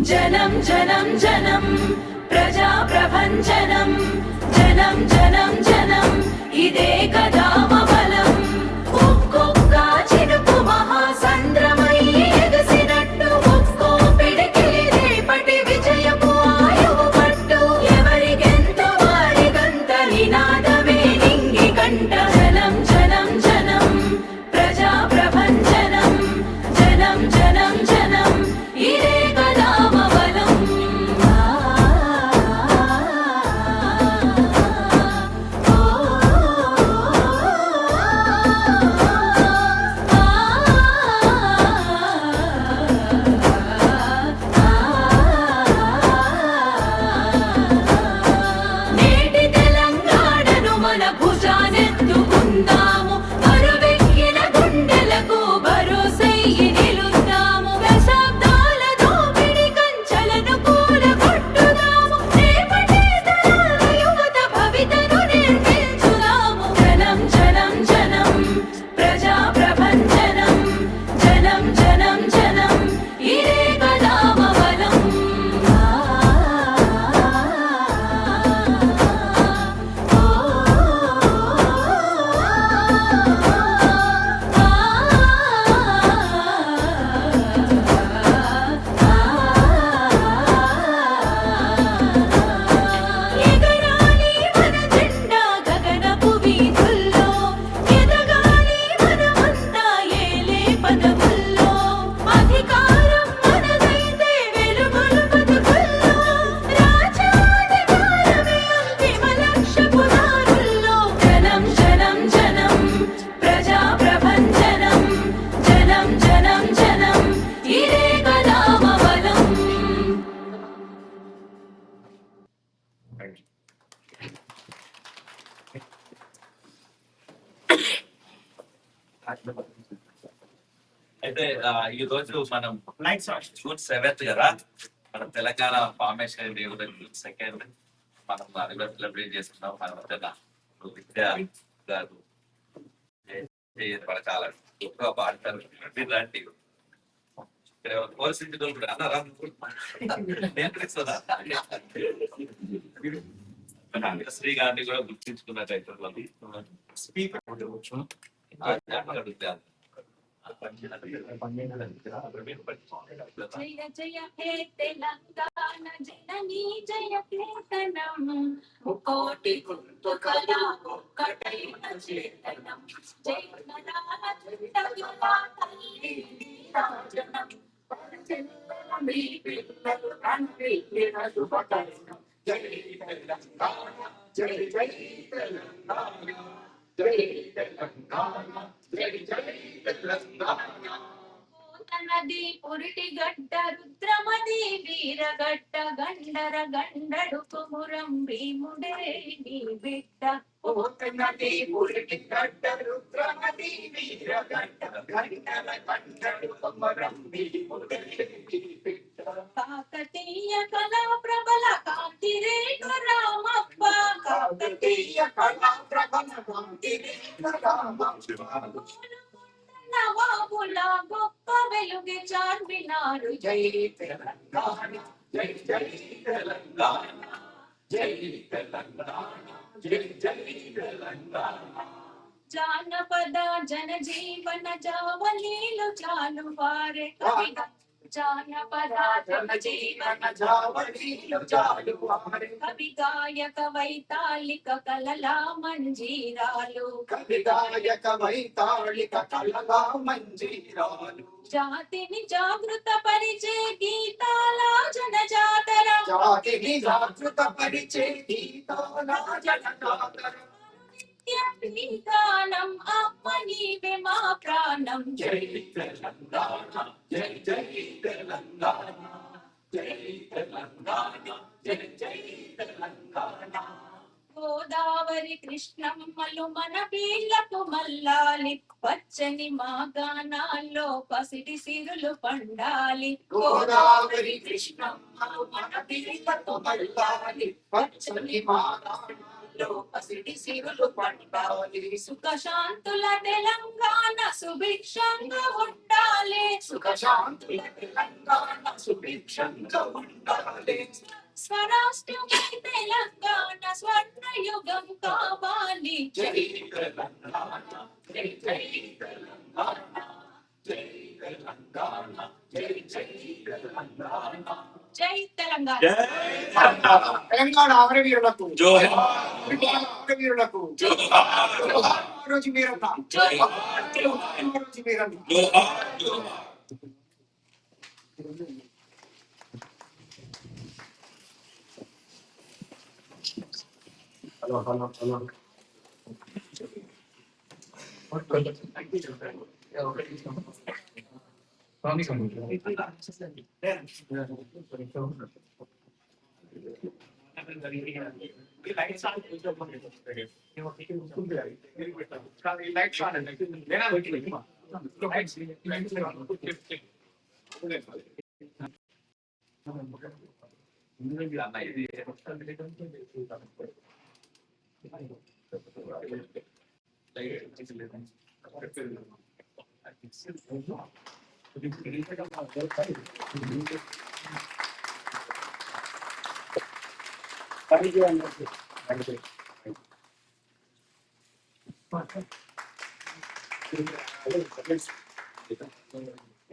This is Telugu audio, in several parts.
జనం జనం జనం ప్రజా ప్రభంజనం జనం జనం జనం ఇదే కదా బలం ఒక్కొక్క చినుకు మహాసంద్రమై ఎగసినట్టు ఒక్కో పిడికిలి రేపటి విజయపు ఆయువు పట్టు ఎవరికెంతో వారికంత నినాదమే నింగి కంట జనం జనం జనం ప్రజా ప్రభంజనం జనం జనం జనం ఇదే అయితే ఈ రోజు మనం జూన్ 7th కదా, మన Telangana formation day June 2nd మనం అదిగా సెలబ్రేట్ చేస్తున్నాం. మన మధ్య విద్యా గారు పడకాలని ఎక్కువ పాడతారు. ఇలాంటి పోల్సించుకోవాలి కూడా అన్నారా శ్రీ గారిని కూడా గుర్తించుకున్నట్టయితే స్పీకర్ అడుగుతారు. జయ జయ హే తెలంగాణ జననీ జయ కేతనం కోటి కుంతుకల ఒక్కటైన చేతనం జయ నరాల చుట్టగల తల్లి రాజనం పరచెల్లెల మీ పిల్లలు తండ్రి శుభకరణం జై తెలంగాణ జై జై తెలంగాణ జై తెలంగాణ జై జై తెలంగాణ నది పురిటి గడ్డ రుద్రమది వీరగడ్డ గండర గండడు కుమురం భీముడే నీ బిడ్డ నది పురిటి గడ్డ రుద్రమది వీరగడ్డ గండర గండడు కుమురం భీముడే నీ బిడ్డ కాకతీయ కళా ప్రబల కాంతిరేఖ రామప్ప కాకతీయ కళా ప్రబల కాంతిరేఖ రామప్ప నవాబుల గొప్ప వెలుగు చార్మినారు జై తెలంగాణ జై జై తెలంగాణ జై తెలంగాణ జై జై తెలంగాణ జానపద జనజీవన జావలీలు చాలు వారే కవిగా జానపద జనజీవన జావలీలు చాలు వారే కవి గాయక వైతాళిక కలలా మంజీరాలు కవి గాయక వైతాళిక కలలా మంజీరాలు జాతిని జాగృత పరిచే గీతాల జనజాతర జాతిని జాగృత పరిచే గీతాల జనజాతర గానం అమ్మ నీవే మా ప్రాణం జై తెలంగాణ జై జై తెలంగాణ జై తెలంగాణ జై జై తెలంగాణ గోదావరి కృష్ణమ్మలు మన వీళ్ళకు మల్లాలి పచ్చని మా గానాల్లో పసిడి సిరులు పండాలి గోదావరి కృష్ణమ్మలు మన వీళ్ళకు మల్లాలి పచ్చని మా గానాల్లో తెలంగాణలో పసిడి సిరులు పండాలి. సుఖశాంతుల తెలంగాణ సుభిక్షంగా ఉండాలి. సుఖశాంతుల తెలంగాణ సుభిక్షంగా ఉండాలి. స్వరాష్ట్రమై తెలంగాణ స్వర్ణయుగం కావాలి. జై తెలంగాణ, జై జై తెలంగాణ, జై తెలంగాణ, జై జై తెలంగాణ, జై తెలంగాణ. తెలంగాణ అమరవీరులకు జోహార్. తెలంగాణ అమరవీరులకు జోహార్. రోజు మీరన్న రోజు మీరన్న జోహార్. జోహార్. హలో హలో హలో అన్న ఇది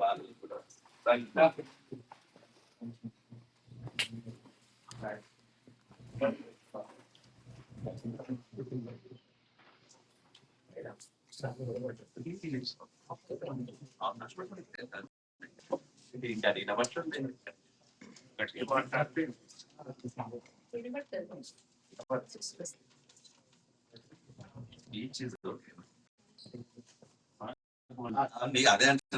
వాళ్ళు కూడా ఇంకా వినబడుతుంది. గట్టిగా మాట్లాడితే ఈచ్ ఇస్ ఓకే. అదే అంటే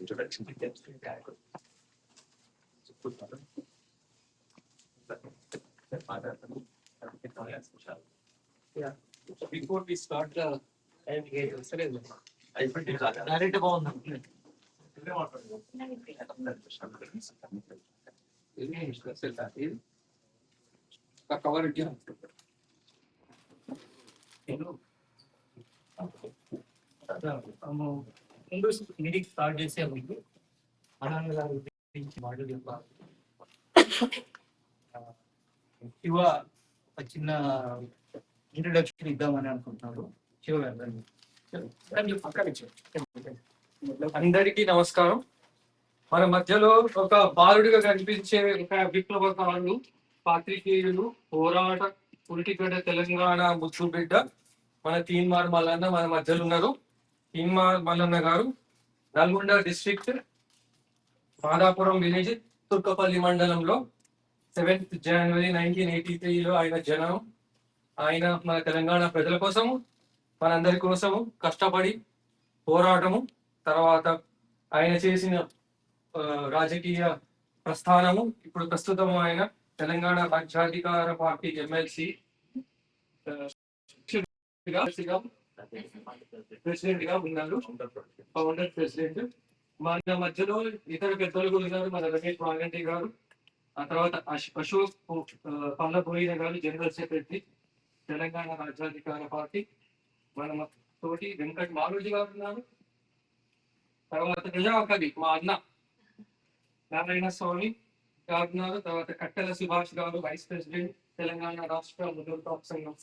introduction to get Yeah. So before we start the direct cover ముందు మీటింగ్ స్టార్ట్ చేసే ముందు ఆనంద్ గారి గురించి మాటలు చెప్పాలి. శివ ఒక చిన్న ఇంట్రొడక్షన్ ఇద్దామని అనుకుంటున్నాడు. శివ గారు అందరికీ నమస్కారం. మన మధ్యలో ఒక బాలుడిగా కనిపించే ఒక విప్లవకారులు, పాత్రికేయులు, పోరాట పులిటిగడ్డ తెలంగాణ ముద్దు బిడ్డ మన తీన్మార్ మల్లన్న మన మధ్యలో ఉన్నారు. తీన్మార్ మల్లన్న గారు నల్గొండ డిస్ట్రిక్ట్ మాదాపురం విలేజ్ తుర్కపల్లి మండలంలో 7th January 1983లో ఆయన జననం. ఆయన మన తెలంగాణ ప్రజల కోసము, మనందరి కోసము కష్టపడి పోరాటము, తర్వాత ఆయన చేసిన రాజకీయ ప్రస్థానము, ఇప్పుడు ప్రస్తుతం ఆయన తెలంగాణ రాజ్యాధికార పార్టీ ఎమ్మెల్సీ ప్రెసిడెంట్ గా ఉన్నారు, ఫౌండర్ ప్రెసిడెంట్. మన మధ్యలో ఇతర పెద్దలు కూడా ఉన్నారు, మన రమేష్ వాగంటి గారు, ఆ తర్వాత అశోక్ పల్లబోయిన గారు జనరల్ సెక్రటరీ తెలంగాణ రాజ్యాధికార పార్టీ. మన తోటి వెంకట్ మాలోజీ గారు ఉన్నారు, తర్వాత ప్రజాకవి మా అన్న నారాయణ స్వామి గారు ఉన్నారు, తర్వాత కట్టెల సుభాష్ గారు వైస్ ప్రెసిడెంట్ తెలంగాణ రాష్ట్ర ముద్ర సంఘం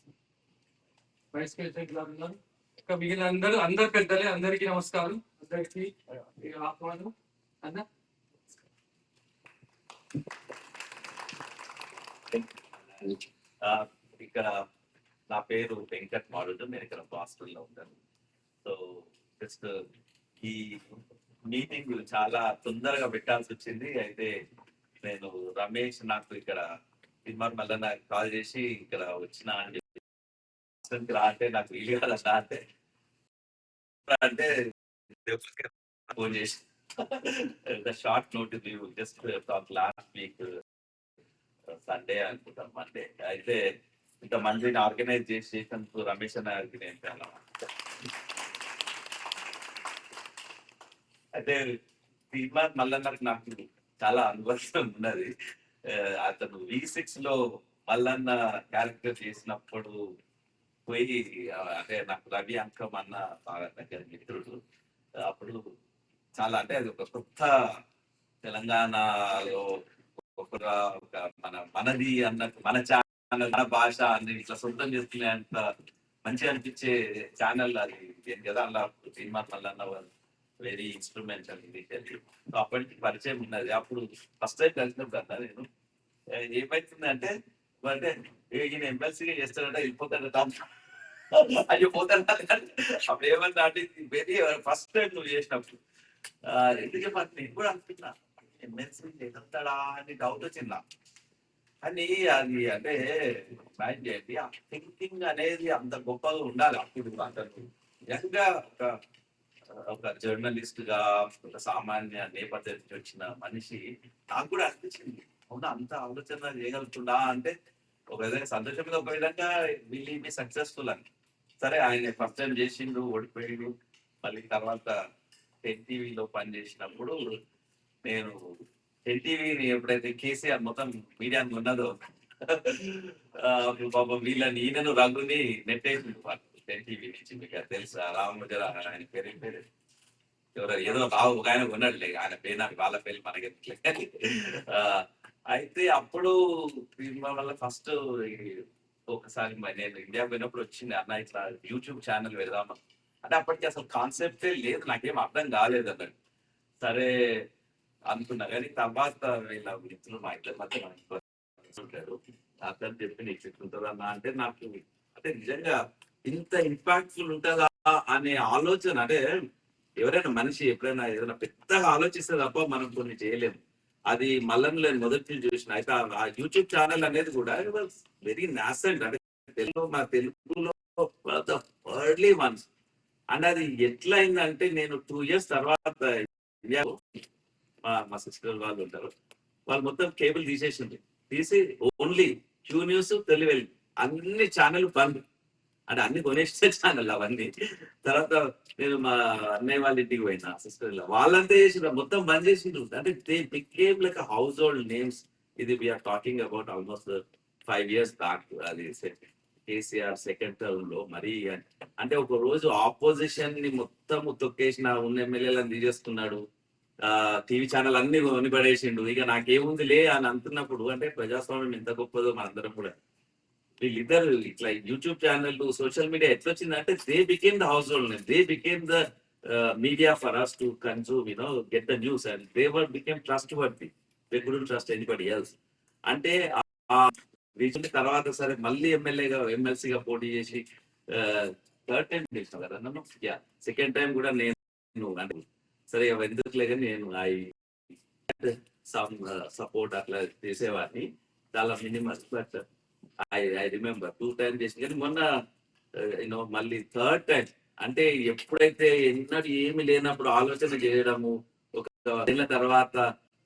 వైస్ ప్రెసిడెంట్ గారు ఉన్నారు. ఇంకా మిగిలిన అందరు పెద్దలే, అందరికీ నమస్కారం, అందరికీ ఆహ్వానం. అన్న ఇక్కడ నా పేరు వెంకట్ మాడుడు, నేను ఇక్కడ హాస్టల్లో ఉంటాను. సో జస్ట్ ఈ మీటింగ్ చాలా తొందరగా పెట్టాల్సి వచ్చింది. అయితే నేను రమేష్ నాకు ఇక్కడ తిమ్మర్ మల్లన్న కాల్ చేసి ఇక్కడ వచ్చిన అని చెప్పి రా అంటే నాకు వీలు కాదన్నా అంటే ఫోన్ చేసి short notice just talk last week Sunday అనుకుంటాం, మండే. అయితే ఇంత మందిని ఆర్గనైజ్ చేసినందుకు రమేష్ అన్న గారికి నేను చాలా అయితే శ్రీమాన్ మల్లన్నకి నాకు చాలా అనుభవం ఉన్నది. అతను V6 లో మల్లన్న క్యారెక్టర్ చేసినప్పుడు పోయి అంటే నాకు రవి అంకం అన్న బాగా దగ్గర మిత్రుడు. అప్పుడు చాలా అంటే అది ఒక కొత్త తెలంగాణలో ఒక మనది అన్నట్టు మన ఛానల్ మన భాష అన్ని ఇట్లా సొంతం చేసుకునేంత మంచిగా అనిపించే ఛానల్ అది కదా. అలా cinema Mallanna very instrumental initially. అప్పటికి పరిచయం ఉన్నది. అప్పుడు ఫస్ట్ టైం కలిసినప్పుడు అన్నా నేను ఏమైతుంది అంటే ఈయన ఎమ్మెల్సీగా చేస్తాడంటే వెళ్ళిపోతాడట అయ్యో పోతాడు. అప్పుడు ఏమన్నా అంటే వెరీ ఫస్ట్ టైం నువ్వు చేసినప్పుడు ఎందుకే మరి నేను కూడా అనుకున్నా ఎమ్మెల్సీ ఎదుగుతాడా అని డౌట్ వచ్చిందా అని. అది అంటే మైండ్ చేయండి ఆ థింకింగ్ అనేది అంత గొప్పగా ఉండాలి. అప్పుడు అతను నిజంగా ఒక జర్నలిస్ట్ గా ఒక సామాన్య నేపథ్యం నుంచి వచ్చిన మనిషి నాకు కూడా అనిపించింది అవునా అంత ఆలోచన చేయగలుగుతుందా అంటే ఒక విధంగా సంతోషంగా ఒక విధంగా వీళ్ళు మీ సక్సెస్ఫుల్ అని. సరే ఆయన ఫస్ట్ టైం చేసిండు ఓడిపోయిండు. మళ్ళీ తర్వాత ఎన్టీవీలో పనిచేసినప్పుడు నేను ఎన్టీవీని ఎప్పుడైతే కేసీఆర్ మొత్తం మీడియా ఉన్నదో పాపం వీళ్ళని ఈయనను రంగుని నెట్టేసిండు వాళ్ళు ఎన్టీవీ నుంచి. మీకు తెలుసు రామజర ఆయన పేరు ఎవరో ఏదో రావు ఒక ఆయన ఉన్నాడులే ఆయన పేరు నాకు వాళ్ళ పేరు మనకి అయితే అప్పుడు వల్ల ఫస్ట్ ఒకసారి నేను ఇండియా పోయినప్పుడు వచ్చింది అన్న ఇట్లా యూట్యూబ్ ఛానల్ పెడదామా అంటే అప్పటికి అసలు కాన్సెప్టే లేదు నాకేం అర్థం కాలేదు అన్నట్టు. సరే అనుకున్నా కానీ తర్వాత వీళ్ళ మిత్రులు మా ఇద్దరి మధ్య ఉంటాడు అతను చెప్పి నీకు చెప్తుంటారు అన్న అంటే నాకు అంటే నిజంగా ఇంత ఇంపాక్ట్ఫుల్ ఉంటుందా అనే ఆలోచన. అంటే ఎవరైనా మనిషి ఎప్పుడైనా ఏదైనా పెద్దగా ఆలోచిస్తే తప్ప మనం కొన్ని చేయలేము. అది మళ్ళీ నేను మొదటి చూసిన. అయితే ఆ యూట్యూబ్ ఛానల్ అనేది కూడా వెరీ నాసెంట్ అంటే మా తెలుగులో ఎర్లీ వన్స్. అండ్ అది ఎట్లా అయిందంటే నేను 2 years తర్వాత ఇండియాలో మా సిస్టర్ వాళ్ళు ఉంటారు వాళ్ళు మొత్తం కేబుల్ తీసి ఓన్లీ క్యూ న్యూస్ తెలుగు అన్ని ఛానల్ బంద్ అంటే అన్ని కొనేసే ఛానల్ అవన్నీ. తర్వాత నేను మా అన్నయ్య వాళ్ళ ఇంటికి పోయినా సిస్టర్ వాళ్ళంతా చేసిన మొత్తం బంద్ చేసిండ్రు. అంటే they became like household names. ఇది we are talking about almost 5 years back. అది కేసీఆర్ సెకండ్ టర్మ్ లో మరీ అంటే ఒక రోజు ఆపోజిషన్ ని మొత్తం తొక్కేసిన ఉన్న ఎమ్మెల్యేలను తీసేస్తున్నాడు. టీవీ ఛానల్ అన్ని కొనిపడేసిండు. ఇక నాకేముంది లే అని అంటున్నప్పుడు అంటే ప్రజాస్వామ్యం ఎంత గొప్పదో మనందరం కూడా వీళ్ళిద్దరు ఇట్లా యూట్యూబ్ ఛానల్ సోషల్ మీడియా ఎట్లా వచ్చిందంటే they became the household name. They became the media for us to consume get the news and they were became trustworthy. They couldn't trust anybody else. అంటే రీసెంట్ తర్వాత సరే మళ్ళీ ఎమ్మెల్సీగా పోటీ చేసి థర్డ్ టైం చేసిన కదా నన్ను. సెకండ్ టైం కూడా నేను అంటే సరే ఎందుకులే కానీ నేను సపోర్ట్ అట్లా చేసేవాడిని చాలా minimal. But I remember 2 times చేసింది కానీ మొన్న మళ్ళీ థర్డ్ టైం అంటే ఎప్పుడైతే ఎన్నడూ ఏమి లేనప్పుడు ఆలోచన చేయడము ఒక నెల తర్వాత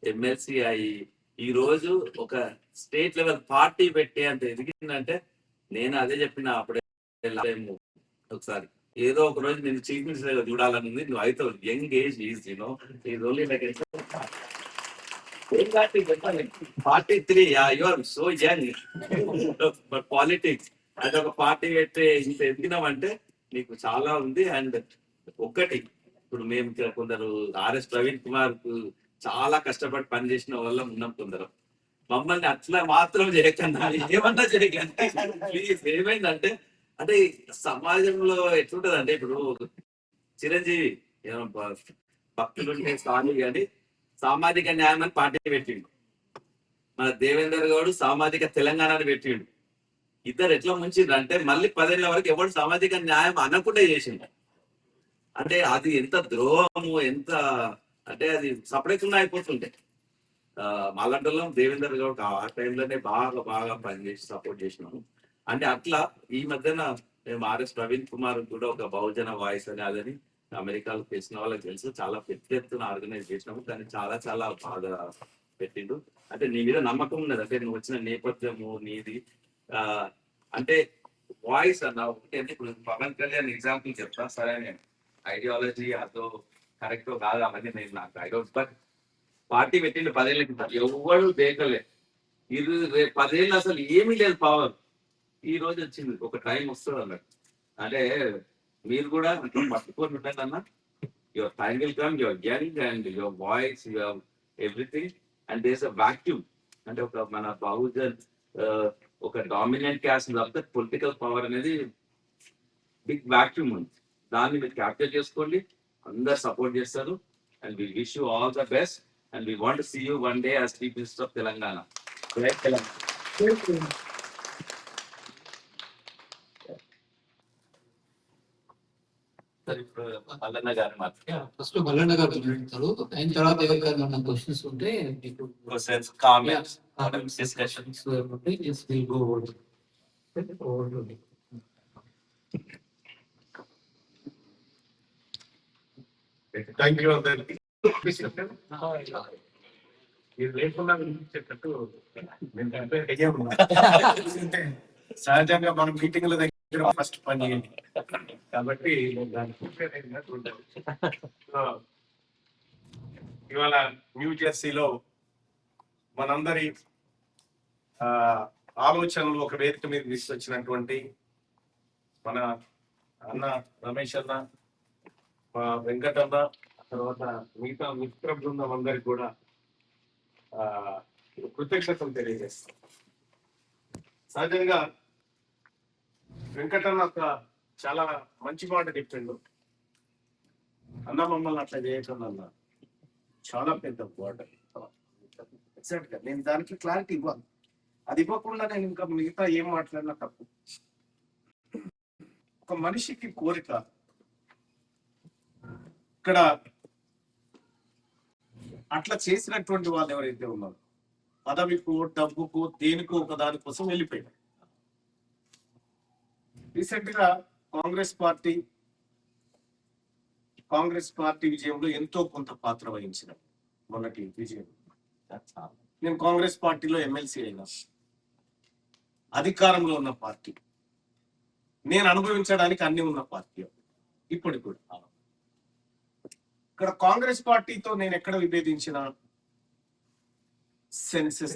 ఎమ్మెల్సీ అయ్యి ఈ రోజు ఒక స్టేట్ లెవెల్ పార్టీ పెట్టే అంత ఎదిగిందంటే నేను అదే చెప్పిన అప్పుడే ఒకసారి ఏదో ఒక రోజు నేను చీఫ్ మినిస్టర్ గా చూడాలని ఉంది. నువ్వు అయితే young age is only like 43. You are so young but politics అది ఒక పార్టీ పెట్టే ఇంత ఎదిగినామంటే నీకు చాలా ఉంది. అండ్ ఒక్కటి ఇప్పుడు మేము కొందరు ఆర్ఎస్ ప్రవీణ్ కుమార్ కు చాలా కష్టపడి పనిచేసిన వల్ల ఉన్నాం కొందరు. మమ్మల్ని అట్లా మాత్రం చేయకన్నా ఏమన్నా చేయకండి ప్లీజ్. ఏమైందంటే అంటే సమాజంలో ఎట్లుంటది అంటే ఇప్పుడు చిరంజీవి భక్తులుంటే స్వామి కానీ సామాజిక న్యాయం అని పార్టీ పెట్టిండు. మన దేవేందర్ గౌడ్ సామాజిక తెలంగాణని పెట్టిండు. ఇద్దరు ఎట్లా ముంచిండ్రు అంటే మళ్ళీ 10 ఏళ్ల వరకు ఎవరు సామాజిక న్యాయం అనకుండా చేసిండు. అంటే అది ఎంత ద్రోహము ఎంత అంటే అది సపరేట్గా అయిపోతుంటే మాలంటలో దేవేందర్ గౌడ్ ఆ టైంలోనే బాగా పనిచేసి సపోర్ట్ చేసినాము. అంటే అట్లా ఈ మధ్యన మేము ఆర్ఎస్ ప్రవీణ్ కుమార్ కూడా ఒక బహుజన వాయిస్ అని అదని అమెరికాలో తెలిసిన వాళ్ళకి తెలుసు చాలా పెద్ద ఎత్తున ఆర్గనైజ్ చేసినాము. కానీ చాలా బాగా పెట్టిండు. అంటే నీ మీద నమ్మకం ఉన్నది అంటే నువ్వు వచ్చిన నేపథ్యము నీది. అంటే వాయిస్ అన్న ఒకటి ఇప్పుడు పవన్ కళ్యాణ్ ఎగ్జాంపుల్ చెప్తా సరే నేను ఐడియాలజీ అదో కరెక్ట్ కాదు అవన్నీ నేను నాకు ఐ డోంట్ బట్ పార్టీ పెట్టింది 10 ఏళ్ళ కింద ఎవరు దేకలే ఇది 10 ఏళ్ళు అసలు ఏమీ లేదు పవర్ ఈ రోజు వచ్చింది ఒక టైం వస్తుంది అన్నట్టు అంటే మీరు కూడా పట్టుకొని ఉండండి అన్న your time will come your young and your voice your everything and there's a vacuum అంటే ఒక మన బహుజన్ ఒక డామినెంట్ క్యాస్ట్ తప్పితే పొలిటికల్ పవర్ అనేది బిగ్ వాక్యూమ్ ఉంది దాన్ని మీరు క్యాప్చర్ చేసుకోండి అందరు సపోర్ట్ చేస్తారు and we wish you all the best and we want see you one day as chief minister of Telangana sir ఇప్పుడు మల్లన్న గారు మాత్రం ఫస్ట్ మల్లన్న గారు మాట్లాడతారు అయిన తర్వాత ఎవరికైనా క్వశ్చన్స్ ఉంటే మీకు questions comments discussions will go over thank you అందరికి మీరు లేకుండా వినిపించేటట్టు నేను కంపేర్ అయ్యాము సహజంగా మనం మీటింగ్ల దగ్గర ఫస్ట్ పని చేయండి కాబట్టి నేను దాన్ని ప్రిపేర్ అయినట్టు ఉండాలి సో, ఇవాళ న్యూ జెర్సీలో మనందరి ఆలోచనలు ఒక వేదిక మీద తీసుకొచ్చినటువంటి మన అన్న రమేష్ అన్న మా వెంకటన్న తర్వాత మిగతా మిత్ర బృందం అందరికి కూడా కృతజ్ఞతలు తెలియజేస్తాం సహజంగా వెంకటన్న ఒక చాలా మంచి మాట చెప్పిండు అన్న మమ్మల్ని అట్లా చేయకుండా అన్న చాలా పెద్ద మాట ఎగ్జాక్ట్ గా నేను దానికి క్లారిటీ ఇవ్వాలి అది ఇవ్వకుండా నేను ఇంకా మిగతా ఏం మాట్లాడినా తప్పు ఒక మనిషికి కోరిక ఇక్కడ అట్లా చేసినటువంటి వాళ్ళు ఎవరైతే ఉన్నారో పదవికో డబ్బుకో దేనికో ఒక దానికోసం వెళ్ళిపోయారు రీసెంట్ గా కాంగ్రెస్ పార్టీ విజయంలో ఎంతో కొంత పాత్ర వహించిన మొన్నటి విజయం నేను కాంగ్రెస్ పార్టీలో ఎమ్మెల్సీ అయినా అధికారంలో ఉన్న పార్టీ నేను అనుభవించడానికి అన్ని ఉన్న పార్టీ ఇప్పుడు కూడా ఇక్కడ కాంగ్రెస్ పార్టీతో నేను ఎక్కడ విభేదించిన సెన్సెస్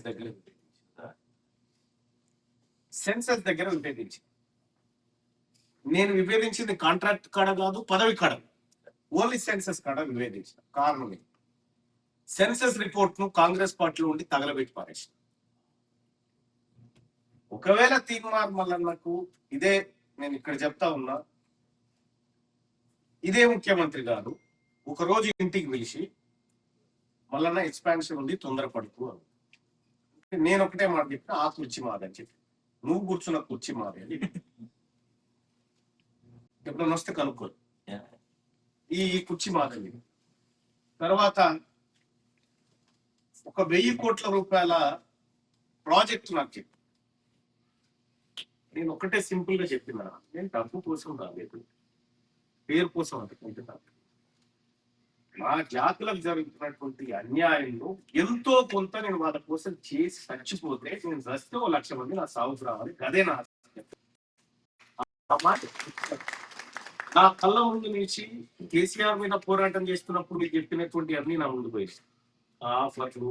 దగ్గర విభేదించిన నేను విభేదించింది కాంట్రాక్ట్ కాడ కాదు పదవి కాడ ఓన్లీ సెన్సెస్ కాడ విభేదించిన కారణం సెన్సెస్ రిపోర్ట్ ను కాంగ్రెస్ పార్టీలో ఉండి తగలబెట్టి పారేసిన ఒకవేళ తీర్మార్ మల్లన్నకు ఇదే నేను ఇక్కడ చెప్తా ఉన్నా ఇదే ముఖ్యమంత్రి గారు ఒక రోజు ఇంటికి పిలిచి మల్లన్న ఎక్స్పాన్షన్ ఉంది తొందరపడుతూ అని నేను ఒకటే మాట చెప్పిన ఆ కుర్చీ మాదని చెప్పి నువ్వు కూర్చున్న కుర్చీ మాది అని ఎప్పుడన్నా వస్తే కనుక్కో ఈ కుర్చీ మాదని తర్వాత 1,000 కోట్ల రూపాయల ప్రాజెక్ట్ నాకు చెప్పి నేను ఒకటే సింపుల్ గా చెప్పిన నేను డబ్బు కోసం రాలేదు పేరు కోసం అనుకుంటున్నాను మా జాతులకు జరుగుతున్నటువంటి అన్యాయంలో ఎంతో కొంత నేను వాళ్ళ కోసం చేసి చచ్చిపోతే నేను చస్తే 1,00,000 మంది నా సాగుకు రావాలి అదే నా నా కళ్ళ ముందు నుంచి కేసీఆర్ మీద పోరాటం చేస్తున్నప్పుడు మీరు చెప్పినటువంటి అన్ని నా ముందు పోయి ఆఫర్లు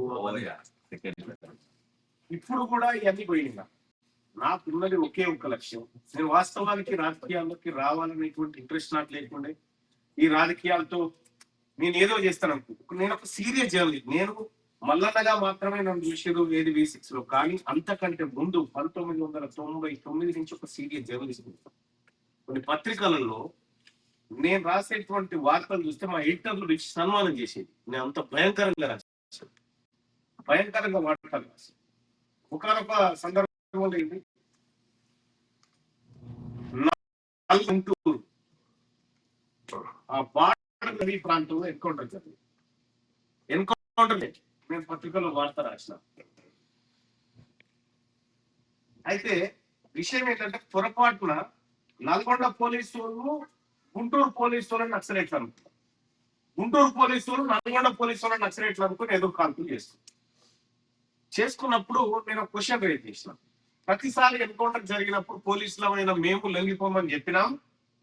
ఇప్పుడు కూడా ఇవన్నీ పోయినా నాకున్నది ఒకే ఒక లక్ష్యం నేను వాస్తవానికి రాజకీయాల్లోకి రావాలనేటువంటి ఇంట్రెస్ట్ నాకు లేకుండే ఈ రాజకీయాలతో నేను ఏదో చేస్తాను అనుకో నేను ఒక సీరియస్ జర్నలిస్ట్ నేను మల్లన్నగా మాత్రమే నన్ను చూసేది ఏది V6 లో కానీ అంతకంటే ముందు 1999 నుంచి ఒక సీరియస్ జర్నలిస్ట్ కొన్ని పత్రికలలో నేను రాసేటువంటి వార్తలు చూస్తే మా ఎడిటర్లు ఇచ్చి సన్మానం చేసేది నేను అంత భయంకరంగా రాశాను భయంకరంగా వార్తలు రాశాను ఒకనొక సందర్భంలో ఏంటి గుంటూరు ఆ బార్డర్ ప్రాంతంలో ఎన్కౌంటర్ జరిగింది ఎన్కౌంటర్ నేను పత్రికలో వార్త రాసిన అయితే విషయం ఏంటంటే పొరపాటున నల్గొండ పోలీసు వాళ్ళు గుంటూరు పోలీసు వాళ్ళని నక్సలైట్లు అనుకున్నారు గుంటూరు పోలీసు వాళ్ళు నల్గొండ పోలీసు వాళ్ళని నక్సలైట్లు అనుకుని ఏదో కాల్పులు చేసుకున్నప్పుడు నేను క్వశ్చన్ రేజ్ చేసిన ప్రతిసారి ఎన్కౌంటర్ జరిగినప్పుడు పోలీసులమైన మేము లొంగిపోమని చెప్పినాం,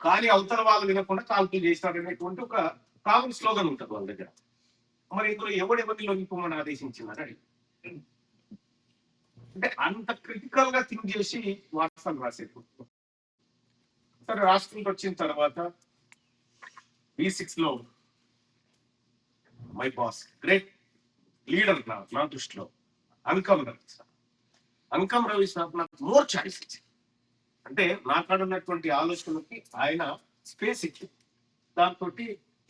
కానీ అవతల వాళ్ళు వినకుండా కాల్పులు చేసినారు అనేటువంటి ఒక కామన్ స్లోగన్ ఉంటుంది వాళ్ళ దగ్గర. మరి ఇందులో ఎవరెవరిని లొంగిపోమని ఆదేశించినారు అడిగి, అంటే అంత క్రిటికల్ గా థింక్ చేసి వాట్సాప్ రాసేది. సరే రాష్ట్రంకి వచ్చిన తర్వాత B6 లో మై బాస్ గ్రేట్ లీడర్ నా దృష్టిలో అంకం రవి సార్ నాకు మోర్ చాయిస్ ఇచ్చింది. అంటే నాకాడున్నటువంటి ఆలోచనలకి ఆయన స్పేస్ ఇచ్చింది. దాంతో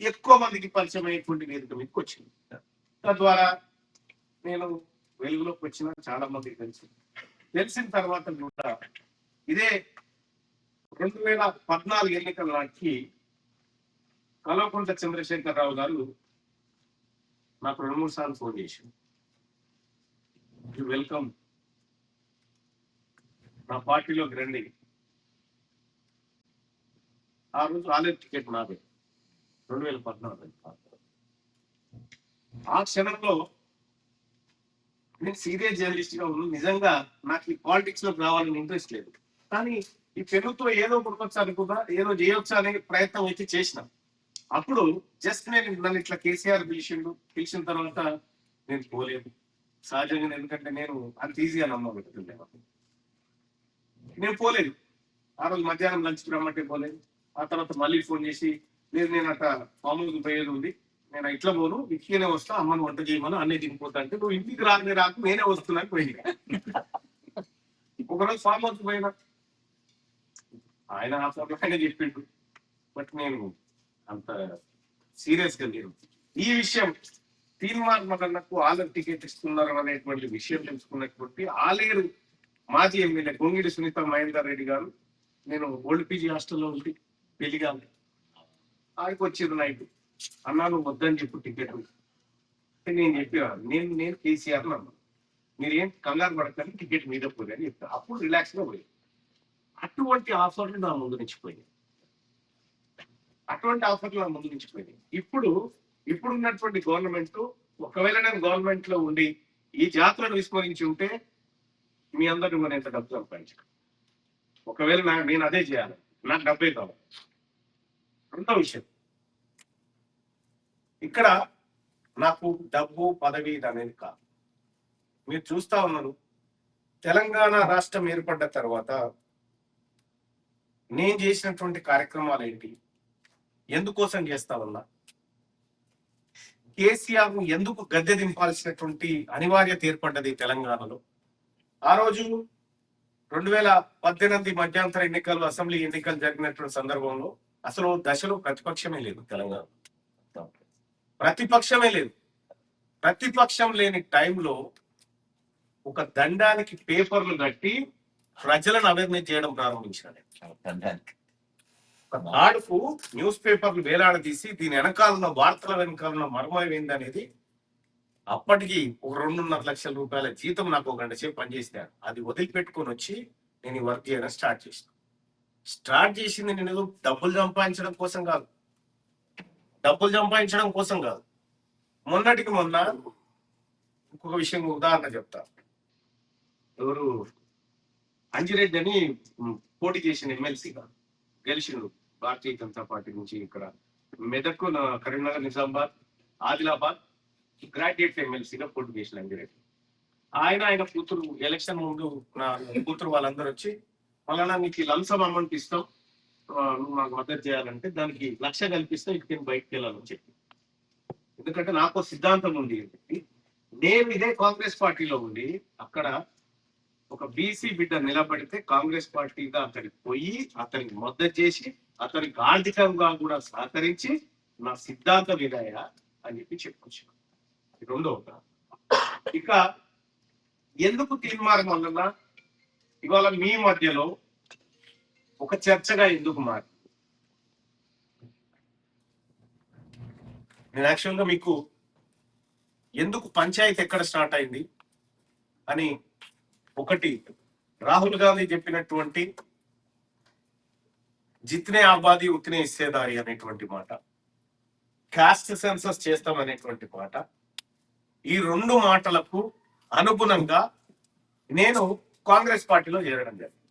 ఎక్కువ మందికి పరిచయం అయ్యేటువంటి వేదిక మీదకి వచ్చింది. తద్వారా నేను వెలుగులోకి వచ్చిన చాలా మందికి తెలిసిన తర్వాత కూడా ఇదే 2014 ఎన్నికల నాటికి కల్వకుంట్ల చంద్రశేఖరరావు గారు నాకు 2-3 సార్లు ఫోన్ చేశారు. వెల్కమ్, నా పార్టీలోకి రండి. ఆ రోజు ఆలయ టికెట్ నాదే 2014. ఆ క్షణంలో నేను సీరియస్ జర్నలిస్ట్ గా ఉన్నాను. నిజంగా నాకు ఈ పాలిటిక్స్ లోకి రావాలని ఇంట్రెస్ట్ లేదు, కానీ ఈ పెరుగుతో ఏదో కొనుకొచ్చా అనుకున్నా, ఏదో చేయొచ్చా అనే ప్రయత్నం అయితే చేసిన. అప్పుడు జస్ట్ నన్ను ఇట్లా కేసీఆర్ పిలిచిన తర్వాత నేను పోలేదు సహజంగా, ఎందుకంటే నేను అంత ఈజీగా నమ్మబెట్టుతుండే. నేను పోలేదు. ఆ రోజు మధ్యాహ్నం లంచ్కి రమ్మంటే పోలేదు. ఆ తర్వాత మళ్ళీ ఫోన్ చేసి, లేదు నేను అట్లా ఫామ్ హౌస్ పోయేది ఉంది, నేను ఇట్లా పోను, ఇంటికనే వస్తా, అమ్మని వంట చేయమని అన్నీ తినిపోతా అంటే, నువ్వు ఇంటికి రాకు నేనే వస్తున్నాను పోయింది. ఒకరోజు ఫామ్ హౌస్ పోయినా, ఆయన ఆ ఫోన్లో చెప్పిండు, బట్ నేను అంత సీరియస్ గా లేను. ఈ విషయం తీర్మానకు ఆలర్ టికెట్ ఇస్తున్నారు అనేటువంటి విషయం తెలుసుకున్నటువంటి ఆలేరు మాజీ ఎమ్మెల్యే గొంగిడి సునీత మహేందర్ రెడ్డి గారు, నేను ఓల్డ్ పీజీ హాస్టల్లో ఉండి పెళ్లిగా ఆయనకు వచ్చేది నైట్, అన్నా నువ్వు వద్దని చెప్పు టికెట్. నేను చెప్పాను, నేను కేసీఆర్ అన్నా, మీరేం కంగారు పడకండి, టికెట్ మీద పోయి అని చెప్తాను. అప్పుడు రిలాక్స్ గా పోయి అటువంటి ఆఫర్లు నా ముందు నుంచి పోయినాయి. ఇప్పుడున్నటువంటి గవర్నమెంట్, ఒకవేళ నేను గవర్నమెంట్ లో ఉండి ఈ జాతులను విస్మరించి ఉంటే మీ అందరూ నేను ఎంత డబ్బు సంపాదించను. ఒకవేళ నేను అదే చేయాలి, నాకు డబ్బే కావాలి. రెండో విషయం, ఇక్కడ నాకు డబ్బు పదవి అనేది కాదు. మీరు చూస్తా ఉన్నారు, తెలంగాణ రాష్ట్రం ఏర్పడ్డ తర్వాత నేను చేసినటువంటి కార్యక్రమాలు ఏంటి, ఎందుకోసం చేస్తా ఉన్నా, కేసీఆర్ ను ఎందుకు గద్దె దింపాల్సినటువంటి అనివార్యత ఏర్పడ్డది తెలంగాణలో. ఆ రోజు 2018 మధ్యంతర ఎన్నికలు, అసెంబ్లీ ఎన్నికలు జరిగినటువంటి సందర్భంలో అసలు దశలో ప్రతిపక్షమే లేదు తెలంగాణ, ప్రతిపక్షమే లేదు. ప్రతిపక్షం లేని టైంలో ఒక దండానికి పేపర్లు కట్టి ప్రజలను అవేర్నెస్ చేయడం ప్రారంభించాడు. ఒక నాడుకు న్యూస్ పేపర్లు వేలాడదీసి దీని వెనకాలన్న వార్తల వెనకాలన్న మర్మం ఏందనేది, అప్పటికి ఒక 2.5 లక్షల రూపాయల జీతం నాకు 1 గంట సేపు పనిచేసినాడు. అది వదిలిపెట్టుకొని వచ్చి నేను ఈ వర్క్ చేయడం స్టార్ట్ చేసింది నేను ఏదో డబ్బులు సంపాదించడం కోసం కాదు. మొన్నటికి మొన్న ఇంకొక విషయం ఉదాహరణ చెప్తా. ఎవరు అంజిరెడ్డి అని పోటీ చేసిన ఎమ్మెల్సీగా గెలిచిండు భారతీయ జనతా పార్టీ నుంచి. ఇక్కడ మెదక్, కరీంనగర్, నిజామాబాద్, ఆదిలాబాద్ గ్రాడ్యుయేట్ ఎమ్మెల్సీగా పోటీ చేసిన అంజిరెడ్డి. ఆయన కూతురు ఎలక్షన్ ముందు నా కూతురు వాళ్ళందరూ వచ్చి, మళ్ళా నీకు లంసమ్ అమౌంట్ ఇస్తాం, నువ్వు మాకు మద్దతు చేయాలంటే దానికి 1 లక్ష కల్పిస్తాం, ఇటుకని బయటకు వెళ్ళాలని చెప్పి. ఎందుకంటే నాకు సిద్ధాంతం ఉంది. నేను ఇదే కాంగ్రెస్ పార్టీలో ఉండి అక్కడ ఒక బీసీ బిడ్డ నిలబడితే కాంగ్రెస్ పార్టీగా అక్కడికి పోయి అతనికి మద్దతు చేసి అతనికి ఆర్థికంగా కూడా సహకరించి నా సిద్ధాంత విధాయ అని చెప్పొచ్చు. రెండవ ఇక ఎందుకు తీర్మానం వల్ల ఇవాళ మీ మధ్యలో ఒక చర్చగా ఎందుకు మారి, నేను యాక్చువల్గా మీకు ఎందుకు పంచాయతీ ఎక్కడ స్టార్ట్ అయింది అని, ఒకటి రాహుల్ గాంధీ చెప్పినటువంటి జిత్నే ఆబాదీ ఉత్నే హిస్సేదారి అనేటువంటి మాట, కాస్ట్ సెన్సస్ చేస్తాం అనేటువంటి మాట, ఈ 2 మాటలకు అనుగుణంగా నేను కాంగ్రెస్ పార్టీలో చేరడం జరిగింది.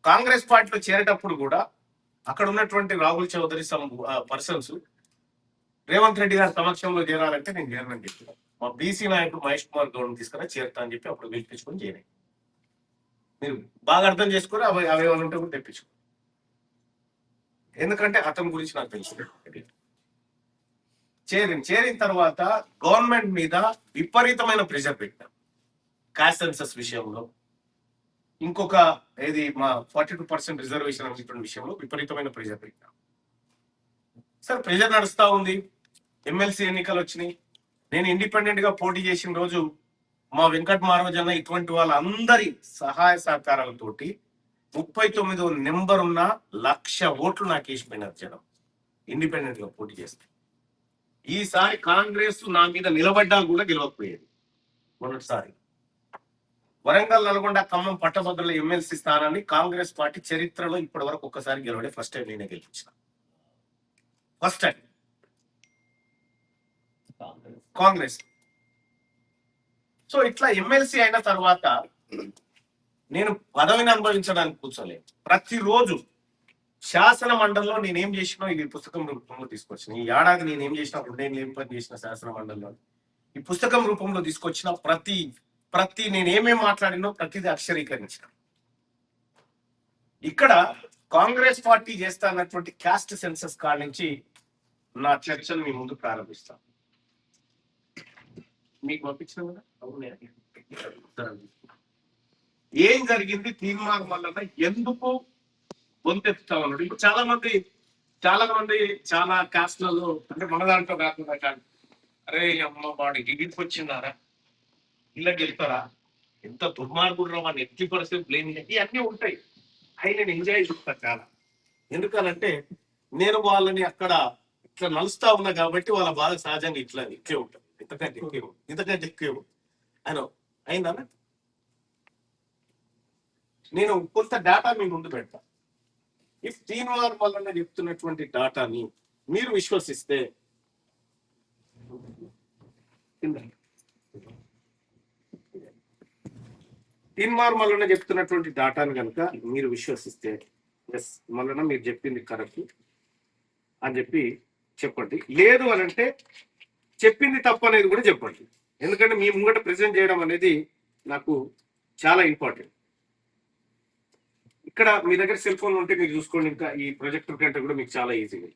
కాంగ్రెస్ పార్టీలో చేరేటప్పుడు కూడా అక్కడ ఉన్నటువంటి రాహుల్ చౌదరి పర్సన్స్ రేవంత్ రెడ్డి గారి సమక్షంలో చేరాలంటే నేను చేరనని చెప్పాను. మా బీసీ నాయకుడు మహేష్ కుమార్ గౌడ్ తీసుకురా చేరుతా అని చెప్పి అప్పుడు పిలిపించుకొని చేరే. మీరు బాగా అర్థం చేసుకుని అవి ఉంటే కూడా తెప్పించుకో. ఎందుకంటే అతని గురించి నాకు తెలుసు. చేరిన తర్వాత గవర్నమెంట్ మీద విపరీతమైన ప్రెషర్ పెట్టాం. కాస్ట్ సెన్సస్ విషయంలో, ఇంకొక ఏది మా 42% రిజర్వేషన్ అనేటువంటి విషయంలో విపరీతమైన ప్రెషర్ పెట్టాం. సార్ ప్రెషర్ నడుస్తా ఉంది. ఎమ్మెల్సీ ఎన్నికలు వచ్చినాయి. నేను ఇండిపెండెంట్ గా పోటీ చేసిన రోజు మా వెంకట్ మారోజన్న ఇటువంటి వాళ్ళందరి సహాయ సహకారాలతోటి 39వ నెంబర్ ఉన్న 1,00,000 ఓట్లు నాకు వేసిపోయినారు జనం ఇండిపెండెంట్ గా పోటీ చేస్తే. ఈసారి కాంగ్రెస్ నా మీద నిలబడ్డా కూడా గెలవకపోయేది. మొదటిసారి వరంగల్, నల్గొండ, ఖమ్మం పట్టభద్రుల ఎమ్మెల్సీ స్థానాన్ని కాంగ్రెస్ పార్టీ చరిత్రలో ఇప్పటి వరకు ఒక్కసారి గెలవడే. ఫస్ట్ టైం నేనే గెలిపించిన. First time Congress. సో ఇట్లా ఎమ్మెల్సీ అయిన తర్వాత నేను పదవిని అనుభవించడానికి కూర్చోలేదు. ప్రతిరోజు శాసన మండలిలో నేనేం చేసినా ఇది పుస్తకం రూపంలో తీసుకొచ్చిన. ఈ ఏడాది నేనేం చేసినా, 2 ఏళ్ళు ఏం పని చేసిన శాసన మండలిలో ఈ పుస్తకం రూపంలో తీసుకొచ్చిన. ప్రతి నేనేమేం మాట్లాడినో ప్రతిదీ అక్షరీకరించిన. ఇక్కడ కాంగ్రెస్ పార్టీ చేస్తా అన్నటువంటి కాస్ట్ సెన్సస్ కాడ నుంచి నా చర్చను మీ ముందు ప్రారంభిస్తాను. మీకు పంపించిన కదా అవునే. ఏం జరిగింది, తీర్మానం వల్ల ఎందుకు గొంతెత్తుతా ఉన్నాడు. ఇప్పుడు చాలా మంది చాలా కాస్ట్లలో, అంటే మన దాంట్లో కాకుండా కాదు, అరే అమ్మ వాడు ఇంటికి వచ్చిందారా, ఇళ్ళకి వెళ్తారా, ఎంత దుర్మార్గుడు వాడిని ఎట్టి పరిస్థితి బ్లేమ్, ఇవన్నీ ఉంటాయి. అవి నేను ఎంజాయ్ చేస్తాను చాలా. ఎందుకనంటే నేను వాళ్ళని అక్కడ ఇట్లా నలుస్తా ఉన్నా కాబట్టి వాళ్ళ బాధ సహజంగా ఇట్లే ఉంటుంది. ఇంతకంటే ఎక్కువ ఆయన అయిందా. నేను కొంత డేటా మీ ముందు పెడతా. ఈ తీర్మానం వల్ల చెప్తున్నటువంటి డేటాని మీరు విశ్వసిస్తే, తీర్మానం వల్ల చెప్తున్నటువంటి డేటాను కనుక మీరు విశ్వసిస్తే, ఎస్ మళ్ళీ మీరు చెప్పింది కరెక్ట్ అని చెప్పి చెప్పండి. లేదు అని అంటే చెప్పింది తప్పు అనేది కూడా చెప్పండి. ఎందుకంటే మీ ముంగట ప్రెజెంట్ చేయడం అనేది నాకు చాలా ఇంపార్టెంట్. ఇక్కడ మీ దగ్గర సెల్ ఫోన్ ఉంటే మీరు చూసుకోండి. ఇంకా ఈ ప్రొజెక్టర్ కంటే కూడా మీకు చాలా ఈజీగా.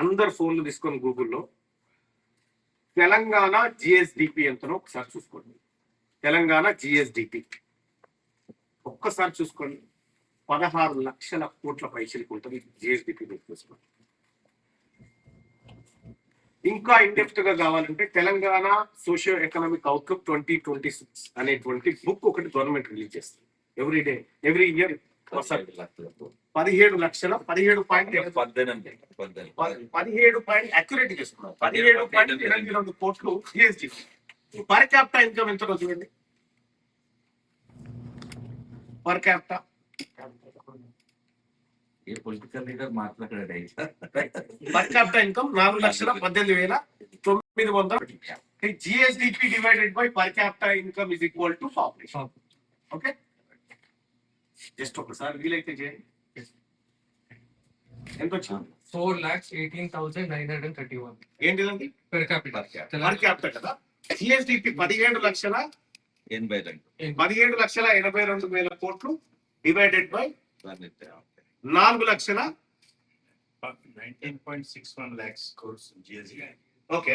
అందరు ఫోన్లు తీసుకొని గూగుల్లో తెలంగాణ జిఎస్డిపి ఎంతనో ఒకసారి చూసుకోండి. తెలంగాణ జిఎస్డిపి ఒక్కసారి చూసుకోండి. 16 లక్షల కోట్ల పైసలకు ఉంటుంది జిఎస్డిపి. చూసుకోండి. ఇంకా ఇండెప్త్ గా కావాలంటే తెలంగాణ సోషియో ఎకనామిక్ అవుట్లుక్ 2026 అనేటువంటి బుక్ ఒకటి గవర్నమెంట్ రిలీజ్ చేస్తుంది. ఎవ్రీ ఇయర్ 17 లక్షల 17 అక్యురేట్ చేసుకున్నాం. 17.82 కోట్లు జిఎస్డి. పర్ క్యాపిటా ఇన్కమ్ ఎంత చూడండి. Per capita per capita income 4,18,900. GSDP divided by per capita income is equal to population. Okay, just ఒకసారి వీలైతే చేయండి. ఎంత వచ్చింది? 4,18,931. ఏంటిదండి? పర్ క్యాపిటా కదా. జిఎస్డిపి 17,82,000 కోట్లు divided by 4,19.61 lakhs crores GST. Okay,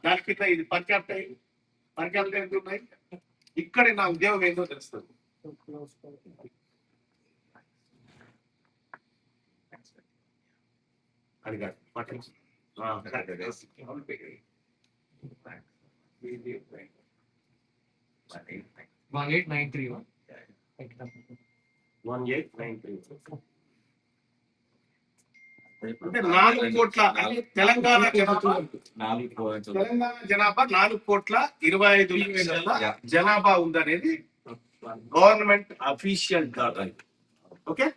దాని కింద ఇది పర్ క్యాపిటల్ ఎంత ఉన్నాయి? ఇక్కడ నా ఉద్యోగం ఏందో తెలుస్తుంది. అడిగాడు 18,931. 1893. అంటే 4 కోట్ల తెలంగాణ జనాభా 4,25,00,000 జనాభా ఉందనేది గవర్నమెంట్ అఫీషియల్ డాటా. ఓకే,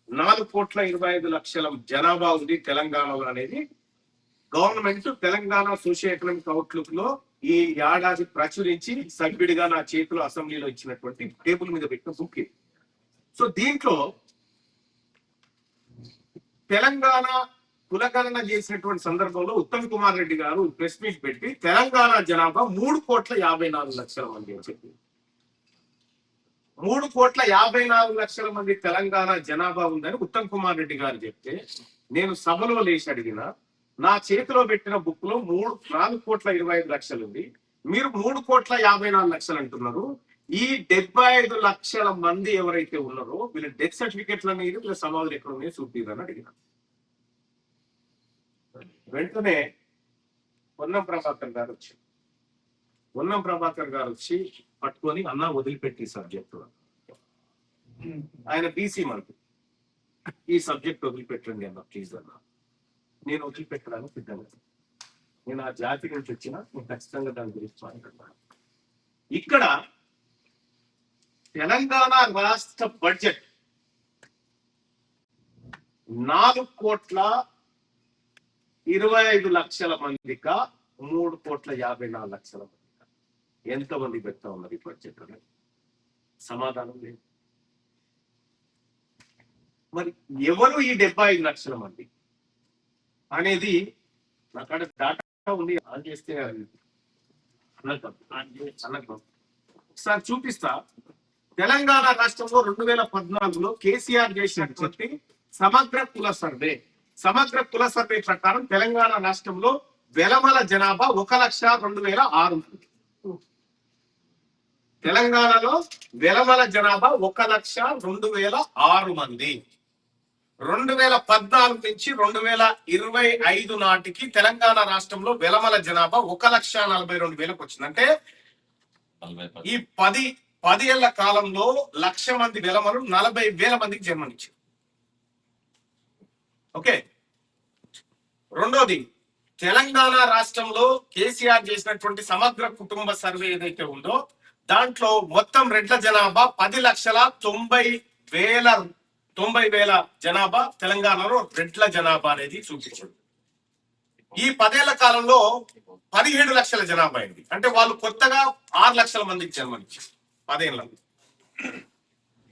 4,25,00,000 జనాభా ఉంది తెలంగాణలో అనేది government Telangana socio economic outlook లో ఈ ఏడాది ప్రచురించి సభ్యుడిగా నా చేతిలో అసెంబ్లీలో ఇచ్చినటువంటి టేబుల్ మీద పెట్టిన బుక్ ఇది. సో దీంట్లో తెలంగాణ కులగణన చేసినటువంటి సందర్భంలో ఉత్తమ్ కుమార్ రెడ్డి గారు ప్రెస్ మీట్ పెట్టి తెలంగాణ జనాభా 3,54,00,000 మంది అని చెప్పి 3,54,00,000 మంది తెలంగాణ జనాభా ఉందని ఉత్తమ్ కుమార్ రెడ్డి గారు చెప్తే నేను సభలో లేచి అడిగిన, నా చేతిలో పెట్టిన బుక్ లో 4,25,00,000 ఉంది, మీరు 3,54,00,000 అంటున్నారు. ఈ 75 లక్షల మంది ఎవరైతే ఉన్నారో వీళ్ళ డెత్ సర్టిఫికెట్ల మీద వీళ్ళ సమాధులు ఎక్కడ ఉన్నాయో చూపిరని అడిగిన. వెంటనే పొన్నం ప్రభాకర్ గారు వచ్చి పట్టుకొని అన్న వదిలిపెట్టి సబ్జెక్టు, ఆయన బీసీ మంత్రి, ఈ సబ్జెక్ట్ వదిలిపెట్టండి అన్న ప్లీజ్ అన్న. నేను వదిలిపెట్టడానికి సిద్ధంగా, నేను ఆ జాతి నుంచి వచ్చిన నేను ఖచ్చితంగా దాని గురించి మాట్లాడతాను. ఇక్కడ తెలంగాణ రాష్ట్ర బడ్జెట్ 4,25,00,000 మందిక 3,54,00,000 మందిక ఎంతమంది పెడతా ఉన్నారు ఈ బడ్జెట్ అనేది? సమాధానం లేదు. మరి ఎవరు ఈ 75 లక్షల మంది అనేది నాకాడ డాటా ఉంది, ఆన్ చేస్తే ఒకసారి చూపిస్తా. తెలంగాణ రాష్ట్రంలో 2014లో కేసీఆర్ చేసినటువంటి సమగ్ర కుల సర్వే ప్రకారం తెలంగాణ రాష్ట్రంలో వెలమల జనాభా 1,02,006 మంది. తెలంగాణలో వెలమల జనాభా 1,02,006 మంది. 2014 నుంచి 2025 నాటికి తెలంగాణ రాష్ట్రంలో వెలమల జనాభా 1,42,000 వచ్చింది. అంటే ఈ 10 ఏళ్ల కాలంలో 1,00,000 మంది వెలమలు 40,000 మందికి జన్మనిచ్చారు. ఓకే, రెండోది తెలంగాణ రాష్ట్రంలో కేసీఆర్ చేసినటువంటి సమగ్ర కుటుంబ సర్వే ఏదైతే ఉందో దాంట్లో మొత్తం రెడ్ల జనాభా 10,90,000 జనాభా తెలంగాణలో రెడ్ల జనాభా అనేది చూపించారు. ఈ 10 ఏళ్ల కాలంలో 17 లక్షల జనాభా అయింది. అంటే వాళ్ళు కొత్తగా 6 లక్షల మందికి జన్మనిచ్చారు 10 ఏళ్ళలో.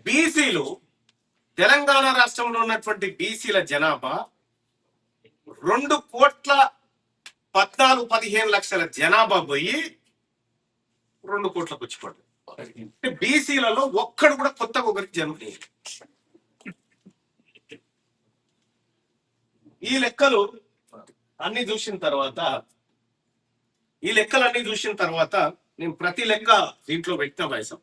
బీసీలు తెలంగాణ రాష్ట్రంలో ఉన్నటువంటి బీసీల జనాభా 2,14,15,00,000 జనాభా పోయి 2 కోట్లకు వచ్చి పడ్డారు. అంటే బీసీలలో ఒక్కడు కూడా కొత్తగా ఒకరికి జన్మలేదు. ఈ లెక్కలు అన్ని చూసిన తర్వాత నేను ప్రతి లెక్క దీంట్లో వ్యక్తం వేసాం.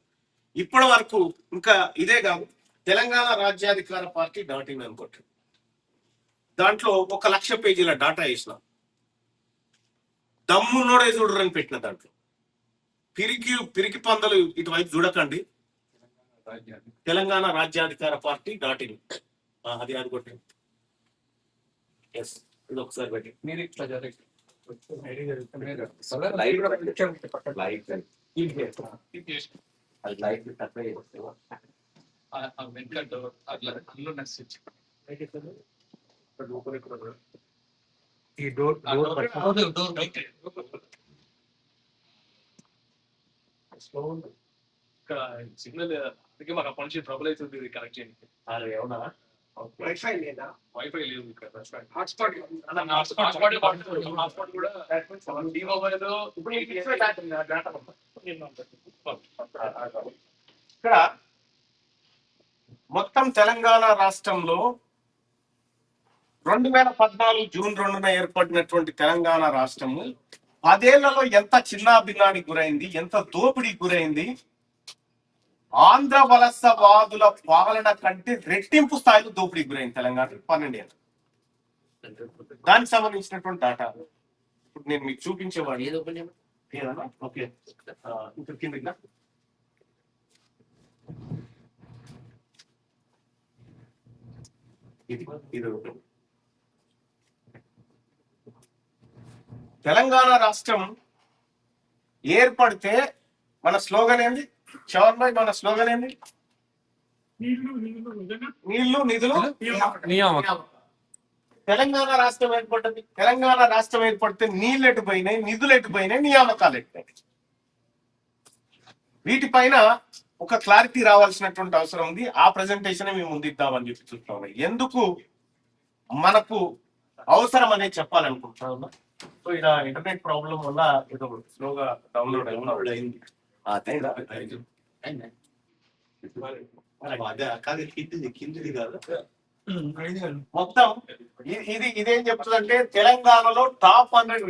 ఇప్పటి వరకు ఇంకా ఇదే కాదు, తెలంగాణ రాజ్యాధికార పార్టీ .in అనుకోండి, దాంట్లో 1,00,000 పేజీల డాటా వేసిన, దమ్మునోడే చూడరని పెట్టిన. దాంట్లో పిరికి పందలు ఇటువైపు చూడకండి, తెలంగాణ రాజ్యాధికార పార్టీ .in అది అనుకోండి. ఎస్, ఇది ఒకసారి పెట్టి మీరు ఈ డోర్ సిగ్నల్ అందుకే మాకు అప్పటి నుంచి ట్రబుల్ అవుతుంది ఇది కనెక్ట్ చేయండి. ఏమన్నా వైఫై లేదా? వైఫై లేదు ఇక్కడ. హాట్స్పాట్ హాట్స్పాట్ కూడా మొబైల్ ఇక్కడ మొత్తం తెలంగాణ రాష్ట్రంలో 2014 జూన్ 2న ఏర్పడినటువంటి తెలంగాణ రాష్ట్రము 10 ఏళ్లలో ఎంత చిన్నాభిన్నానికి గురైంది, ఎంత దోపిడీకి గురైంది. ఆంధ్ర వలసవాదుల పాలన కంటే రెట్టింపు స్థాయిలో దోపిడీకి గురైంది తెలంగాణ 12 ఏళ్ళు. దానికి సంబంధించినటువంటి డాటా ఇప్పుడు నేను మీకు చూపించేవాడిని. ఓకే, ఇంకా కిందకి తెలంగాణ రాష్ట్రం ఏర్పడితే మన స్లోగన్ ఏంది? చవన్ భాయ్, మన స్లోగన్ ఏంది? నీళ్లు నిధులు తెలంగాణ రాష్ట్రం ఏర్పడ్డది. తెలంగాణ రాష్ట్రం ఏర్పడితే నీళ్ళు ఎటుపోయినాయి, నిధులు ఎటుపోయినాయి, నియామకాలు ఎటుపోయినాయి. వీటిపైన ఒక క్లారిటీ రావాల్సినటువంటి అవసరం ఉంది. ఆ ప్రెజెంటేషన్ మేము ముందిద్దామని చెప్పి చూస్తా ఉన్నాం. ఎందుకు మనకు అవసరం అనేది చెప్పాలనుకుంటా ఉన్నా. సో ఇలా ఇంటర్నెట్ ప్రాబ్లం వల్ల ఏదో స్లోగా డౌన్లోడ్ అయింది. కిందిది కాదు. మొత్తం ఇదేం చెప్తుందంటే తెలంగాణలో టాప్ 100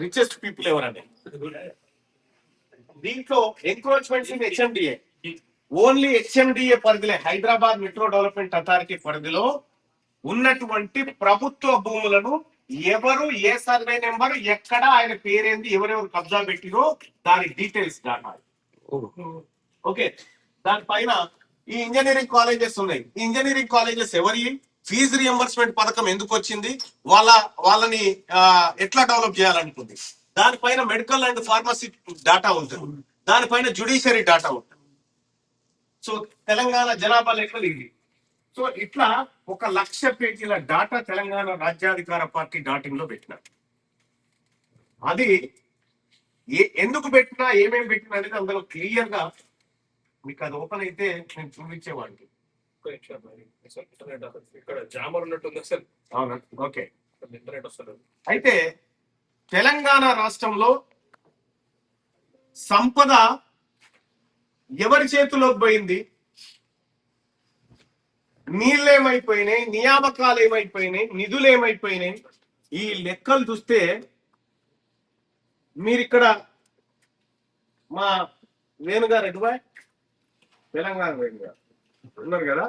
రిచెస్ట్ పీపుల్ ఎవరండి. దీంట్లో encroachments in HMDA, only HMDA పరిధిలో, హైదరాబాద్ మెట్రో డెవలప్మెంట్ అథారిటీ పరిధిలో ఉన్నటువంటి ప్రభుత్వ భూములను ఎవరు, ఏ సర్వే నెంబర్, ఎక్కడ, ఆయన పేరేంది, ఎవరెవరు కబ్జా పెట్టిరో దాని డీటెయిల్స్ డాటా. ఓకే, దానిపైన ఈ ఇంజనీరింగ్ కాలేజెస్ ఉన్నాయి. ఈ ఇంజనీరింగ్ కాలేజెస్ ఎవరి, ఫీజు రియంబర్స్మెంట్ పథకం ఎందుకు వచ్చింది, వాళ్ళని ఎట్లా డెవలప్ చేయాలనుకుంది, దానిపైన మెడికల్ అండ్ ఫార్మసీ డాటా ఉంటుంది, దానిపైన జ్యుడిషియరీ డాటా ఉంటుంది. సో తెలంగాణ జనాభా లెక్కలు ఇది. సో ఇట్లా 1,00,000 పేజీల డాటా తెలంగాణ రాజ్యాధికార పార్టీ డాటింగ్ లో పెట్టినారు. అది ఎందుకు పెట్టినా, ఏమేమి పెట్టినా అనేది అందులో క్లియర్ గా మీకు అది ఓపెన్ అయితే నేను చూపించేవాడికి. ఇక్కడ జామర్ ఉన్నట్టుంది సార్. అవునా, ఓకే. ఇంటర్నెట్ వస్తుంది. అయితే తెలంగాణ రాష్ట్రంలో సంపద ఎవరి చేతిలోకి పోయింది, నీళ్ళేమైపోయినాయి, నియామకాలు ఏమైపోయినాయి, నిధులు ఏమైపోయినాయి, ఈ లెక్కలు చూస్తే మీరు ఇక్కడ మా వేణుగారు ఎటువా తెలంగాణ వేణుగారు ఉన్నారు కదా,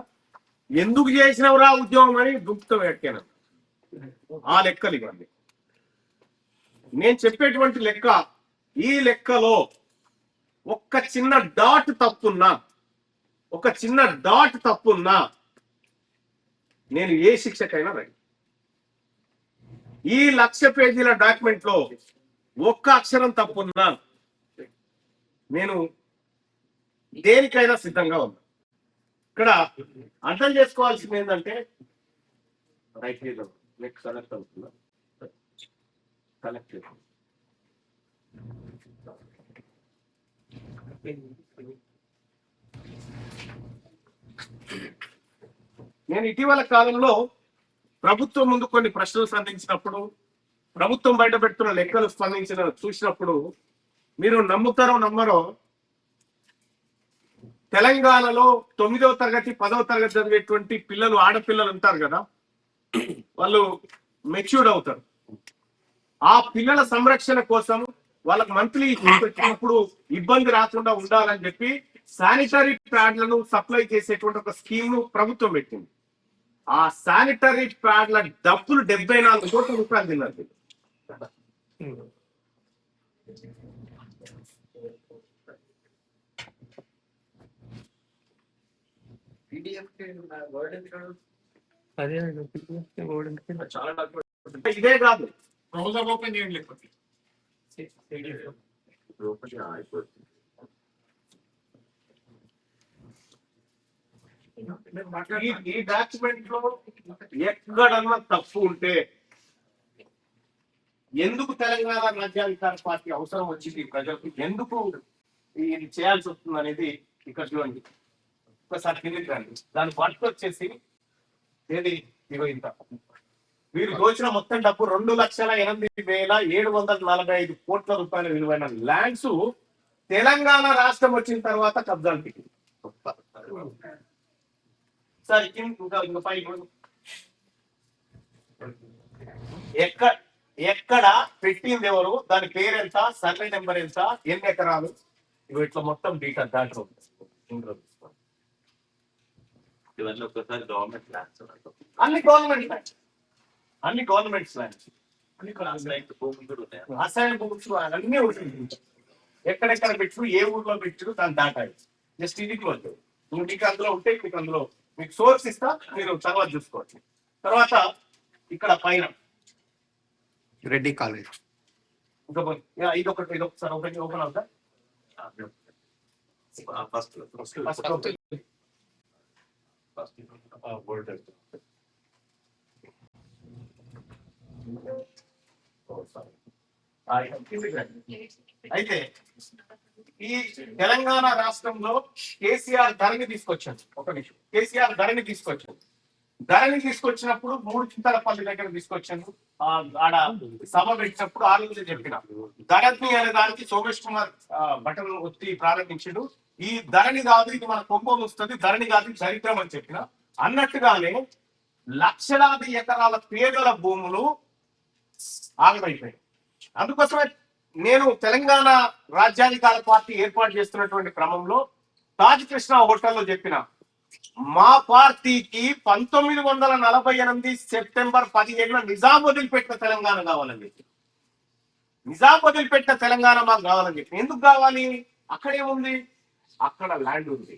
ఎందుకు చేసినవరా ఉద్యోగం అని గుప్త వ్యాఖ్యాన. ఆ లెక్కలు ఇవ్వండి. నేను చెప్పేటువంటి లెక్క, ఈ లెక్కలో ఒక్క చిన్న డాట్ తప్పున్నా నేను ఏ శిక్షకైనా రెడీ. ఈ 1,00,000 పేజీల డాక్యుమెంట్ లో ఒక్క అక్షరం తప్పున్నా నేను దేనికైనా సిద్ధంగా ఉన్నా. ఇక్కడ అర్థం చేసుకోవాల్సింది ఏంటంటే, రైట్ నెక్స్ట్ కనెక్ట్ అవుతుందా, కనెక్ట్ నేను ఇటీవల కాలంలో ప్రభుత్వం ముందు కొన్ని ప్రశ్నలు సంధించినప్పుడు, ప్రభుత్వం బయట పెడుతున్న లెక్కలు చూసినప్పుడు మీరు నమ్ముతారో నమ్మరో, తెలంగాణలో 9వ తరగతి 10వ తరగతి చదివేటువంటి పిల్లలు, ఆడపిల్లలు ఉంటారు కదా, వాళ్ళు మెచ్యూర్డ్ అవుతారు. ఆ పిల్లల సంరక్షణ కోసం వాళ్ళకి మంత్లీ వచ్చినప్పుడు ఇబ్బంది రాకుండా ఉండాలని చెప్పి శానిటరీ ప్యాడ్లను సప్లై చేసేటువంటి ఒక స్కీమ్ ను ప్రభుత్వం పెట్టింది. ఆ శానిటరీ ప్యాడ్ల డబ్బులు 74 కోట్ల రూపాయలు తిన్నారు. ఇదే కాదు, ఓపెన్ చేయండి లేకపోతే ఈ డాక్యుమెంట్ లో ఎక్కడన్నా తప్పు ఉంటే, ఎందుకు తెలంగాణ రాజ్యాధికార పార్టీ అవసరం వచ్చింది ప్రజలకు, ఎందుకు ఇది చేయాల్సి వస్తుంది అనేది ఇక్కడ చూడండి. ఒకసారి కిందికి రండి. దాని వర్క్ వచ్చేసి ఏది, ఇగో ఇంత. మీరు దోచిన మొత్తం డబ్బు 2,08,745 కోట్ల రూపాయల విలువైన ల్యాండ్స్ తెలంగాణ రాష్ట్రం వచ్చిన తర్వాత కబ్జాలు పెట్టింది. సార్ ఇంకా పై ఎక్కడ పెట్టింది ఎవరు, దాని పేరెంత, సర్వే నెంబర్ ఎంత, ఎన్ని ఎకరాలు, ఇవి ఇట్లా మొత్తం డీటెయిల్ దాంట్లో ఇవన్నీ ఒక్కసారి గవర్నమెంట్ ల్యాండ్స్, అన్ని గవర్నమెంట్ ల్యాండ్స్, అన్ని గవర్నమెంట్ ల్యాండ్స్, అసైన్ బుక్స్ అన్ని ఉంటుంది. ఎక్కడెక్కడ పెట్టు, ఏ ఊర్లో పెట్టు, దాని దాటా జస్ట్ ఇది క్లోజ్. మీకు అందులో ఉంటే మీకు అందులో మీకు సోర్స్ ఇస్తా, మీరు తర్వాత చూసుకోవచ్చు. తర్వాత ఇక్కడ పైన రెడ్డి కాలేజ్ ఇదొకటి సార్ ఓపెన్ అవుతా. ఫస్ట్ అయితే ఈ తెలంగాణ రాష్ట్రంలో కేసీఆర్ ధరణి తీసుకొచ్చాడు. ఒక నిమిషం, కేసీఆర్ ధరణి తీసుకొచ్చాడు. ధరణి తీసుకొచ్చినప్పుడు 3 చింతలపల్లి దగ్గర తీసుకొచ్చాను. ఆడ సభ పెట్టినప్పుడు ఆ రోజు చెప్పిన ధరణి అనే దానికి సోమేష్ కుమార్ బటన్ ఒత్తి ప్రారంభించాడు. ఈ ధరణి కాదు, ఇది మన కుంభం వస్తుంది, ధరణి కాదు చరిత్రం అని చెప్పిన. అన్నట్టుగానే లక్షలాది ఎకరాల పేదల భూములు ఆగమైపోయాయి. అందుకోసమే నేను తెలంగాణ రాజ్యాధికార పార్టీ ఏర్పాటు చేస్తున్నటువంటి క్రమంలో తాజ్ కృష్ణ హోటల్లో చెప్పిన, మా పార్టీకి 1948 సెప్టెంబర్ 17 నిజాం వదిలిపెట్టిన తెలంగాణ కావాలని చెప్పి, నిజాం వదిలిపెట్టిన తెలంగాణ మాకు కావాలని చెప్పి. ఎందుకు కావాలి? అక్కడేముంది? అక్కడ ల్యాండ్ ఉంది,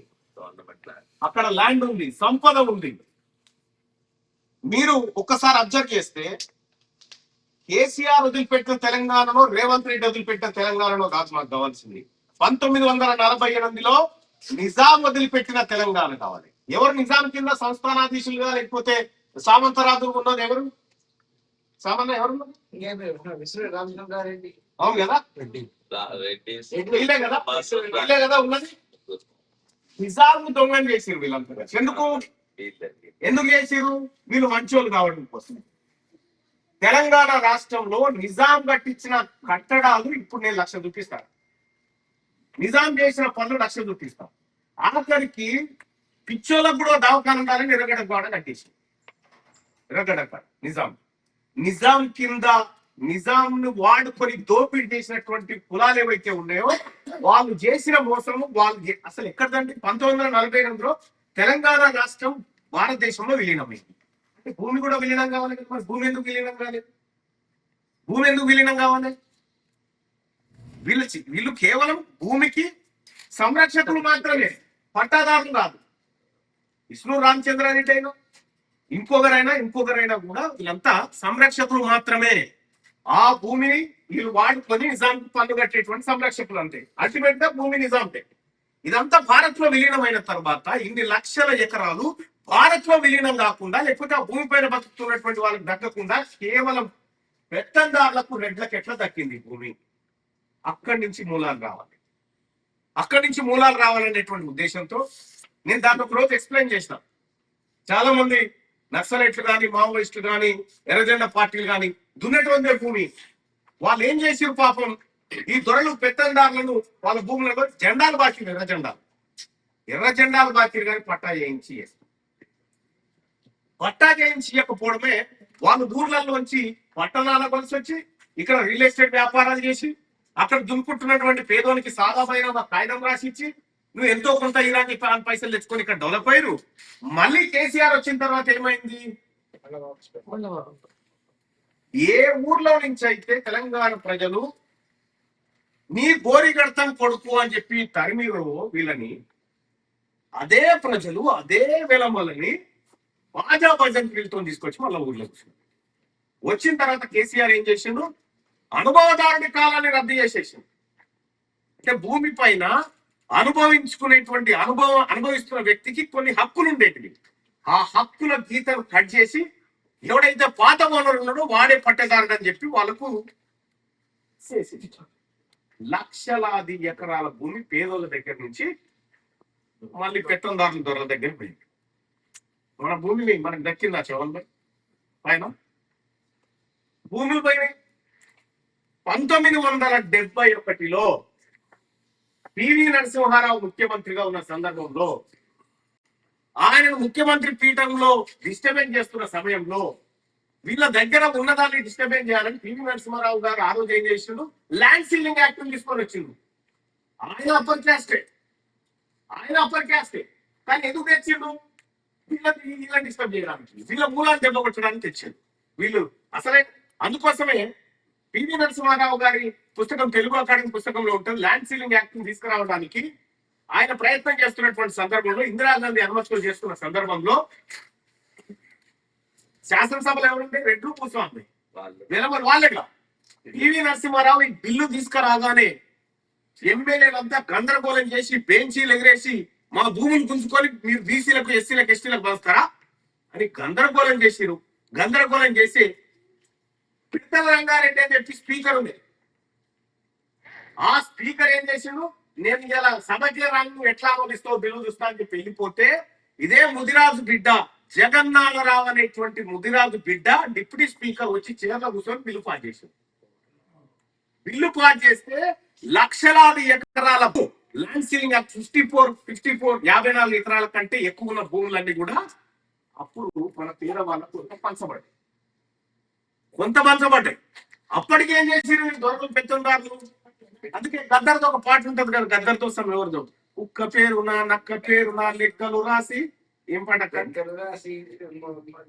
అక్కడ ల్యాండ్ ఉంది, సంపద ఉంది. మీరు ఒక్కసారి అబ్జర్వ్ చేస్తే కేసీఆర్ వదిలిపెట్టిన తెలంగాణలో, రేవంత్ రెడ్డి వదిలిపెట్టిన తెలంగాణలో కాదు మాకు కావాల్సింది. 1948లో నిజాం వదిలిపెట్టిన తెలంగాణ కావాలి. ఎవరు నిజాం కింద సంస్థానాధీశులుగా లేకపోతే సామంతరాజులు ఉన్నది ఎవరు? సామాన్య ఎవరు? అవును కదా, వీళ్ళే కదా, వీళ్ళే కదా ఉన్నది. నిజాం దొంగని చేసిరు వీళ్ళంతా. ఎందుకు చేసిరు? వీళ్ళు మంచోళ్ళు కావడం కోసం. తెలంగాణ రాష్ట్రంలో నిజాం కట్టించిన కట్టడాలు ఇప్పుడు నేను 1,00,000 చూపిస్తాను. నిజాం చేసిన పనులు 1,00,000 చూపిస్తాం. ఆఖరికి పిచ్చోళ్ళకు కూడా దవాఖాన ఉండాలని ఎర్రగడ్డ గోడ కట్టేసి, ఎర్రగడ్డ నిజాం కింద నిజాంను వాడుకొని దోపిడీ చేసినటువంటి కులాలు ఏవైతే ఉన్నాయో వాళ్ళు చేసిన మోసము వాళ్ళు అసలు ఎక్కడదండి? 1948లో తెలంగాణ రాష్ట్రం భారతదేశంలో విలీనమైంది. అంటే భూమి కూడా విలీనం కావాలి కదా. మరి భూమి ఎందుకు విలీనం కాలేదు? భూమి ఎందుకు విలీనం కావాలి? వీళ్ళు కేవలం భూమికి సంరక్షకులు మాత్రమే, పట్టాదారులు కాదు. విష్ణు రామచంద్రారెడ్డి అయినా ఇంకొకరైనా కూడా వీళ్ళంతా సంరక్షకులు మాత్రమే. ఆ భూమిని వీళ్ళు వాడుకొని నిజాంకి పన్ను కట్టేటువంటి సంరక్షకులు అంతే. అల్టిమేట్ గా భూమి నిజాంతే. ఇదంతా భారత్ లో విలీనమైన తర్వాత ఇన్ని లక్షల ఎకరాలు భారత్ లో విలీనం కాకుండా, లేకపోతే ఆ భూమి పైన బతుకుతున్నటువంటి వాళ్ళకి దక్కకుండా కేవలం పెత్తందారులకు, రెడ్లకు ఎట్లా దక్కింది భూమి? అక్కడి నుంచి మూలాలు రావాలనేటువంటి ఉద్దేశంతో నేను దాంట్లో ఒక రోజు ఎక్స్ప్లెయిన్ చేసిన. చాలా మంది నక్సలైట్లు కానీ, మావోయిస్టులు కానీ, ఎర్రజెండా పార్టీలు కానీ దున్నటువంటి భూమి వాళ్ళు ఏం చేసిరు పాపం? ఈ దొరలు పెత్తందారులను వాళ్ళ భూములలో జెండాలు బాకిరు, ఎర్ర జెండాలు బాకిరు కానీ పట్టా చేయించకపోవడమే వాళ్ళు ఊర్లలోంచి పట్టణాల కలిసి వచ్చి ఇక్కడ రియల్ ఎస్టేట్ వ్యాపారాలు చేసి అక్కడ దున్నుకుంటున్నటువంటి పేదోనికి సాదామైన కాగితం రాసి ఇచ్చి నువ్వు ఎంతో కొంత ఇరానీ పైసలు తెచ్చుకొని ఇక్కడ డెవలప్ అయ్యారు. మళ్ళీ కేసీఆర్ వచ్చిన తర్వాత ఏమైంది? ఏ ఊర్లో నుంచి అయితే తెలంగాణ ప్రజలు నీ గోరిగడతం కొడుకు అని చెప్పి తరిమిరో వీళ్ళని, అదే ప్రజలు అదే వెలమలని బాజా భజంత్రీలతో తీసుకొచ్చి మళ్ళీ ఊర్లో వచ్చిన తర్వాత కేసీఆర్ ఏం చేసిండు? అనుభవదారుడి కాలాన్ని రద్దు చేసేసిండు. అంటే భూమి పైన అనుభవిస్తున్న వ్యక్తికి కొన్ని హక్కులు ఉండేటివి. ఆ హక్కుల గీతను కట్ చేసి ఎవడైతే పాత ఓనర్ ఉన్నాడో వాడే పట్టేదారుడు అని చెప్పి వాళ్ళకు లక్షలాది ఎకరాల భూమి పేదోళ్ళ దగ్గర నుంచి మళ్ళీ పెత్తందారుల దొరల దగ్గర పోయింది. మన భూమిని మనకు దక్కిందా? చవన్ పైన భూములు పోయినాయి. 1971లో పివి నరసింహారావు ముఖ్యమంత్రిగా ఉన్న సందర్భంలో ఆయన ముఖ్యమంత్రి పీఠంలో డిస్టర్బెన్స్ చేస్తున్న సమయంలో వీళ్ళ దగ్గర ఉన్నదాన్ని డిస్టర్బెన్స్ చేయాలని పివి నరసింహారావు గారు ఆ రోజు ఏం చేసిండు? ల్యాండ్ సీలింగ్ యాక్ట్ తీసుకొని వచ్చిండు. ఆయన అప్పర్ క్యాస్టే కానీ ఎందుకు తెచ్చిండు? వీళ్ళని డిస్టర్బ్ చేయడానికి, వీళ్ళ మూలాన్ని దెబ్బ కొట్టడానికి తెచ్చిండు వీళ్ళు అసలే. అందుకోసమే పివి నరసింహారావు గారి పుస్తకం, తెలుగు అకాడమీ పుస్తకంలో ఉంటుంది, ల్యాండ్ సీలింగ్ యాక్ట్ తీసుకురావడానికి ఆయన ప్రయత్నం చేస్తున్నటువంటి సందర్భంలో, ఇందిరాగాంధీ అనుమతులు చేస్తున్న సందర్భంలో శాసనసభలో ఎవరుంటే రెడ్లు కూర్చోండి వాళ్ళగా. పివి నరసింహారావు ఈ బిల్లు తీసుకురాగానే ఎమ్మెల్యేలంతా గందరగోళం చేసి బెంచీలు ఎగిరేసి మా భూములు గుంజుకొని మీరు బీసీలకు, ఎస్సీలకు, ఎస్టీలకు పంచుతారా అని గందరగోళం చేసిరు. గందరగోళం చేసి పిట్టల రంగారెడ్డి అని చెప్పి స్పీకర్ ఉంది, ఆ స్పీకర్ ఏం చేసిండు, నేను ఇలా సభకే రంగు ఎట్లా ఆలోచిస్తావు బిల్లు చూస్తా అని చెప్పి వెళ్ళిపోతే, ఇదే ముదిరాజు బిడ్డ జగన్నాథరావు అనేటువంటి ముదిరాజు బిడ్డ డిప్యూటీ స్పీకర్ వచ్చి చీరలో కూర్చొని బిల్లు పాస్ చేశాడు. బిల్లు పాస్ చేస్తే లక్షలాది ఎకరాల ల్యాండ్ సీలింగ్ 54 ఎకరాల కంటే ఎక్కువ ఉన్న భూములన్నీ కూడా అప్పుడు మన పేద వాళ్ళకు కొంత పంచబడ్డాయి. అప్పటికి ఏం చేసారు దొరకలు పెత్తందారులు. అందుకే గద్దర్తో ఒక పాట ఉంటది కదా, గద్దర్తో ఎవరితో, కుక్క పేరునా నక్క పేరునా లెక్కలు రాసి, ఏం పాట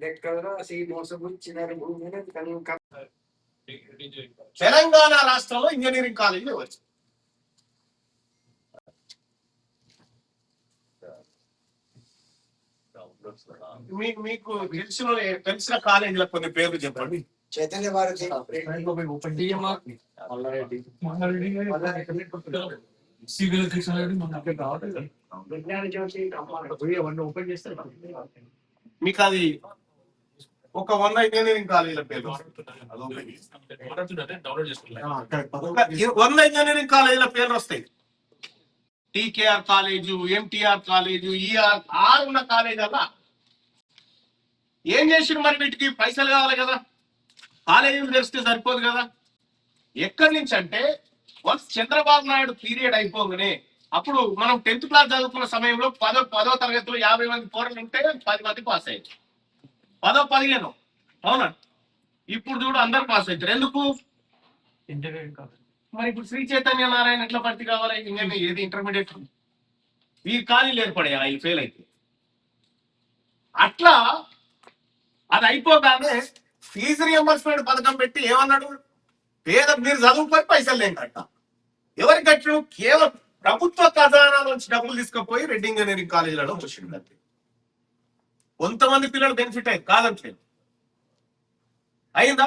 లెక్కలు రాసి మోసగుచ్చిన తెలంగాణ రాష్ట్రంలో ఇంజనీరింగ్ కాలేజీ వచ్చి మీకు తెలిసిన కాలేజీల కొన్ని పేర్లు చెప్పండి. చైతన్య భారతి, విజ్ఞాన జ్యోతి ఓపెన్ చేస్తే మీకు అది ఒక 100 ఇంజనీరింగ్ కాలేజీల పేర్లు, 100 ఇంజనీరింగ్ కాలేజీల పేర్లు వస్తాయి. TKR college, MTR college, ER ఉన్న కాలేజ్ అలా ఏం చేసిండు మరి? వీటికి పైసలు కావాలి కదా, కాలేజీలు తెరిస్తే సరిపోదు కదా. ఎక్కడి నుంచి అంటే వన్స్ చంద్రబాబు నాయుడు పీరియడ్ అయిపోగానే, అప్పుడు మనం 10th క్లాస్ చదువుకున్న సమయంలో 10వ తరగతిలో 50 మంది పోరలు ఉంటే 10 మంది పాస్ అయ్యారు. 10, 15 అవునా? ఇప్పుడు చూడు అందరు పాస్ అవుతారు. ఎందుకు? మరి ఇప్పుడు శ్రీ చైతన్య నారాయణ ఎట్లా భర్తీ కావాలి? ఏది ఇంటర్మీడియట్ ఈ ఖాళీలు ఏర్పడాయి, అవి ఫెయిల్ అయితే. అట్లా అది అయిపోగానే ఫీజు రియంబర్స్మెంట్ పథకం పెట్టి ఏమన్నాడు, పేద మీరు చదువుకొని పైసలు లేని కట్ట. ఎవరి కట్టడం? కేవలం ప్రభుత్వ ఖజానా నుంచి డబ్బులు తీసుకుపోయి రెడ్డి ఇంజనీరింగ్ కాలేజీలలో వచ్చింది. అంతే. కొంతమంది పిల్లలు బెనిఫిట్ అయ్యారు, కాదంటలేదు. అయిందా?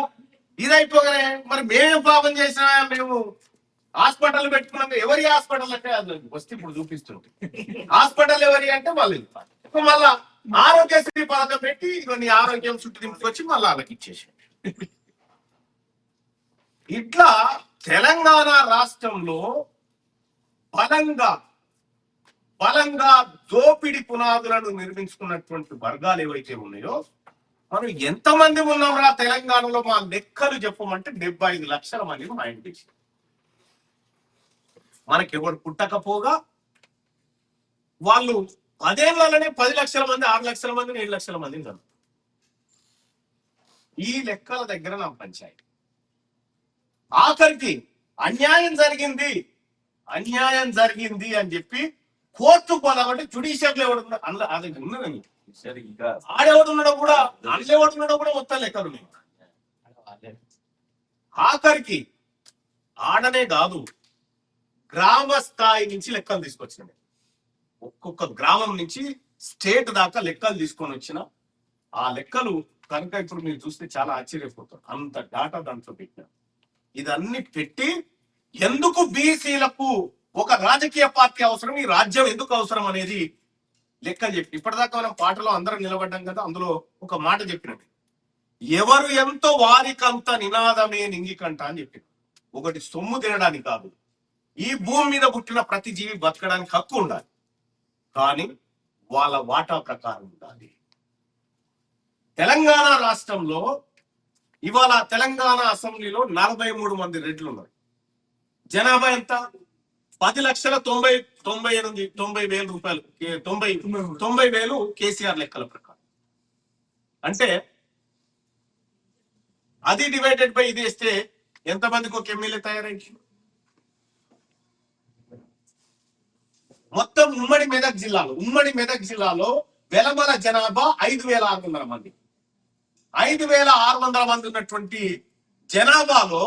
ఇది అయిపోగానే మరి మేమేం పాపం చేసినా, మేము హాస్పిటల్ పెట్టుకున్నాం. ఎవరి హాస్పిటల్ అంటే అది వస్తే ఇప్పుడు చూపిస్తుంది. హాస్పిటల్ ఎవరి అంటే వాళ్ళు మళ్ళా ఆరోగ్యశ్రీ పథకం పెట్టి ఇవన్నీ ఆరోగ్యం చుట్టూ దింపుకొచ్చి మళ్ళీ వాళ్ళకి ఇచ్చేసి, ఇట్లా తెలంగాణ రాష్ట్రంలో బలంగా దోపిడి పునాదులను నిర్మించుకున్నటువంటి వర్గాలు ఏవైతే ఉన్నాయో, మనం ఎంతమంది ఉన్నాంరా తెలంగాణలో మా లెక్కలు చెప్పమంటే 75 లక్షల మందిని మైండ్ చేసి, మనకి ఎవరు పుట్టకపోగా వాళ్ళు 10 ఏళ్లలోనే 10 లక్షల మంది, 6 లక్షల మందిని, 7 లక్షల మందిని చదువు. ఈ లెక్కల దగ్గర నా పంచాయతీ. ఆఖరికి అన్యాయం జరిగింది అని చెప్పి కోర్టు పోదామంటే జుడిషియల్ ఎవడు అది ఉన్నదని ఆడెవడున్నాడో కూడా, అల్లెవడున్నాడో కూడా మొత్తం లెక్కలు ఉన్నాయి. ఆఖరికి ఆడనే కాదు, గ్రామ స్థాయి నుంచి లెక్కలు తీసుకొచ్చింది. ఒక్కొక్క గ్రామం నుంచి స్టేట్ దాకా లెక్కలు తీసుకొని వచ్చిన ఆ లెక్కలు కనుక ఇప్పుడు మీరు చూస్తే చాలా ఆశ్చర్యపోతారు. అంత డాటా దాంట్లో పెట్టిన. ఇదన్నీ పెట్టి ఎందుకు బీసీలకు ఒక రాజకీయ పార్టీ అవసరం, ఈ రాజ్యం ఎందుకు అవసరం అనేది లెక్కలు చెప్పి, ఇప్పటిదాకా మనం పాటలో అందరం నిలబడ్డాం కదా, అందులో ఒక మాట చెప్పినట్టు, ఎవరు ఎంతో వారికంత నినాదమే నింగికంట అని చెప్పిన. ఒకటి సొమ్ము తినడానికి కాదు, ఈ భూమి మీద పుట్టిన ప్రతి జీవి బతకడానికి హక్కు ఉండాలి, కానీ వాళ్ళ వాటా ప్రకారం ఉండాలి. తెలంగాణ రాష్ట్రంలో ఇవాళ తెలంగాణ అసెంబ్లీలో 43 మంది రెడ్లు ఉన్నారు. జనాభా ఎంత? 10,90,000 రూపాయలు, 90,000 కేసీఆర్ లెక్కల ప్రకారం. అంటే అది డివైడెడ్ బై ఇది వేస్తే ఎంతమందికి ఒక ఎమ్మెల్యే తయారైంది? మొత్తం ఉమ్మడి మెదక్ జిల్లాలో వెలమల జనాభా 5,600 మంది. 5,600 మంది ఉన్నటువంటి జనాభాలో,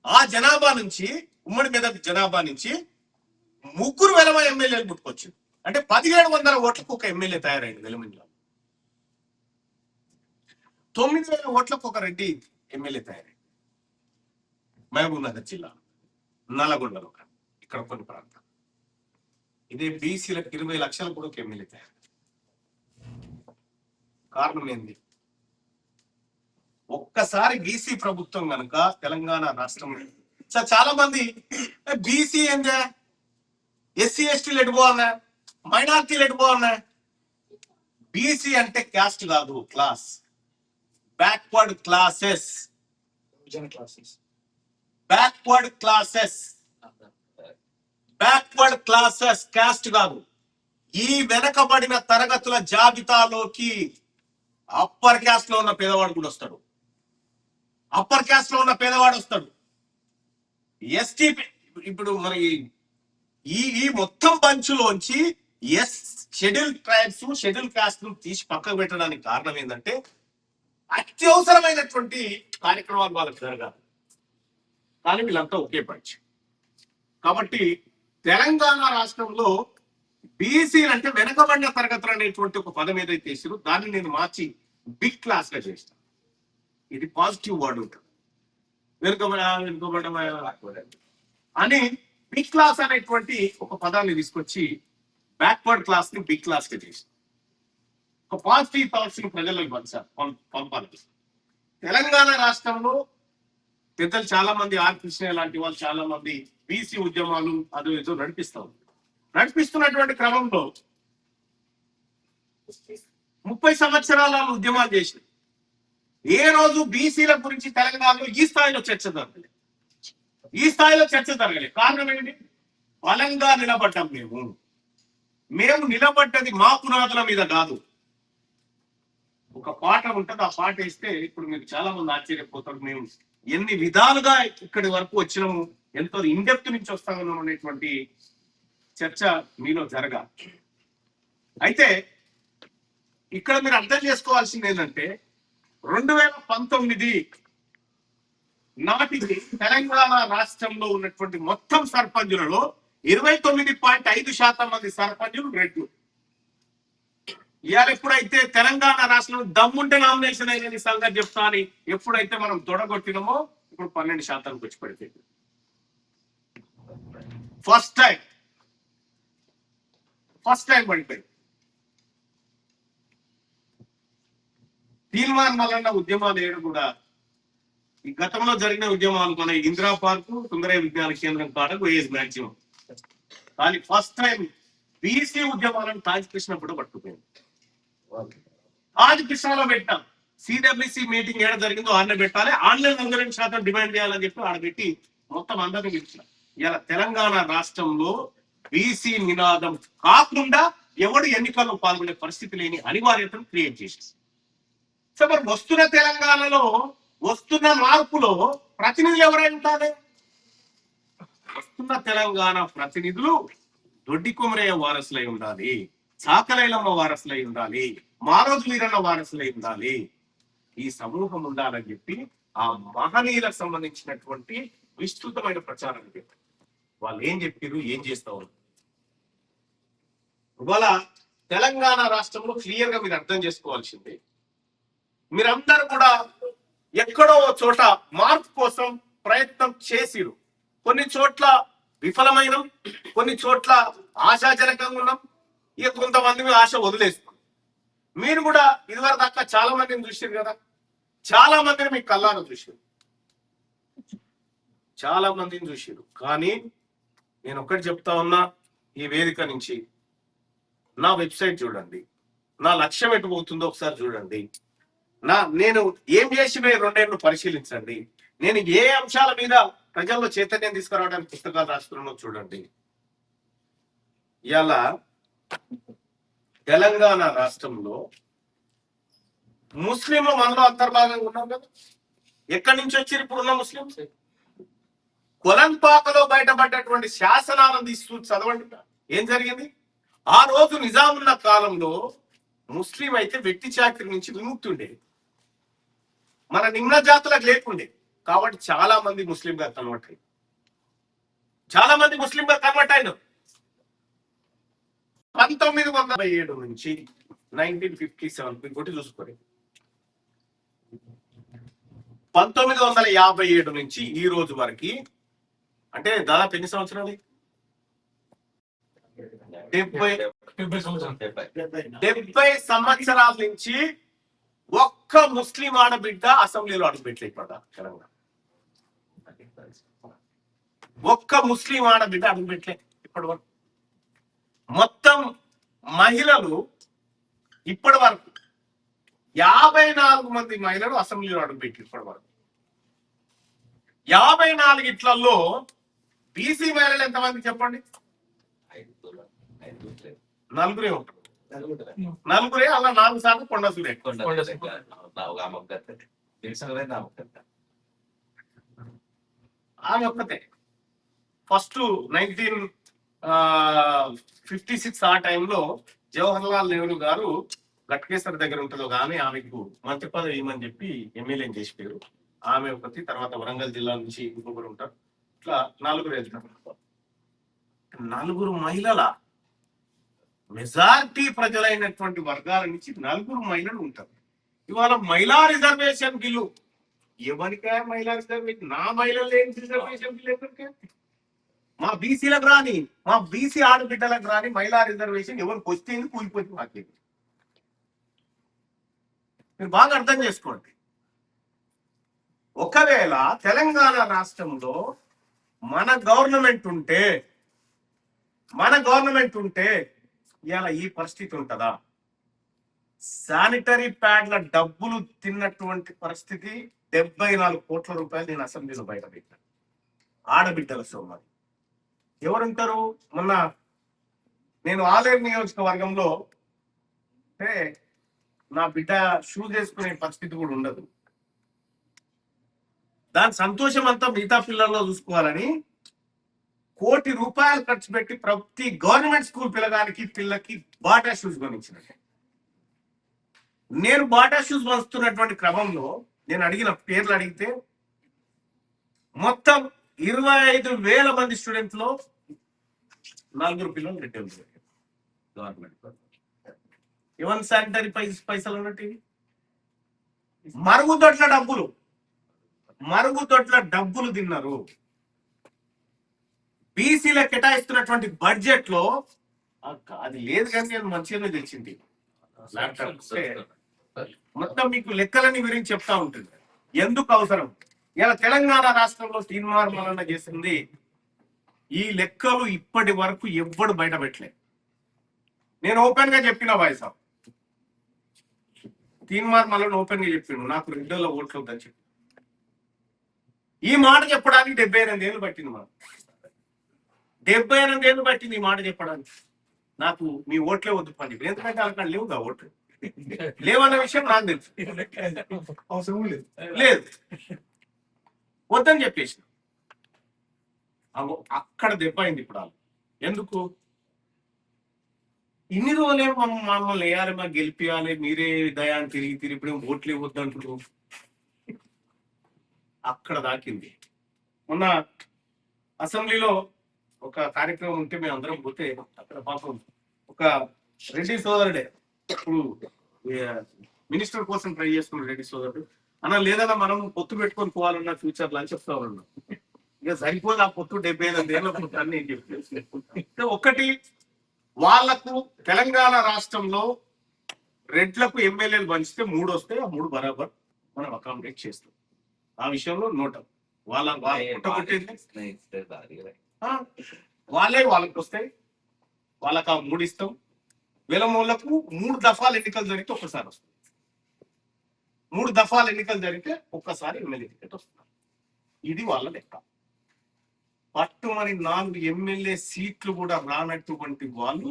ఆ జనాభా నుంచి, ఉమ్మడి మెదక్ జనాభా నుంచి 3 వెలమ ఎమ్మెల్యేలు పుట్టుకొచ్చింది. అంటే 1,700 ఓట్లకు ఒక ఎమ్మెల్యే తయారైంది వెలమంలో. 9,000 ఓట్లకు ఒక రెడ్డి ఎమ్మెల్యే తయారైంది మహబూబ్ నగర్ జిల్లా, నల్లగొండలో, ఇక్కడ కొన్ని ప్రాంతాలు. ఇదే బీసీలకు 20 లక్షలు కూడా ఒక ఎమ్మెల్యే తయారు. కారణం ఏంది? ఒక్కసారి బీసీ ప్రభుత్వం కనుక తెలంగాణ రాష్ట్రం, చాలా మంది బీసీ ఏందే, ఎస్సీ ఎస్టీలు ఎటుపోవాలన్నా, మైనార్టీలు ఎటుపోవాలన్నా. బీసీ అంటే క్యాస్ట్ కాదు, class. Backward classes, classes backward classes, backward classes, caste కాదు. ఈ వెనకబడిన తరగతుల జాబితాలోకి అప్పర్ క్యాస్ట్ లో ఉన్న పేదవాడు కూడా వస్తాడు, అప్పర్ క్యాస్ట్ లో ఉన్న పేదవాడు వస్తాడు. ఎస్టీ ఇప్పుడు మన ఈ మొత్తం బంచులోంచి షెడ్యూల్ ట్రైబ్స్, షెడ్యూల్ కాస్ట్ తీసి పక్కకు పెట్టడానికి కారణం ఏంటంటే అత్యవసరమైనటువంటి కార్యక్రమాలు వాళ్ళకి జరగాలి. కానీ వీళ్ళంతా ఒకే పంచ్. కాబట్టి తెలంగాణ రాష్ట్రంలో బీసీలు అంటే వెనకబడిన తరగతులు అనేటువంటి ఒక పదం ఏదైతే వేసారో దాన్ని నేను మార్చి బిగ్ క్లాస్ గా చేస్తాను. ఇది పాజిటివ్ వర్డ్ ఉంటుంది. వెనుకబడ అని బిగ్ క్లాస్ అనేటువంటి ఒక పదాన్ని తీసుకొచ్చి బ్యాక్వర్డ్ క్లాస్ ని బిగ్ క్లాస్ గా చేస్తాం. ఒక పాజిటివ్ థాట్స్ ని ప్రజలకు పంపాలి. తెలంగాణ రాష్ట్రంలో పెద్దలు చాలా మంది, ఆర్ కృష్ణ లాంటి వాళ్ళు చాలా మంది బీసీ ఉద్యమాలు అదో ఏదో నడిపిస్తున్నటువంటి క్రమంలో 30 సంవత్సరాల ఉద్యమాలు చేసిన ఏ రోజు బీసీల గురించి తెలంగాణలో ఈ స్థాయిలో చర్చ జరగలేదు. కారణం ఏంటి? బలంగా నిలబడ్డాం. మేము నిలబడ్డది మా పునాదుల మీద కాదు. ఒక పాట ఉంటుంది, ఆ పాట వేస్తే ఇప్పుడు మీకు చాలా మంది ఆశ్చర్యపోతారు. మేము ఎన్ని విధాలుగా ఇక్కడి వరకు వచ్చినాము, ఎంతో ఇండెప్త్ నుంచి వస్తా ఉన్నాం అనేటువంటి చర్చ మీలో జరగాలి. అయితే ఇక్కడ మీరు అర్థం చేసుకోవాల్సింది ఏంటంటే 2019 నాటికి తెలంగాణ రాష్ట్రంలో ఉన్నటువంటి మొత్తం సర్పంచులలో 29.5% మంది సర్పంచులు రెడ్లు. ఇవాళ ఎప్పుడైతే తెలంగాణ రాష్ట్రంలో దమ్ముంటే నామినేషన్ అయినది సంగతి చెప్తా అని ఎప్పుడైతే మనం తొడగొట్టినామో ఇప్పుడు 12% వచ్చి పడిపోయింది. ఫస్ట్ టైం పడిపోయింది. తీర్మాన్ మల్లన్న ఉద్యమాలు ఏడు కూడా ఈ గతంలో జరిగిన ఉద్యమాలు మన ఇందిరా పార్కు, సుందరయ్య విజ్ఞాన కేంద్రం కాడకు వేయదు మ్యాక్సిమం. కానీ ఫస్ట్ టైం బీసీ ఉద్యమాలను తాజకృష్ణ కూడా పట్టుకుపోయింది. తాజకృష్ణలో పెట్టాం. సిడబ్ల్యూసి మీటింగ్ ఏడ జరిగిందో ఆడనే పెట్టాలి, ఆన్లైన్ 100% డిమాండ్ చేయాలని చెప్పి ఆడబెట్టి మొత్తం అందరినీ పిలిచిన. ఇలా తెలంగాణ రాష్ట్రంలో బీసీ నినాదం కాకుండా ఎవడు ఎన్నికల్లో పాల్గొనే పరిస్థితి లేని అనివార్యతను క్రియేట్ చేసేసి, సో మరి వస్తున్న తెలంగాణలో వస్తున్న మార్పులో ప్రతినిధులు ఎవరైనా ఉండాలి? వస్తున్న తెలంగాణ ప్రతినిధులు దొడ్డి కొమరయ్య వారసులై ఉండాలి, చాకలైలమ్మ వారసులై ఉండాలి, మారోజు వీరన్న వారసులై ఉండాలి. ఈ సమూహం ఉండాలని చెప్పి ఆ మహనీయులకు సంబంధించినటువంటి విస్తృతమైన ప్రచారం చెప్పారు. వాళ్ళు ఏం చెప్పారు, ఏం చేస్తా ఉన్నారు. ఇవాళ తెలంగాణ రాష్ట్రంలో క్లియర్ గా మీరు అర్థం చేసుకోవాల్సింది, మీరందరూ కూడా ఎక్కడో చోట మార్పు కోసం ప్రయత్నం చేసిరు. కొన్ని చోట్ల విఫలమైన, కొన్ని చోట్ల ఆశాజనకంగా ఉన్నాం, ఇక కొంతమంది ఆశ వదిలేస్తాం. మీరు కూడా ఇదివరకు దాకా చాలా మందిని చూసారు కదా, చాలా మందిని మీ కళ్ళాను చూసారు, చాలా మందిని చూసారు. కానీ నేను ఒకటి చెప్తా ఉన్నా, ఈ వేదిక నుంచి నా వెబ్సైట్ చూడండి, నా లక్ష్యం ఎటు పోతుందో ఒకసారి చూడండి, నేను ఏం చేసిన 2 ఏళ్ళు పరిశీలించండి, నేను ఏ అంశాల మీద ప్రజల్లో చైతన్యం తీసుకురావడానికి పుస్తకాలు రాస్తున్నానో చూడండి. ఇవాళ తెలంగాణ రాష్ట్రంలో ముస్లింలు మనలో అంతర్భాగంగా ఉన్నాం కదా. ఎక్కడి నుంచి వచ్చారు ఇప్పుడున్న ముస్లింస్? కొలంపాకలో బయటపడ్డటువంటి శాసనాలను తీసుకు చదవండి. ఏం జరిగింది? ఆ రోజు నిజామున్న కాలంలో ముస్లిం అయితే వ్యక్తి చాకరి నుంచి విముక్తి ఉండేది, మన నిమ్న జాతులకు లేకుండే. కాబట్టి చాలా మంది ముస్లింగా కన్వర్ట్ అయ్యారు, చాలా మంది ముస్లింగా కన్వర్ట్ అయినారు. 1957 నుంచి 1957 ఇంకోటి చూసుకోండి, 1957 నుంచి ఈ రోజు వరకు అంటే దాదాపు ఎన్ని సంవత్సరాలు? 70 సంవత్సరాల నుంచి ఒక్క ముస్లిం ఆడబిడ్డ అసెంబ్లీలో అడుగుపెట్టలేకపోతా తెలంగాణ. ఒక్క ముస్లిం ఆడబిడ్డ అడుగు పెట్టలే ఇప్పటి వరకు. మొత్తం మహిళలు ఇప్పటి వరకు 54 మంది మహిళలు అసెంబ్లీలో అడుగుపెట్టి ఇప్పటి వరకు. 54 ఇట్లలో బీసీ మహిళలు ఎంతమంది చెప్పండి? 4 ఉంటారు. 4 అలా 4 సార్లు కొండ సురేఖ. ఆమె ఒక్కతే. ఫస్ట్ 1956 ఆ టైంలో జవహర్ లాల్ నెహ్రూ గారు గట్కేసర్ దగ్గర ఉంటుంది ఒక ఆమెకు మంత్రి పదవి ఇవ్వమని చెప్పి ఎమ్మెల్యే చేసిపోయారు. ఆమె ఒకటి, తర్వాత వరంగల్ జిల్లా నుంచి ఇంకొకరు ఉంటారు. ఇట్లా 4 వెళ్తారు. 4 మహిళల మెజారిటీ ప్రజలైనటువంటి వర్గాల నుంచి 4 మహిళలు ఉంటారు. ఇవాళ మహిళా రిజర్వేషన్ బిల్లు ఎవరికా? మహిళా రిజర్వేషన్ నా మహిళలు ఏం రిజర్వేషన్ బిల్లు ఎవరికే? మా బీసీలకు రాని, మా బీసీ ఆడబిడ్డలకు రాని మహిళా రిజర్వేషన్ ఎవరికి వస్తేంది కూలిపోయింది మాకు. మీరు బాగా అర్థం చేసుకోండి. ఒకవేళ తెలంగాణ రాష్ట్రంలో మన గవర్నమెంట్ ఉంటే ఇలా ఈ పరిస్థితి ఉంటుందా? శానిటరీ ప్యాడ్ల డబ్బులు తిన్నటువంటి పరిస్థితి 74 కోట్ల రూపాయలు నేను అసెంబ్లీలో బయట పెట్టాను. ఆడబిడ్డల సొమ్ము ఎవరుంటారు? మొన్న నేను ఆలేరు నియోజకవర్గంలో నా బిడ్డ షూస్ వేసుకునే పరిస్థితి కూడా ఉండదు. దాని సంతోషం అంతా మిగతా పిల్లల్లో చూసుకోవాలని ₹1 కోటి ఖర్చు పెట్టి ప్రతి గవర్నమెంట్ స్కూల్ పిల్లకి బాటా షూస్ కొనిచ్చినట్టు. నేను బాటా షూస్ పంచుతున్నటువంటి క్రమంలో నేను అడిగిన పేర్లు అడిగితే మొత్తం 25,000 మంది స్టూడెంట్స్ లో 4 పిల్లలు రిటర్న్ గవర్నమెంట్. ఎవరి శానిటరీ పైసలు ఉన్నట్టు మరుగుదొడ్ల డబ్బులు తిన్నారు. బీసీల కేటాయిస్తున్నటువంటి బడ్జెట్ లో అది లేదు కానీ నేను మంచిగానే తెచ్చింది ల్యాప్టాప్. మొత్తం మీకు లెక్కలన్నీ గురించి చెప్తా ఉంటుంది ఎందుకు అవసరం. ఇలా తెలంగాణ రాష్ట్రంలో తీర్మానం చేసింది. ఈ లెక్కలు ఇప్పటి వరకు ఎవ్వడు బయట పెట్టలే. నేను ఓపెన్ గా చెప్పిన వాయిస్ తీర్మానం ఓపెన్ గా చెప్పిండు నాకు 2 ఓట్లు వద్దని చెప్పి. ఈ మాట చెప్పడానికి 78 ఏళ్ళు పట్టింది. మనం 78 ఏళ్ళు పట్టింది ఈ మాట చెప్పడానికి. నాకు మీ ఓట్లే వద్దు పని, ఎందుకంటే అక్కడ లేవుగా ఓట్లు. లేవన్న విషయం నాకు తెలుసు, అవసరం లేదు, వద్దని చెప్పేసి అక్కడ దెబ్బ అయింది. ఇప్పుడు వాళ్ళు ఎందుకు ఇన్ని రోజులే మమ్మల్ని వేయాలి, మాకు గెలిపియాలి, మీరే దయాన్ని తిరిగి ఇప్పుడు ఓట్లు ఇవ్వద్దు అంటారు. అక్కడ దాకింది. మొన్న అసెంబ్లీలో ఒక కార్యక్రమం ఉంటే మేము అందరం పోతే అక్కడ పాపం ఒక రెడ్డి సోదరుడే ఇప్పుడు మినిస్టర్ కోసం ట్రై చేస్తున్న రెడ్డి సోదరుడు అన్న లేదన్నా మనం పొత్తు పెట్టుకొని పోవాలన్న ఫ్యూచర్ లో అని చెప్తా ఉన్నాం. ఇక సరిపోదు ఆ పొత్తు 78 ఏళ్ళ పొత్తు అని నేను చెప్పి ఒకటి వాళ్లకు తెలంగాణ రాష్ట్రంలో రెడ్లకు ఎమ్మెల్యేలు పంచితే 3 వస్తే ఆ 3 బరాబర్ మనం అకామిడేట్ చేస్తాం. ఆ విషయంలో నోట్ వాళ్ళకి వస్తాయి, వాళ్ళకి ఆ 3 ఇస్తాం. వెలమూలకు 3 దఫాలు ఎన్నికలు జరిగితే ఒక్కసారి వస్తుంది. 3 దఫాలు ఎన్నికలు జరిగితే ఒక్కసారి ఎమ్మెల్యే టికెట్ వస్తుంది. ఇది వాళ్ళ లెక్క. పట్టుమని 4 ఎమ్మెల్యే సీట్లు కూడా రానటువంటి వాళ్ళు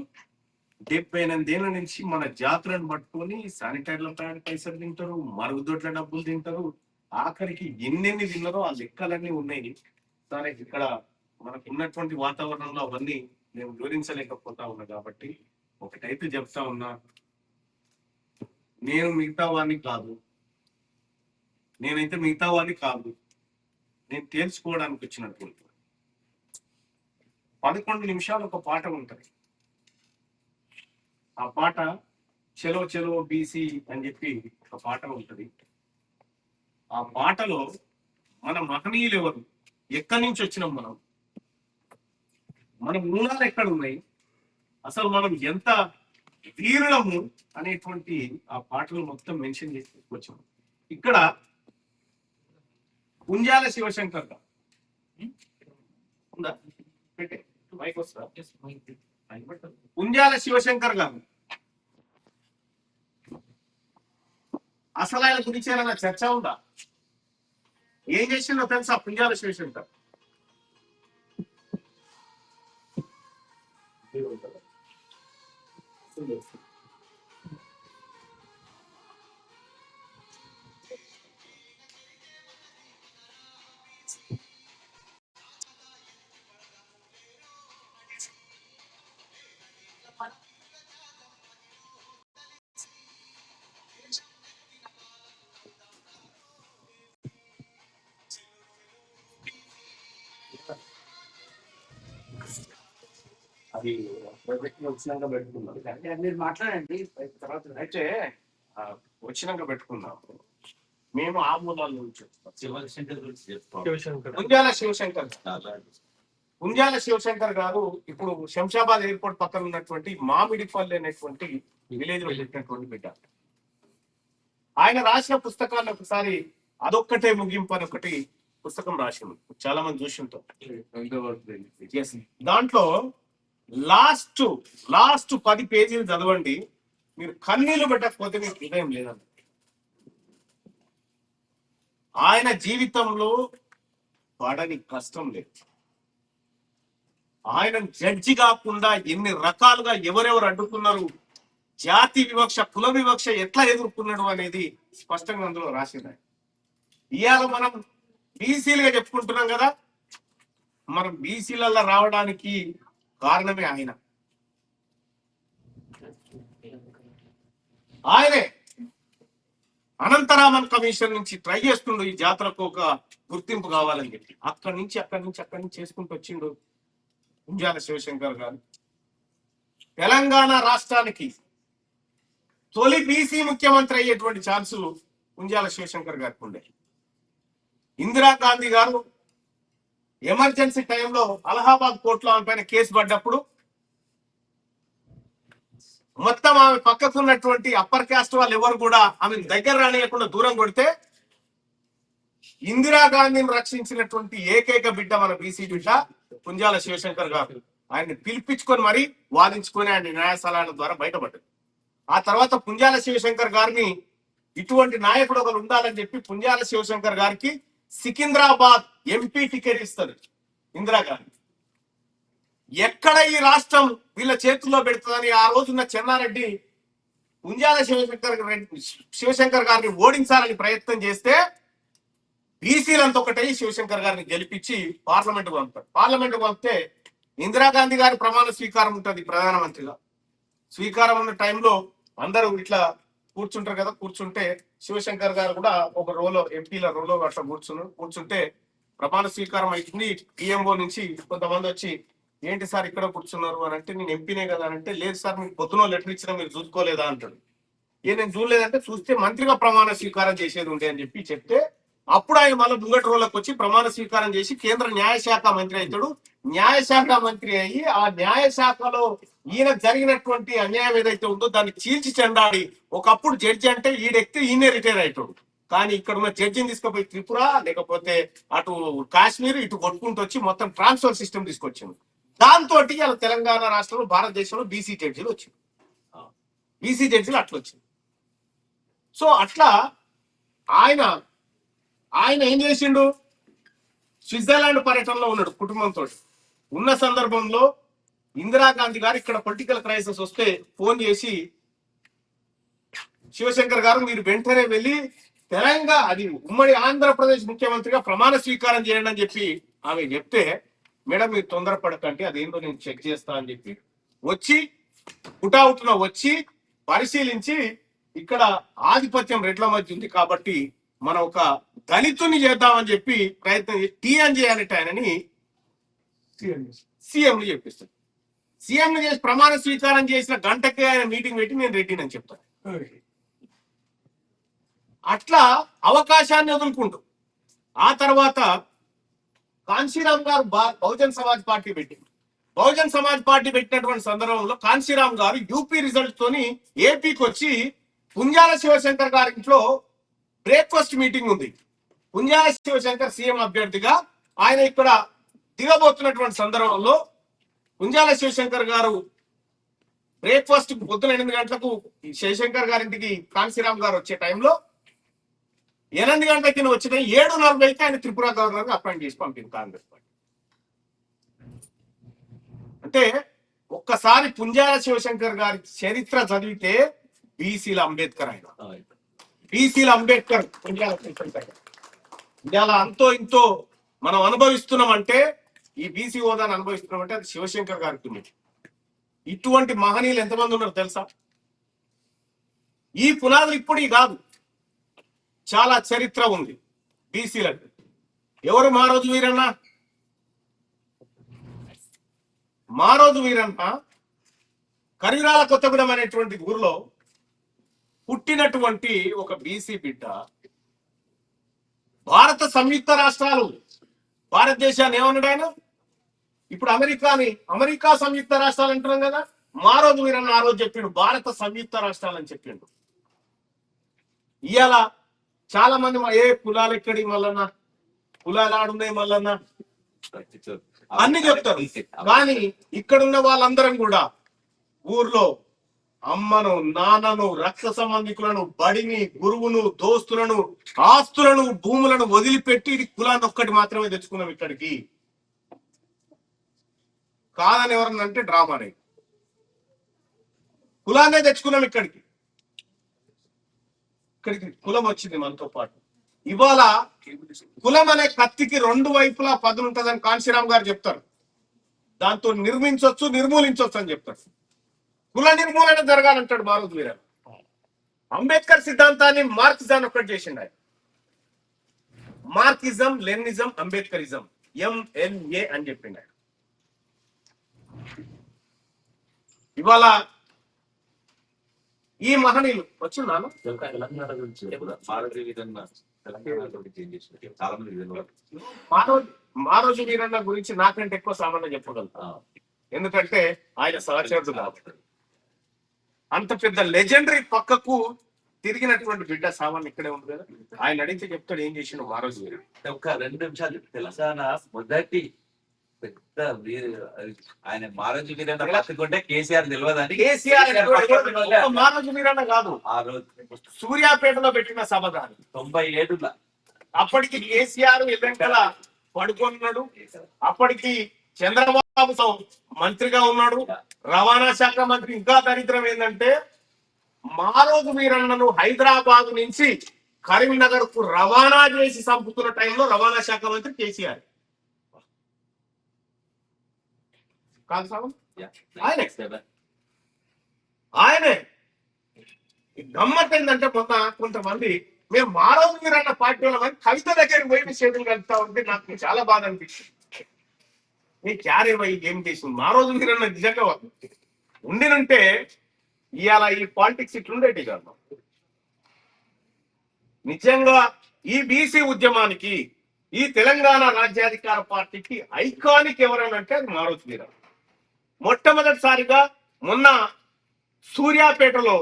78 ఏళ్ళ నుంచి మన జాతులను పట్టుకొని శానిటైర్ల ప్యాడ్ పైసలు తింటారు, మరుగుదొడ్ల డబ్బులు తింటారు. ఆఖరికి ఎన్నెన్ని తిన్నారో ఆ లెక్కలన్నీ ఉన్నాయి. సరే ఇక్కడ మనకు ఉన్నటువంటి వాతావరణంలో అవన్నీ నేను వివరించలేకపోతా ఉన్నా కాబట్టి ఒకటైతే చెప్తా ఉన్నా, నేను మిగతా వాడిని కాదు, నేనైతే మిగతా వాడిని కాదు, నేను తేల్చుకోవడానికి వచ్చినటువంటి 11 నిమిషాలు ఒక పాట ఉంటది. ఆ పాట చెలో చెలో బీసీ అని చెప్పి ఒక పాట ఉంటది. ఆ పాటలో మన మహనీయులు ఎవరు, ఎక్కడి నుంచి వచ్చినాం, మన మూలాలు ఎక్కడ ఉన్నాయి, అసలు మనం ఎంత వీరులము అనేటువంటి ఆ పాటలు మొత్తం మెన్షన్ చేసి వచ్చాం. ఇక్కడ పుంజాల శివశంకర్ ఉందా? పెట్టే మైక్ వస్తుందా? పుంజాల శివశంకర్ గారు అసలు ఆయన గురించి ఏమైనా చర్చ ఉందా? ఏం చేసిందో తెలుసా పుంజాల శివశంకర్? అది వచ్చినాక పెట్టుకుందాం. మీరు మాట్లాడండి తర్వాత. అయితే వచ్చినాక పెట్టుకుందాం. మేము ఆ మూలాల నుంచి వస్తాం. శివశంకర్ గురించి చెప్తాం. పుంజాల శివశంకర్ పుంజాల శివశంకర్ గారు ఇప్పుడు శంషాబాద్ ఎయిర్పోర్ట్ పక్కన ఉన్నటువంటి మామిడిపల్లి అనేటువంటి విలేజ్ లో పెట్టినటువంటి బిడ్డ. ఆయన రాసిన పుస్తకాల్లో ఒకసారి అదొక్కటే ముగింపు అని ఒకటి పుస్తకం రాసింది, చాలా మంది చూసి ఉంటాం. దాంట్లో లాస్ట్ 10 పేజీలు చదవండి, మీరు కన్నీళ్లు పెట్టకపోతే మీకు హృదయం లేదండి. ఆయన జీవితంలో పడని కష్టం లేదు. ఆయన జడ్జి కాకుండా ఎన్ని రకాలుగా ఎవరెవరు అడ్డుకున్నారు, జాతి వివక్ష, కుల వివక్ష ఎట్లా ఎదుర్కొన్నాడు అనేది స్పష్టంగా అందులో రాసింది. ఇవాళ మనం బీసీలుగా చెప్పుకుంటున్నాం కదా, మనం బీసీలలో రావడానికి కారణమే ఆయనే. అనంతరామన్ కమిషన్ నుంచి ట్రై చేస్తుండు ఈ జాతరకు ఒక గుర్తింపు కావాలని చెప్పి. అక్కడి నుంచి చేసుకుంటూ వచ్చిండు పుంజాల శివశంకర్ గారు. తెలంగాణ రాష్ట్రానికి తొలి బీసీ ముఖ్యమంత్రి అయ్యేటువంటి ఛాన్సు పుంజాల శివశంకర్ గారికి ఉండే. ఇందిరాగాంధీ గారు ఎమర్జెన్సీ టైంలో అలహాబాద్ కోర్టులో ఆమె పైన కేసు పడ్డప్పుడు మొత్తం ఆమె పక్కకున్నటువంటి అప్పర్ క్యాస్ట్ వాళ్ళు ఎవరు కూడా ఆమె దగ్గర రానియకుండా దూరం కొడితే ఇందిరాగాంధీని రక్షించినటువంటి ఏకైక బిడ్డ మన బీసీ బిడ్డ పుంజాల శివశంకర్ గారు. ఆయన్ని పిలిపించుకొని మరీ వాదించుకొని ఆయన న్యాయస్థానాల ద్వారా బయటపడ్డారు. ఆ తర్వాత పుంజాల శివశంకర్ గారిని ఇటువంటి నాయకుడు ఒకరు ఉండాలని చెప్పి పుంజాల శివశంకర్ గారికి సికింద్రాబాద్ ఎంపీ టికెట్ ఇస్తారు ఇందిరాగాంధీ. ఎక్కడ ఈ రాష్ట్రం వీళ్ళ చేతుల్లో పెడుతుందని ఆ రోజున్న చెన్నారెడ్డి పుంజాల శివశంకర్ గారిని ఓడించాలని ప్రయత్నం చేస్తే బీసీలంతా ఒకటై శివశంకర్ గారిని గెలిపించి పార్లమెంట్ పంపుతారు. పార్లమెంట్ పంపితే ఇందిరాగాంధీ గారి ప్రమాణ స్వీకారం ఉంటుంది ప్రధానమంత్రిగా. స్వీకారం ఉన్న టైంలో అందరూ ఇట్లా కూర్చుంటారు కదా, కూర్చుంటే శివశంకర్ గారు కూడా ఒక రోలో ఎంపీల రోలో అట్లా కూర్చుంటే ప్రమాణ స్వీకారం అవుతుంది. పిఎంఓ నుంచి కొంతమంది వచ్చి ఏంటి సార్ ఇక్కడ కూర్చున్నారు అని అంటే, నేను ఎంపీనే కదా అని అంటే, లేదు సార్ మీకు పొద్దున లెటర్ ఇచ్చినా మీరు చూసుకోలేదా అంటాడు. నేను చూడలేదంటే, చూస్తే మంత్రిగా ప్రమాణ స్వీకారం చేసేది ఉండే అని చెప్తే అప్పుడు ఆయన మళ్ళీ ముంగటి రోజులకు వచ్చి ప్రమాణ స్వీకారం చేసి కేంద్ర న్యాయశాఖ మంత్రి అవుతాడు. న్యాయశాఖ మంత్రి అయ్యి ఆ న్యాయశాఖలో ఈయన జరిగినటువంటి అన్యాయం ఏదైతే ఉందో దాన్ని చీల్చి చెండాడి ఒకప్పుడు జడ్జి అంటే ఈడెక్కితే ఈయనే రిటైర్ అవుతాడు. కానీ ఇక్కడ ఉన్న జడ్జిని తీసుకుపోయి త్రిపుర లేకపోతే అటు కాశ్మీర్ ఇటు కొట్టుకుంటూ వచ్చి మొత్తం ట్రాన్స్ఫర్ సిస్టమ్ తీసుకొచ్చింది. దాంతో ఇలా తెలంగాణ రాష్ట్రంలో భారతదేశంలో బీసీ జడ్జీలు వచ్చింది. బీసీ జడ్జీలు అట్లా వచ్చింది. సో అట్లా ఆయన ఏం చేసిండు, స్విట్జర్లాండ్ పర్యటనలో ఉన్నాడు కుటుంబంతో. ఉన్న సందర్భంలో ఇందిరాగాంధీ గారు ఇక్కడ పొలిటికల్ క్రైసిస్ వస్తే ఫోన్ చేసి, శివశంకర్ గారు మీరు వెంటనే వెళ్ళి తెలంగాణ అది ఉమ్మడి ఆంధ్రప్రదేశ్ ముఖ్యమంత్రిగా ప్రమాణ స్వీకారం చేయండి అని చెప్పి ఆమె చెప్తే, మేడం మీరు తొందరపడకండి అదేంటో నేను చెక్ చేస్తా అని చెప్పి వచ్చి పుటావుట్న వచ్చి పరిశీలించి, ఇక్కడ ఆధిపత్యం రెడ్ల మధ్య ఉంది కాబట్టి మనం ఒక దళితుని చేద్దామని చెప్పి ప్రయత్నం చేసి టీఎన్జే అనేట ఆయనని సీఎం చెప్పిస్తాడు. సీఎం చేసి ప్రమాణ స్వీకారం చేసిన గంటకే ఆయన మీటింగ్ పెట్టి నేను రెడ్డిని అని చెప్తాను. అట్లా అవకాశాన్ని వదులుకుంటూ ఆ తర్వాత కాన్శీరామ్ గారు బహుజన్ సమాజ్ పార్టీ పెట్టింది. బహుజన్ సమాజ్ పార్టీ పెట్టినటువంటి సందర్భంలో కాన్శీరామ్ గారు యూపీ రిజల్ట్ తోని ఏపీకి వచ్చి పుంజాల శివశంకర్ గారి ఇంట్లో బ్రేక్ఫాస్ట్ మీటింగ్ ఉంది. పుంజాల శివశంకర్ సీఎం అభ్యర్థిగా, ఆయన ఇక్కడ దిగబోతున్నటువంటి సందర్భంలో పుంజాల శివశంకర్ గారు బ్రేక్ఫాస్ట్ పొద్దున 8 గంటలకు శివశంకర్ గారింటికి కాంశీరామ్ గారు వచ్చే టైంలో 8 గంటలకి వచ్చిన 7:40కి ఆయన త్రిపుర గవర్నర్ అపాయింట్ చేసి పంపింది కాంగ్రెస్ పార్టీ. అంటే ఒక్కసారి పుంజాల శివశంకర్ గారి చరిత్ర చదివితే బీసీల అంబేద్కర్ ఆయన, బీసీల అంబేద్కర్ పుంజాల శివశంకర్ గారు. ఇవాళ అంతో ఇంతో మనం అనుభవిస్తున్నామంటే, ఈ బీసీ హోదాను అనుభవిస్తున్నామంటే అది శివశంకర్ గారికి ఉంది. ఇటువంటి మహనీయులు ఎంతమంది ఉన్నారు తెలుసా? ఈ పునాదులు ఇప్పుడు కాదు, చాలా చరిత్ర ఉంది బీసీలకు. ఎవరు మారోజు వీరన్న? మారోజు వీరన్న కరిరాల కొత్తగూడెం అనేటువంటి ఊర్లో పుట్టినటువంటి ఒక బీసీ బిడ్డ. భారత సంయుక్త రాష్ట్రాలు, భారతదేశాన్ని ఏమన్నాడు ఆయన? ఇప్పుడు అమెరికా సంయుక్త రాష్ట్రాలు అంటున్నాం కదా. మారోజు వీరన్న ఆ రోజు చెప్పిండు భారత సంయుక్త రాష్ట్రాలు అని చెప్పిండు. ఇవాళ చాలా మంది ఏ కులాలు ఎక్కడి మల్లన్న, కులాలు ఆడున్నాయి మల్లన్న అన్ని చెప్తారు. కానీ ఇక్కడున్న వాళ్ళందరం కూడా ఊర్లో అమ్మను, నాన్నను, రక్త సంబంధికులను, బడిని, గురువును, దోస్తులను, ఆస్తులను, భూములను వదిలిపెట్టి ఇది కులాన్ని ఒక్కటి మాత్రమే తెచ్చుకున్నాం ఇక్కడికి. కాదని ఎవరన్నా అంటే డ్రామానే. కులాన్నే తెచ్చుకున్నాం ఇక్కడికి కులం వచ్చింది మనతో పాటు. ఇవాళ కులం అనే కత్తికి 2 వైపులా పదును ఉంటుందని కాంశీరామ్ గారు చెప్తారు. దాంతో నిర్మించవచ్చు, నిర్మూలించవచ్చు అని చెప్తారు. కుల నిర్మూలన జరగాలంటాడు మారోజు వీరన్న. అంబేద్కర్ సిద్ధాంతాన్ని మార్క్సిజాన్ని ఒక్కటి చేసిండు ఆయన. మార్కిజం, లెనినిజం, అంబేద్కరిజం, MLA అని చెప్పిండు ఆయన. ఇవాళ ఈ మహనీయులు వచ్చిన్నాను తెలంగాణ గురించి చాలా మంది మారోజు వీరన్న గురించి నాకంటే ఎక్కువ సామాన్య చెప్పగలుగుతా. ఎందుకంటే ఆయన సహచరుడు కాబట్టి. అంత పెద్ద లెజెండరీ పక్కకు తిరిగినటువంటి బిడ్డ సామాన్య ఇక్కడే ఉంది కదా. ఆయన అడిగితే చెప్తాడు ఏం చేసిండు మారోజు వీరన్న. ఒక 2 నిమిషాలు. తెలంగాణ మొదటి పెద్ద ఆయన మారోజు వీరన్న పట్టుకుంటే కేసీఆర్ తెలియదని. కేసీఆర్ మారోజు వీరన్న కాదు, ఆ రోజు సూర్యాపేటలో పెట్టిన సభ దాని 97లో. అప్పటికి కేసీఆర్ ఎల్లెంకల పడుకున్నాడు. అప్పటికి చంద్రబాబు మంత్రిగా ఉన్నాడు, రవాణా శాఖ మంత్రి. ఇంకా దరిద్రం ఏంటంటే మారోజు వీరన్నను హైదరాబాద్ నుంచి కరీంనగర్ కు రవాణా చేసి చంపుతున్న టైంలో రవాణా శాఖ మంత్రి కేసీఆర్ కాదు సార్. ఆయనే. గమ్మత్ ఏంటంటే మొన్న కొంతమంది మేము మారోజు వీరన్న పార్టీ వాళ్ళని కవిత దగ్గరికి పోయి చేతులు కలుపుతా ఉంటే నాకు చాలా బాధ అనిపించింది. నీ క్యారేవై ఏం చేసింది మారోజు వీరన్న నిజంగా ఉండినంటే ఇవాళ ఈ పాలిటిక్స్ ఇట్లుండేటి కాదు. నిజంగా ఈ బీసీ ఉద్యమానికి, ఈ తెలంగాణ రాజ్యాధికార పార్టీకి ఐకానిక్ ఎవరనంటే అది మారోజు వీరన్న. మొట్టమొదటిసారిగా మొన్న సూర్యాపేటలో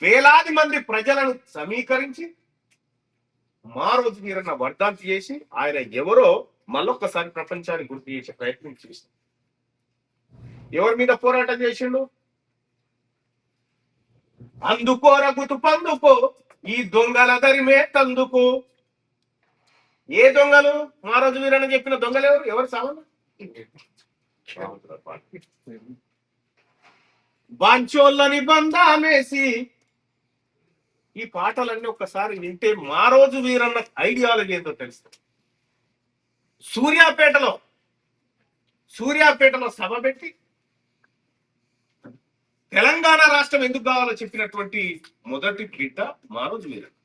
వేలాది మంది ప్రజలను సమీకరించి మారోజు వీరన్న వర్ధంతి చేసి ఆయన ఎవరో మళ్ళొక్కసారి ప్రపంచానికి గుర్తు చేసే ప్రయత్నం చేసింది. ఎవరి మీద పోరాటం చేసిండు? అందుకోర గుతు పందుకో ఈ దొంగల దరిమే తందుకు. ఏ దొంగలు? మారోజు వీరన్న చెప్పిన దొంగలు ఎవరు? ఎవరు సామాన్య బాంచోళ్ళని బంధామేసి. ఈ పాటలన్నీ ఒక్కసారి వింటే మారోజు వీరన్న ఐడియాలజీ ఏంటో తెలుస్తుంది. సూర్యాపేటలో సభ పెట్టి తెలంగాణ రాష్ట్రం ఎందుకు కావాలో చెప్పినటువంటి మొదటి బిడ్డ మారోజు వీరన్న.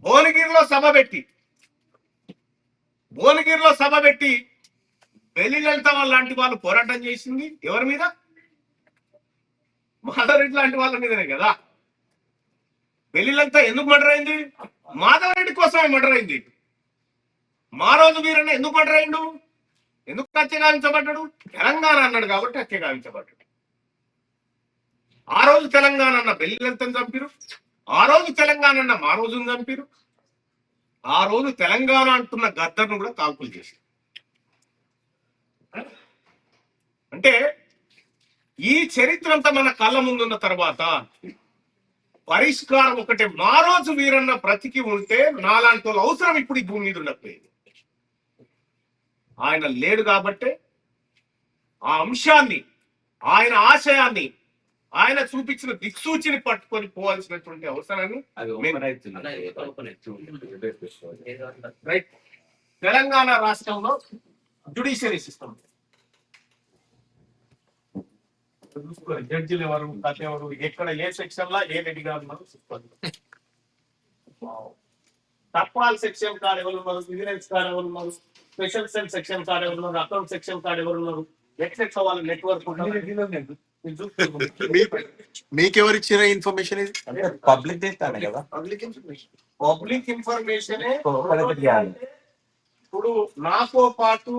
భువనగిరిలో సభ పెట్టి బెల్లి లలిత లాంటి వాళ్ళు పోరాటం చేసింది ఎవరి మీద? మాధవరెడ్డి లాంటి వాళ్ళ మీదనే కదా. బెల్లి లలిత ఎందుకు మర్డర్ అయింది? మాధవరెడ్డి కోసమే మర్డర్ అయింది. మారోజు వీరన్న ఎందుకు మర్డర్ అయిండు? ఎందుకు హత్య గావించబడ్డాడు? తెలంగాణ అన్నాడు కాబట్టి హత్య గావించబడ్డాడు. ఆ రోజు తెలంగాణ అన్న బెల్లి లలితను చంపిరు, ఆ రోజు తెలంగాణ అన్న మారోజును చంపిరు, ఆ రోజు తెలంగాణ అంటున్న గద్దర్ను కూడా కాల్పులు చేశారు. అంటే ఈ చరిత్ర అంతా మన కళ్ళ ముందున్న తర్వాత పరిష్కారం ఒకటే, మా రోజు వీరన్న బ్రతికి ఉంటే నాలాంటి వాళ్ళు అవసరం ఇప్పుడు ఈ భూమి మీద ఉండకపోయేది. ఆయన లేడు కాబట్టే ఆ అంశాన్ని, ఆయన ఆశయాన్ని, ఆయన చూపించిన దిక్సూచిని పట్టుకొని పోవాల్సినటువంటి అవసరాన్ని రైట్. తెలంగాణ రాష్ట్రంలో జ్యుడిషియరీ సిస్టమ్ చూసుకోవాలి. జడ్జిలు ఎవరు, కథ ఎవరు, ఎక్కడ ఏ సెక్షన్ లా ఏ రెడ్డి గారు ఉన్నారు చూసుకోవాలి. తప్పాల్ సెక్షన్ కాడ ఎవరు ఉన్నారు, విజిలెన్స్ కాడ ఎవరు ఉన్నారు, స్పెషల్ సెల్ సెక్షన్ కాడ ఎవరు ఉన్నారు, అకౌంట్ సెక్షన్ కాడ ఎవరు ఉన్నారు, ఎక్సెక్స్ వాళ్ళ నెట్వర్క్ మీకెవరు ఇచ్చిన ఇన్ఫర్మేషన్ ఇది? పబ్లిక్ చేస్తాను కదా, పబ్లిక్ ఇన్ఫర్మేషన్. ఇప్పుడు నాతో పాటు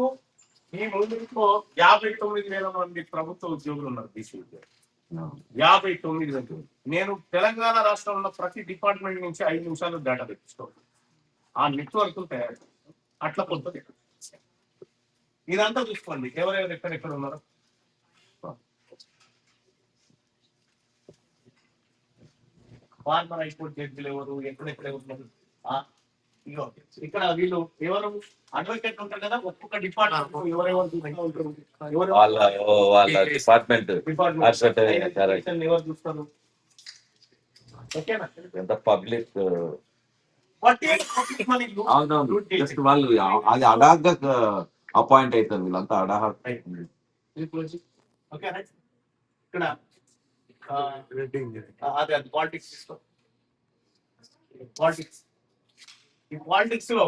ఈ ముందుతో 59,000 మంది ప్రభుత్వ ఉద్యోగులు ఉన్నారు బీసీ ఉద్యోగులు. 59,000. నేను తెలంగాణ రాష్ట్రంలో ఉన్న ప్రతి డిపార్ట్మెంట్ నుంచి 5 నిమిషాలు డేటా తెప్పించుకోవాలి. ఆ నెట్వర్క్ తయారు అట్లా పొందుతుంది. ఇదంతా చూసుకోండి ఎవరెవరు ఎక్కడెక్కడ ఉన్నారో. ఫార్మర్ హైకోర్టు జడ్జిలు ఎవరు, ఎక్కడెక్కడ ఉన్నారు. ఇగో ఇక్కడ వీళ్ళు ఎవరు అడ్వకేట్ ఉంటారు కదా, ఒక్కొక్క డిపార్ట్మెంట్ ఎవరెవరు ఉంటారు, వాళ్ళ డిపార్ట్మెంట్ ఎవరు చూస్తారు. ఓకేనా? ఎంత పబ్లిక్ అవునవును. జస్ట్ వాళ్ళు అది అడాగ్గా అపాయింట్ అవుతారు వీళ్ళంతా అడాహ. ఓకే ఇక్కడ అదే పాలిటిక్స్ పాలిటిక్స్ ఈ పాలిటిక్స్ లో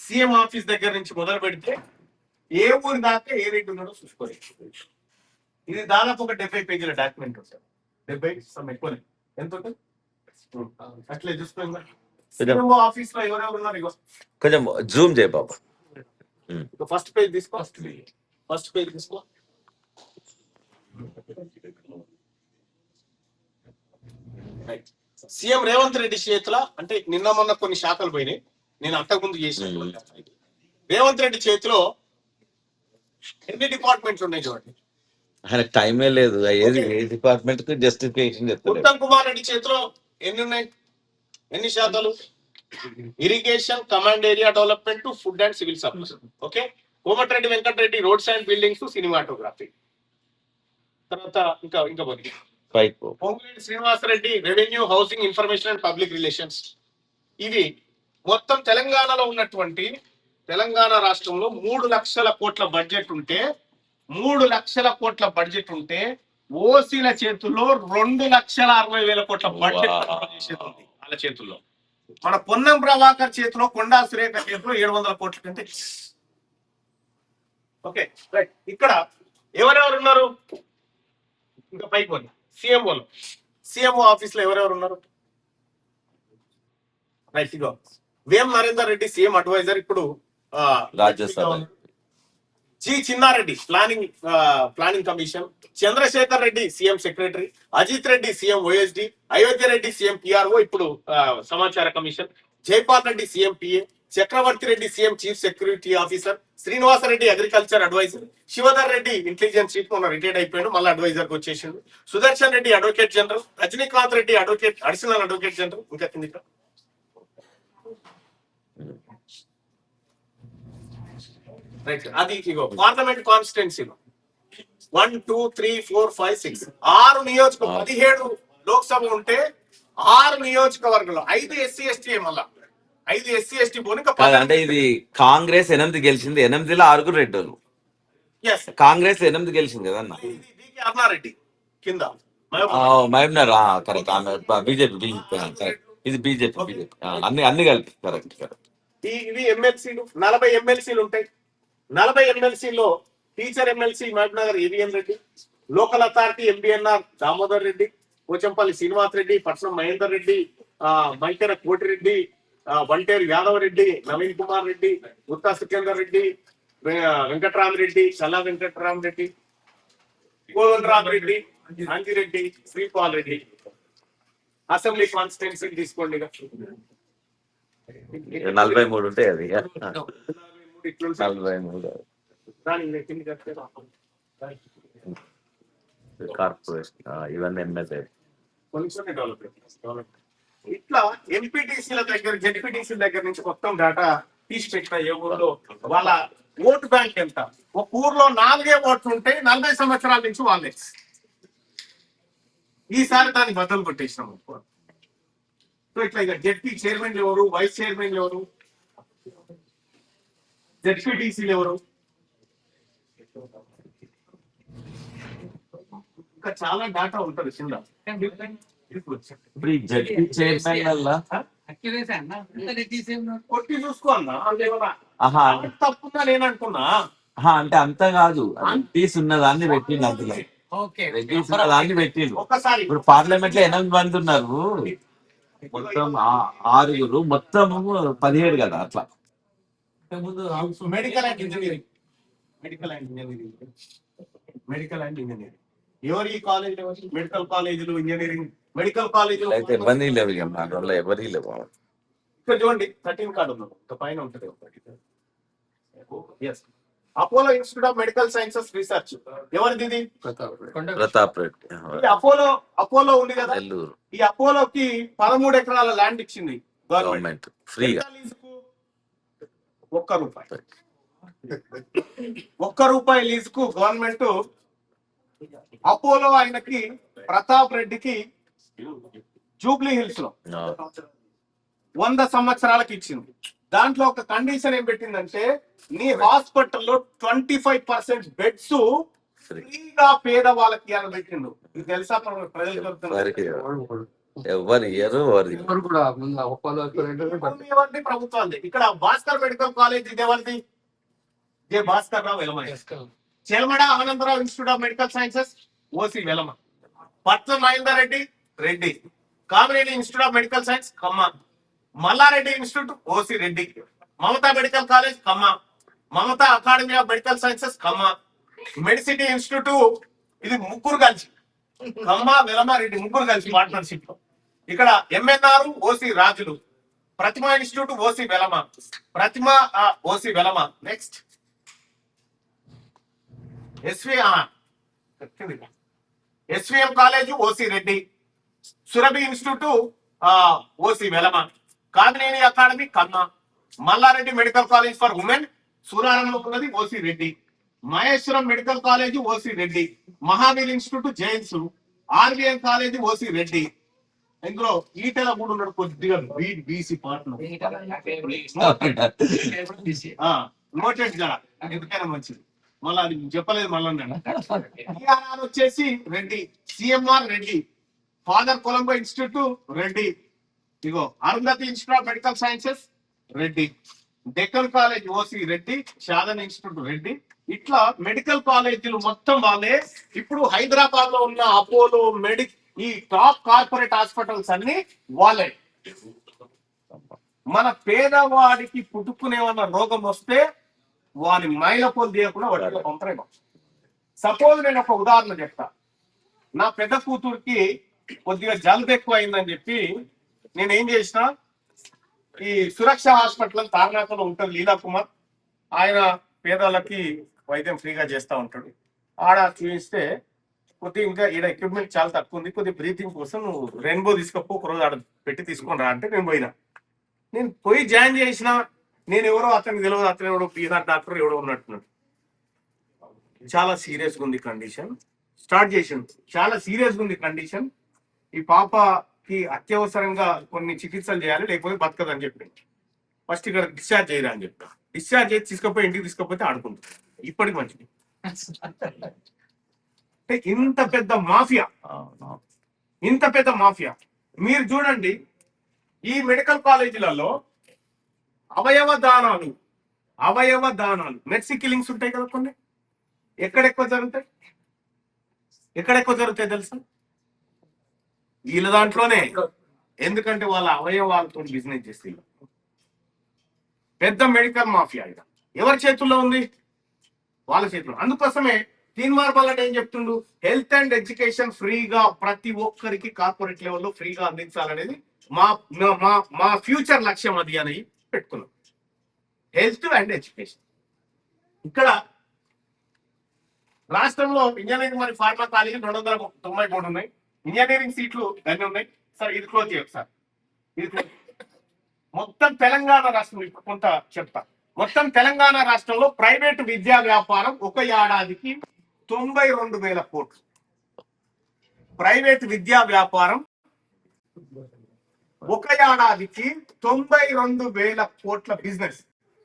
సీఎం ఆఫీస్ దగ్గర నుంచి మొదలు పెడితే ఏ ఊరి దాకా ఏ రేటు ఉన్నాడో చూసుకోవాలి. ఇది దాదాపు ఒక 70 పేజీల డాక్యుమెంట్ సార్. 70 ఎక్కువ ఎంత ఉంటుంది అట్లే చూసుకోండి. సీఎం ఆఫీస్ లో ఎవరెవరు ఉన్నారు ఇగో కొంచెం జూమ్ చేయ బాబా. ఫస్ట్ పేజ్ తీసుకో, ఫస్ట్ పేజ్ తీసుకో. సీఎం రేవంత్ రెడ్డి చేతుల, అంటే నిన్న మొన్న కొన్ని శాఖలు పోయినాయి, నేను అంతకుముందు చేసిన. రేవంత్ రెడ్డి చేతిలో ఎన్ని డిపార్ట్మెంట్లు ఉన్నాయి చూడండి. ఆయన టైమే లేదు, ఏది ఏ డిపార్ట్మెంట్ కు జస్టిఫికేషన్ చెప్తారు. ఉత్తమ్ కుమార్ రెడ్డి చేతిలో ఎన్ని ఉన్నాయి, ఎన్ని శాఖలు? Irrigation, command area development, food and civil supplies. Okay. Komatireddy Venkatareddy roads and buildings, cinematography. తర్వాత ఇంకా పోనీ Ponguleti Srinivasareddy revenue, housing, information and public relations. ఇవి మొత్తం తెలంగాణలో ఉన్నటువంటి, తెలంగాణ రాష్ట్రంలో 3 లక్షల కోట్ల బడ్జెట్ ఉంటే, 3 లక్షల కోట్ల బడ్జెట్ ఉంటే ఓసీల చేతుల్లో 2,60,60,000 కోట్ల బడ్జెట్ ఉంది వాళ్ళ చేతుల్లో. మన పొన్నం ప్రభాకర్ చేతిలో, కొండా సురేఖ చేతిలో 700 కోట్ల కంటే. Okay right. ఇక్కడ ఎవరెవరు ఉన్నారు ఇంకా పైకి పోయి సీఎంఓ ఆఫీస్ లో ఎవరెవరు ఉన్నారు? రైట్. ఇగో వేం నరేందర్ రెడ్డి సీఎం అడ్వైజర్, ఇప్పుడు Rajya Sabha. G Chinna Reddy planning commission, Chandrasekhar Reddy CM secretary, Ajit Reddy CM OSD, Ayodhya Reddy CM PRO, ఇప్పుడు సమాచార commission, Jaipal Reddy CM PA, Chakravarthi Reddy CM chief security officer, Srinivas Reddy agriculture adviser, Shivadhar Reddy intelligence chief, మొన్న రిటైర్డ్ అయిపోయాడు, మళ్ళీ అడ్వైజర్ కి వచ్చేసిండు, Sudarshan Reddy advocate general, Rajinikanth Reddy additional advocate general. ఇంకా కింద అది ఇగో పార్లమెంట్ కాన్స్టిట్యున్సీలో 1, 2, 3, 4, 5, 6 6 నియోజకవర్గం, 17 లోక్సభ ఉంటే 6 నియోజకవర్గంలో 5 SC ST, మళ్ళా 5 SC ST పోనీ. అంటే ఇది కాంగ్రెస్ 8 గెలిచింది, 8లో 6 రెడ్డోళ్ళు. కాంగ్రెస్ 8 గెలిచింది కదా అన్న. అన్నారెడ్డి కింద మహబూబ్నగర్ కరెక్ట్, బీజేపీ కరెక్ట్, ఇది బీజేపీ అన్ని కలిపి కరెక్ట్ కరెక్ట్. ఇవి ఎమ్మెల్సీలు 40 ఎమ్మెల్సీలు ఉంటాయి. 40 ఎమ్మెల్సీలో teacher MLC Mahabubnagar AVN Reddy, local authority MBNR Damodar Reddy, Pochampally Srinivas Reddy, Patnam Mahender Reddy, మైకెర కోటిరెడ్డి, వంటేరు యాదవ్ రెడ్డి, నవీన్ కుమార్ రెడ్డి, గుత్తా సుఖేందర్ రెడ్డి, వెంకటరామరెడ్డి, చల్లా వెంకటరామరెడ్డి, కోదండ రామరెడ్డి, అంజిరెడ్డి, శ్రీపాల్ రెడ్డి. అసెంబ్లీ కాన్స్టిట్యున్సీ తీసుకోండి. 43 ఉంటాయి, అది 43. కార్పొరేషన్ ఇవన్నీ ఎమ్మెల్యే. కొంచెం డెవలప్ ఇట్లా ఎంపీటీసీల దగ్గర జెడ్పీటీసీల దగ్గర నుంచి మొత్తం డేటా తీసి పెట్టిన ఏ ఊర్లో వాళ్ళ ఓటు బ్యాంక్ ఎంత. ఒక ఊర్లో 4 ఓట్లు ఉంటే 40 సంవత్సరాల నుంచి వాళ్ళే. ఈసారి దాన్ని బద్దలు కొట్టేసినాం. సో ఇట్లా ఇక జెడ్పీ చైర్మన్ ఎవరు, వైస్ చైర్మన్ ఎవరు, జెడ్పీటీసీలు ఎవరు, ఇంకా చాలా డేటా ఉంటది కింద. ఇప్పుడు ఈ జడ్పీ చైర్మన్ వల్ల కొట్టి చూసుకో అన్నా ఆహా తప్పుందా నేనంటున్నా. అంటే అంత కాదు, తీసి ఉన్న దాన్ని పెట్టిండు, అందులో తీసి ఉన్న దాన్ని పెట్టిండు. ఒక్కసారి ఇప్పుడు పార్లమెంట్ లో 8 మంది ఉన్నారు, మొత్తం 6 మొత్తం 17 కదా అట్లా. Medical and engineering, medical and engineering, medical and engineering ఎవరు ఈ కాలేజ్? మెడికల్ కాలేజీలు, ఇంజనీరింగ్ మెడికల్ కాలేజీలు అయితే ఎవరిని లేవు, ఇక మన వల్ల ఎవరి లేవు. ఇక్కడ చూడండి 13 కార్డు ఉన్నాం, పైన ఉంటుంది ఒకటి. Apollo institute of medical sciences research ఎవరిది ఇది? ప్రతాప్ రెడ్డి, ఈ అపోలో ఉంది కదా, నెల్లూరు. ఈ అపోలోకి 13 ఎకరాల ల్యాండ్ ఇచ్చింది గవర్నమెంట్ ఫ్రీగా. ₹1 లీజుకు గవర్నమెంట్ అపోలో ఆయనకి ప్రతాప్ రెడ్డికి జూబ్లీ హిల్స్ లో 100 సంవత్సరాలకి ఇచ్చింది. దాంట్లో ఒక కండిషన్ ఏం పెట్టిందంటే, నీ హాస్పిటల్లో 25% బెడ్స్ ఫ్రీగా పేద వాళ్ళకి అని పెట్టిండు. ఇది తెలుసా ప్రజలు? ప్రభుత్వాన్ని. ఇక్కడ భాస్కర్ మెడికల్ కాలేజ్ ఇది ఎవరిది? J Bhaskar Rao Velama. Chelmeda Anand Rao institute of medical sciences OC Velama. Patla Mahender Reddy Kamineni institute of medical science Kamma. Malla Reddy institute OC Reddy. Mamata medical college Kamma. Mamata academy of medical sciences Kamma. Medicity institute ఇది ముగ్గురు కలిసి ఖమ్మ వెలమ రెడ్డి ముగ్గురు కలిసి పార్ట్నర్షిప్ లో. ఇక్కడ ఎంఎన్ఆర్ ఓసి రాజులు. Pratima institute OC Velama. Pratima OC Velama. Next SVM college OC Reddy. Surabhi institute OC Velama. Kamineni academy Kamma. Malla Reddy medical college for women సూరారంలో ఉన్నది OC Reddy. Maheshwaram medical college OC Reddy. Mahavir institute Jains. RBM college OC Reddy. ఇందులో ఈటెల కూడా ఉన్నాడు కొద్దిగా బీసీ పార్ట్ నోటెడ్ జరా, ఎందుకైనా మంచిది. మళ్ళీ అది చెప్పలేదు మళ్ళీ. టిఆర్ఆర్ వచ్చేసి Reddy. CMR Reddy. Father Colombo institute Reddy. Ego Arundhati institute of medical sciences Reddy. Deccan college OC Reddy. Shadan institute Reddy. ఇట్లా మెడికల్ కాలేజీలు మొత్తం వాళ్ళే. ఇప్పుడు హైదరాబాద్ లో ఉన్న అపోలో ఈ టాప్ కార్పొరేట్ హాస్పిటల్స్ అన్ని వాళ్ళే. మన పేదవాడికి పుట్టుకునేమన్న రోగం వస్తే వారి మైలపోలు తీయకుండా వాటిలో పంపరేమో. సపోజ్ నేను ఒక ఉదాహరణ చెప్తా. నా పెద్ద కూతురికి కొద్దిగా జలుబు ఎక్కువ అయిందని చెప్పి నేనేం చేసిన, ఈ సురక్ష హాస్పిటల్ తారనాథలో ఉంటుంది లీలా కుమార్, ఆయన పేదలకి వైద్యం ఫ్రీగా చేస్తూ ఉంటాడు. ఆడ చూపిస్తే కొద్దిగా ఇంకా ఈడ ఎక్విప్మెంట్ చాలా తక్కువ ఉంది, కొద్దిగా బ్రీతింగ్ కోసం నువ్వు రెయిన్బో తీసుకపో ఒక రోజు ఆడ పెట్టి తీసుకొని రా అంటే నేను పోయినా. నేను పోయి జాయిన్ చేసిన, నేను ఎవరో అతనికి తెలియదు, అతను ఎవడో బీహార్ డాక్టర్ ఎవడో ఉన్నట్టున్నాడు. చాలా సీరియస్గా ఉంది కండిషన్. స్టార్ట్ చేసిండు, చాలా సీరియస్గా ఉంది కండిషన్. ఈ పాపకి అత్యవసరంగా కొన్ని చికిత్సలు చేయాలి, లేకపోతే బతకదని చెప్పింది. ఫస్ట్ ఇక్కడ డిశ్చార్జ్ చేయరా అని చెప్తా. డిశ్చార్జ్ చేసి తీసుకపోయి ఇంటికి తీసుకపోతే ఆడుకుంటుంది. ఇప్పటికి మంచిది. ఇంత పెద్ద మాఫియా, ఇంత పెద్ద మాఫియా. మీరు చూడండి, ఈ మెడికల్ కాలేజీలలో అవయవ దానాలు మెర్సీ కిల్లింగ్స్ ఉంటాయి కదా కొన్ని. ఎక్కడెక్కువ జరుగుతాయి తెలుసా? వీళ్ళ దాంట్లోనే. ఎందుకంటే వాళ్ళ అవయవాలతో బిజినెస్ చేస్తే పెద్ద మెడికల్ మాఫియా. ఇది ఎవరి చేతుల్లో ఉంది? వాళ్ళ చేతుల్లో. అందుకోసమే తీన్మార్ బల్లట్ ఏం చెప్తుండు, హెల్త్ అండ్ ఎడ్యుకేషన్ ఫ్రీగా ప్రతి ఒక్కరికి కార్పొరేట్ లెవెల్లో ఫ్రీగా అందించాలనేది మా ఫ్యూచర్ లక్ష్యం అది అని పెట్టుకున్నాం. Health and education. ఇక్కడ రాష్ట్రంలో ఇంజనీరింగ్ మరియు ఫార్మా కాలేజీలు 293 ఉన్నాయి. ఇంజనీరింగ్ సీట్లు అన్ని ఉన్నాయి. సార్ ఇది క్లోజ్ చేయండి సార్. ఇది close. మొత్తం తెలంగాణ రాష్ట్రం ఇప్పుడు కొంత చెప్తా. మొత్తం తెలంగాణ రాష్ట్రంలో ప్రైవేటు విద్యా వ్యాపారం ఒక ఏడాదికి 92,000 కోట్లు. ప్రైవేట్ విద్యా వ్యాపారం ఒక ఏడాదికి 92,000 కోట్ల బిజినెస్.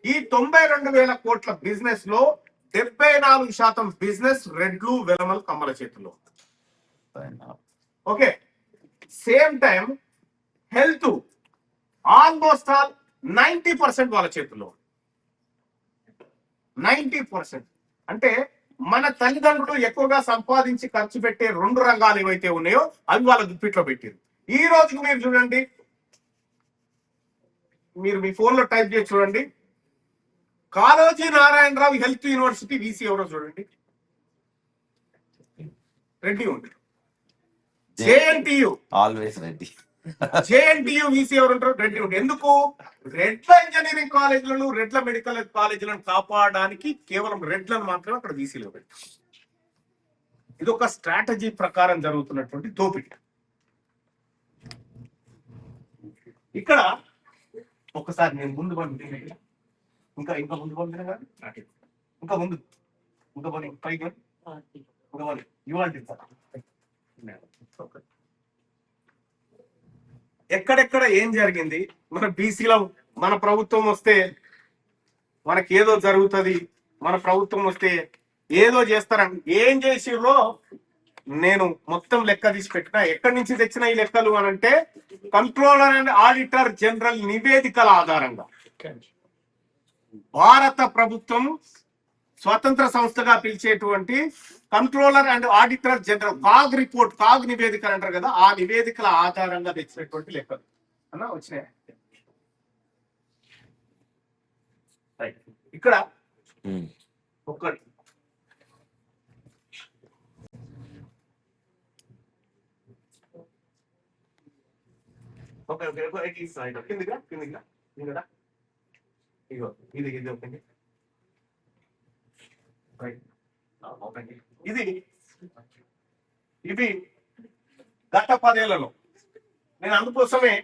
ఈ 92,000 కోట్ల బిజినెస్ లో 74% బిజినెస్ రెడ్లు వెలమలు కమ్మల చేతుల్లో. Okay, same time health almost all 90% వాళ్ళ చేతుల్లో. 90% అంటే మన తల్లిదండ్రులు ఎక్కువగా సంపాదించి ఖర్చు పెట్టే 2 రంగాలు ఏవైతే ఉన్నాయో అవి వాళ్ళ గుప్పిట్లో పెట్టారు. ఈ రోజుకి మీరు చూడండి, మీరు మీ ఫోన్ లో టైప్ చేసి చూడండి, Kaloji Narayanarao health university VC ఎవరో చూడండి, రెడ్డి ఉంది. JNTU always Reddy. JNTU VC ఎవరు ఉంటారు? రెడ్డి ఉంటారు. ఎందుకు? రెడ్ల ఇంజనీరింగ్ కాలేజీలను, రెడ్ల మెడికల్ కాలేజీలను కాపాడడానికి కేవలం రెడ్లను మాత్రమే అక్కడ వీసీలో పెట్టారు. ఇది ఒక స్ట్రాటజీ ప్రకారం జరుగుతున్నటువంటి దోపిడీ. ఇక్కడ ఒకసారి నేను ముందు పంపిణీ, ఇంకా ఇంకా ముందు పంపిన కానీ ఇంకా ముందు ఇంకా పని పైకి ఇంకా పని ఇవాళ ఎక్కడెక్కడ ఏం జరిగింది, మన బీసీలో మన ప్రభుత్వం వస్తే మనకి ఏదో జరుగుతుంది, మన ప్రభుత్వం వస్తే ఏదో చేస్తారని ఏం చేసిర్రో నేను మొత్తం లెక్క తీసి పెట్టినా. ఎక్కడి నుంచి తెచ్చిన ఈ లెక్కలు అని అంటే కంట్రోలర్ అండ్ ఆడిటర్ జనరల్ నివేదికల ఆధారంగా భారత ప్రభుత్వం స్వతంత్ర సంస్థగా పిలిచేటువంటి controller and auditor general CAG report, CAG నివేదికలు అంటారు కదా, ఆ నివేదికల ఆధారంగా తెచ్చినటువంటి లెక్కలు అన్న వచ్చినాయి. ఇక్కడ ఒక్కటి కిందిగా ఇగో ఇది ఇది ఓకే. ఇది ఇవి గత 10 ఏళ్లలో నేను అందుకోసమే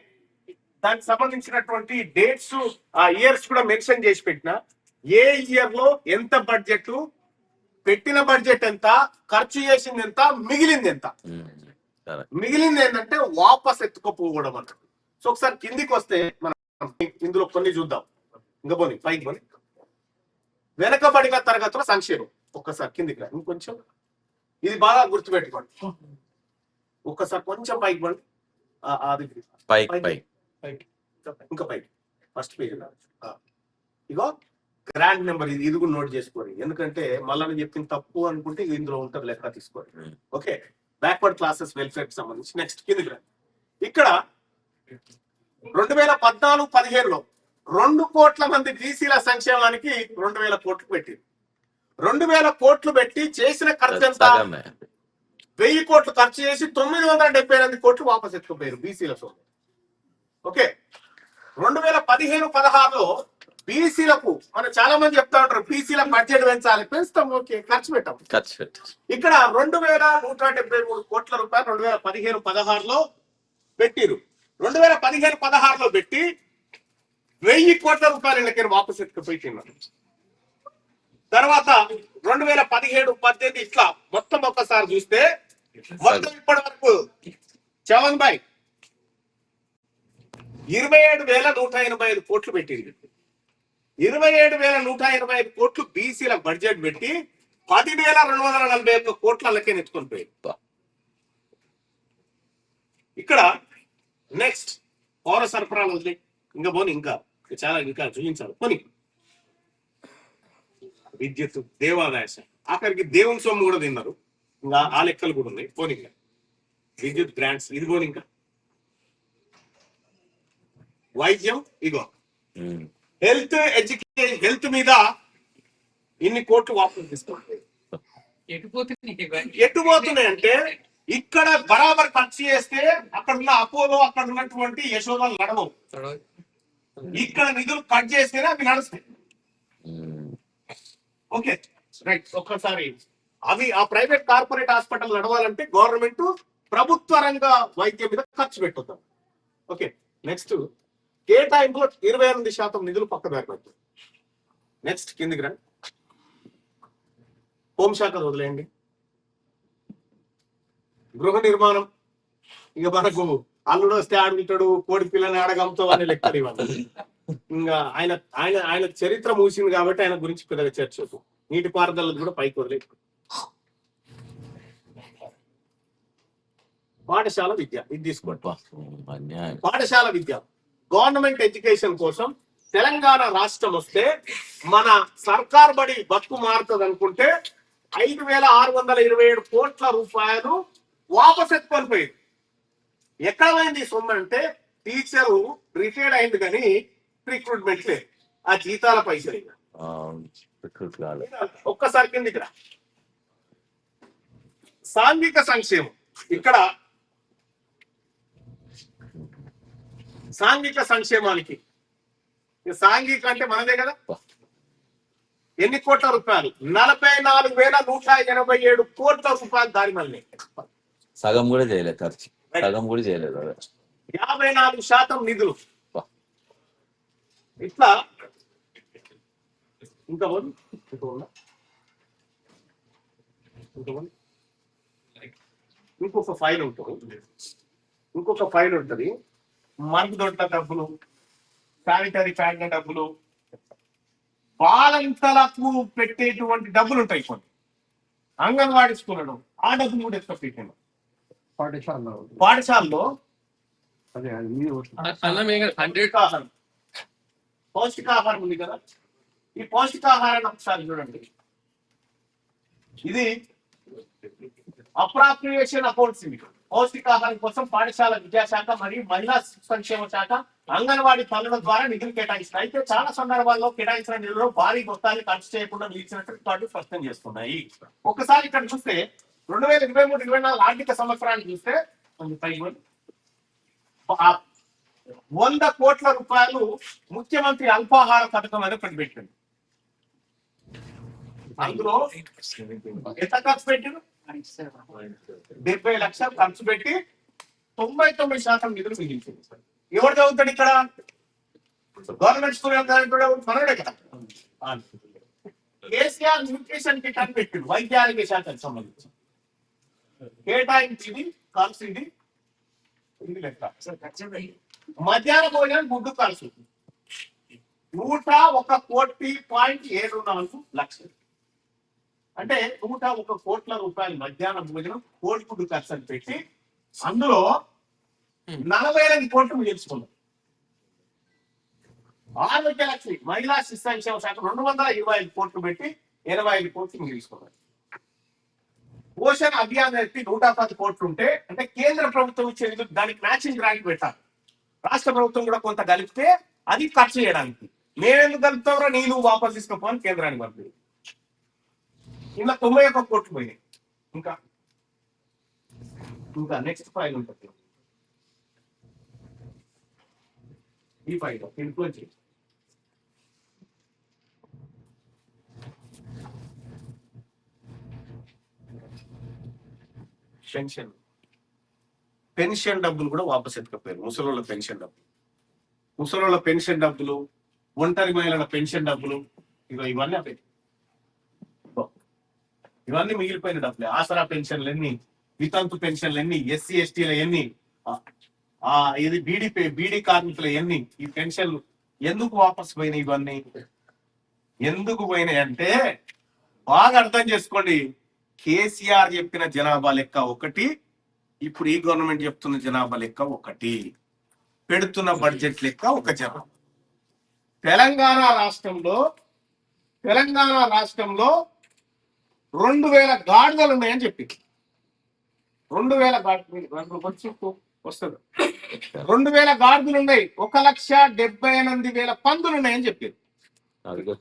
దానికి సంబంధించినటువంటి డేట్స్ ఆ ఇయర్స్ కూడా మెన్షన్ చేసి పెట్టిన. ఏ ఇయర్ లో ఎంత బడ్జెట్, పెట్టిన బడ్జెట్ ఎంత, ఖర్చు చేసింది ఎంత, మిగిలింది ఎంత. మిగిలింది ఏంటంటే వాపస్ ఎత్తుకోపోవడం అంట. సో ఒకసారి కిందికి వస్తే మనం ఇందులో కొన్ని చూద్దాం. ఇంకా పోనీ పైకి పోనీ, వెనకబడిన తరగతుల సంక్షేమం. ఒక్కసారి కిందికి రా, ఇంకొంచెం ఇది బాగా గుర్తుపెట్టుకోండి. ఒక్కసారి కొంచెం పైకి పోండి, అది ఇంకా పైకి ఫస్ట్ పేజ్. ఇగో గ్రాండ్ నెంబర్, ఇది కూడా నోట్ చేసుకోండి, ఎందుకంటే మళ్ళీ చెప్పింది తప్పు అనుకుంటే ఇందులో ఉంటుంది, లెక్క తీసుకోండి. ఓకే, బ్యాక్వర్డ్ క్లాసెస్ వెల్ఫేర్ కి సంబంధించి నెక్స్ట్ కిందికి రా. ఇక్కడ 2014-15లో 2 కోట్ల మంది బీసీల సంక్షేమానికి 2,000 కోట్లు పెట్టింది. 2,000 కోట్లు పెట్టి చేసిన ఖర్చు ఎంత? 1000 కోట్లు ఖర్చు చేసి 978 కోట్లు వాపస్ ఎత్తుకుపోయారు బీసీల సోదరు. ఓకే, 2015-16లో బీసీలకు మనం చాలా మంది చెప్తా ఉంటారు, బీసీల బడ్జెట్ పెంచాలి, పెంచుతాం, ఓకే, ఖర్చు పెట్టాం. ఇక్కడ 2,173 కోట్ల రూపాయలు 2015-16లో పెట్టిరు. 2015-16లో పెట్టి 1000 కోట్ల రూపాయలు ఇళ్ళకి వాపస్ ఎత్తుకుపోయినారు. తర్వాత 2017-18 ఇట్లా మొత్తం ఒక్కసారి చూస్తే మొత్తం ఇప్పటి వరకు 27,185 కోట్లు పెట్టింది. 27,185 కోట్లు బీసీల బడ్జెట్ పెట్టి 10,241 కోట్ల లెక్క ఎత్తుకొని పోయింది. ఇక్కడ నెక్స్ట్ పౌర సరఫరాలు వదిలే, ఇంకా పోనీ, ఇంకా చాలా ఇంకా చూపించాలి. పోనీ విద్యుత్, దేవాదాయ శాఖ, ఆఖరికి దేవుని సొమ్ము కూడా తిన్నారు, ఇంకా ఆ లెక్కలు కూడా ఉన్నాయి. పోనీ ఇంకా విద్యుత్ గ్రాంట్స్, ఇది పోనీ, ఇంకా వైద్యం, ఇగో హెల్త్, ఎడ్యుకేషన్, హెల్త్ మీద ఇన్ని కోట్లు వాపసు తీసుకోండి. ఎటు పోతున్నాయి అంటే ఇక్కడ బరాబర్ ఖర్చు చేస్తే అక్కడ ఉన్న అపోలో, అక్కడ ఉన్నటువంటి యశోదాలు నడవవు. ఇక్కడ నిధులు కట్ చేస్తేనే అవి నడుస్తాయి. ఓకే రైట్, ఒక్కసారి అవి ఆ ప్రైవేట్ కార్పొరేట్ హాస్పిటల్ నడవాలంటే గవర్నమెంట్ ప్రభుత్వ రంగ వైద్యం మీద ఖర్చు పెట్టుతాం. ఓకే, నెక్స్ట్ కేటాయింపులో 28% నిధులు పక్క పెట్టారు. నెక్స్ట్ కిందికి రండి. హోంశాఖ వదిలేయండి. గృహ నిర్మాణం, ఇక మనకు అల్లుడు వస్తే ఆడుకుంటాడు, కోడి పిల్లని ఆడగంతో అని లెక్కలు ఇవ్వాలి. ఇంకా ఆయన ఆయన ఆయన చరిత్ర మూసింది కాబట్టి ఆయన గురించి పెద్దగా చర్చ వద్దు. నీటిపారుదల కూడా పైకి వదిలే. పాఠశాల విద్య ఇది తీసుకోండి. పాఠశాల విద్య గవర్నమెంట్ ఎడ్యుకేషన్ కోసం తెలంగాణ రాష్ట్రం వస్తే మన సర్కార్ బడి బతుకు మారుతుంది అనుకుంటే 5,627 కోట్ల రూపాయలు వాపస్ ఎత్తుకొని పోయింది. ఎక్కడ పోయింది సొమ్ము అంటే టీచరు రిటైర్డ్ అయింది కానీ రిక్రూట్మెంట్ లేదు, ఆ జీతాల పైసలు. ఒక్కసారి కిందికి రా. సాంఘిక సంక్షేమం, ఇక్కడ సాంఘిక సంక్షేమానికి, సాంఘిక అంటే మనదే కదా, ఎన్ని కోట్ల రూపాయలు? 44,187 కోట్ల రూపాయలు దారి మళ్ళీ సగం కూడా చేయలేదు ఖర్చు, సగం కూడా చేయలేదు. 54% నిధులు. ఇట్లా ఇంకా ఇంకొక ఫైల్ ఉంటుంది, మరుగుదొడ్ల డబ్బులు, శానిటరీ ప్యాడ్ల డబ్బులు, బాలంతలకు పెట్టేటువంటి డబ్బులు ఉంటాయి కొన్ని, అంగన్వాడీ స్కూళ్ళలో ఆ డబ్బులు కూడా ఎక్కువ పెట్టాను. పాఠశాలలో పౌష్టికాహారం ఉంది కదా, ఈ పౌష్టికాహారాన్ని ఒకసారి చూడండి. ఇది అప్రాప్రియేషన్ అకౌంట్స్. ఇవి పౌష్టికాహారం కోసం పాఠశాల విద్యాశాఖ మరియు మహిళా సంక్షేమ శాఖ అంగన్వాడీ పనుల ద్వారా నిధులు కేటాయిస్తున్నాయి. అయితే చాలా సందర్భాల్లో కేటాయించిన నిధులు భారీ మొత్తాన్ని ఖర్చు చేయకుండా నిలిచినట్టు రికార్డు స్పష్టం చేస్తున్నాయి. ఒకసారి ఇక్కడ చూస్తే 2023-24 ఆర్థిక సంవత్సరాన్ని చూస్తే 100 కోట్ల రూపాయలు ముఖ్యమంత్రి అల్పాహార పథకం అని ఒకటి పెట్టింది. అందులో ఎంత ఖర్చు పెట్టారు? 70 లక్షలు ఖర్చు పెట్టి 99% నిధులు మిగిలించింది. ఎవరు చదువుతాడు ఇక్కడ? గవర్నమెంట్ స్కూల్ మనోడే కదా. కేసీఆర్ న్యూట్రిషన్ కిట్ అని పెట్టిండు వైద్యారోగ్య శాఖకు సంబంధించి. కేటాయించింది ఖర్చు ఇది లెక్క. మధ్యాహ్న భోజనం గుడ్డు ఖర్చు 101,74 లక్షలు. అంటే 101 కోట్ల రూపాయలు మధ్యాహ్న భోజనం కోడి గుడ్డు ఖర్చు అని పెట్టి అందులో 40,000 కోట్లు మిగిల్చుకున్నాం. ఆరోగ్య లక్ష్మి మహిళా శిశు సంక్షేమ శాఖ 225 కోట్లు పెట్టి 85 కోట్లు మిగిల్చుకున్నారు. పోషణ అభియాన్ ఎత్తి 110 కోట్లు ఉంటే, అంటే కేంద్ర ప్రభుత్వం ఇచ్చే నిధులు దానికి మ్యాచింగ్ గ్రాంట్ పెట్టాలి. రాష్ట్ర ప్రభుత్వం కూడా కొంత కలిపితే అది ఖర్చు చేయడానికి. మేమెందుకు కలుపుతామో నీళ్ళు వాపసు తీసుకోపోని కేంద్రానికి పంపింది. ఇలా 91 కోట్లు పోయినాయి. ఇంకా నెక్స్ట్ ఫైల్ ఉంటుంది. ఈ ఫైల్ ఇన్ఫ్లుయెన్స్ పెన్షన్ డబ్బులు కూడా వాపస్ ఎత్తుకపోయారు. ముసలోళ్ళ పెన్షన్ డబ్బులు, ఒంటరి మహిళల పెన్షన్ డబ్బులు, ఇవన్నీ అవి ఇవన్నీ మిగిలిపోయిన డబ్బులే. ఆసరా పెన్షన్లు ఎన్ని, వితంతు పెన్షన్లు ఎన్ని, ఎస్సీ ఎస్టీల ఎన్ని, ఇది బీడీ కార్మికుల ఎన్ని, ఈ పెన్షన్లు ఎందుకు వాపస్ పోయినాయి? ఇవన్నీ ఎందుకు పోయినాయి అంటే బాగా అర్థం చేసుకోండి. కేసీఆర్ చెప్పిన జనాభా లెక్క ఒకటి, ఇప్పుడు ఈ గవర్నమెంట్ చెప్తున్న జనాభా లెక్క ఒకటి, పెడుతున్న బడ్జెట్ లెక్క ఒక జనాభా. తెలంగాణ రాష్ట్రంలో 2,000 గాడిదలు ఉన్నాయని చెప్పి 2,000 వస్తుంది. 2,000 గాడిదలు ఉన్నాయి, 1,78,000 పందులు ఉన్నాయని చెప్పారు.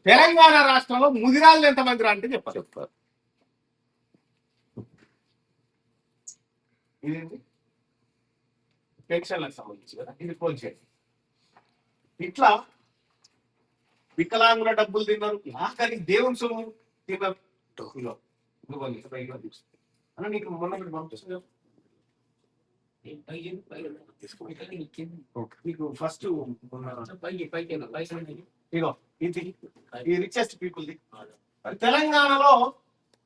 తెలంగాణ రాష్ట్రంలో ముదిరాళ్ళు ఎంతమంది రా అంటే చెప్పారు. ఇదేంటి పెన్షన్లకు సంబంధించి కదా, ఇది పోల్చేది. ఇట్లా వికలాంగుల డబ్బులు తిన్నారు, ఆఖరికి దేవుని సొమ్ము తిన్నారు. అన్న నీకు మొన్న ఒకటి పంపిస్తుంది కదా. నీకు ఫస్ట్ ఇగో ఇది ఈ రిచెస్ట్ పీపుల్ ది తెలంగాణలో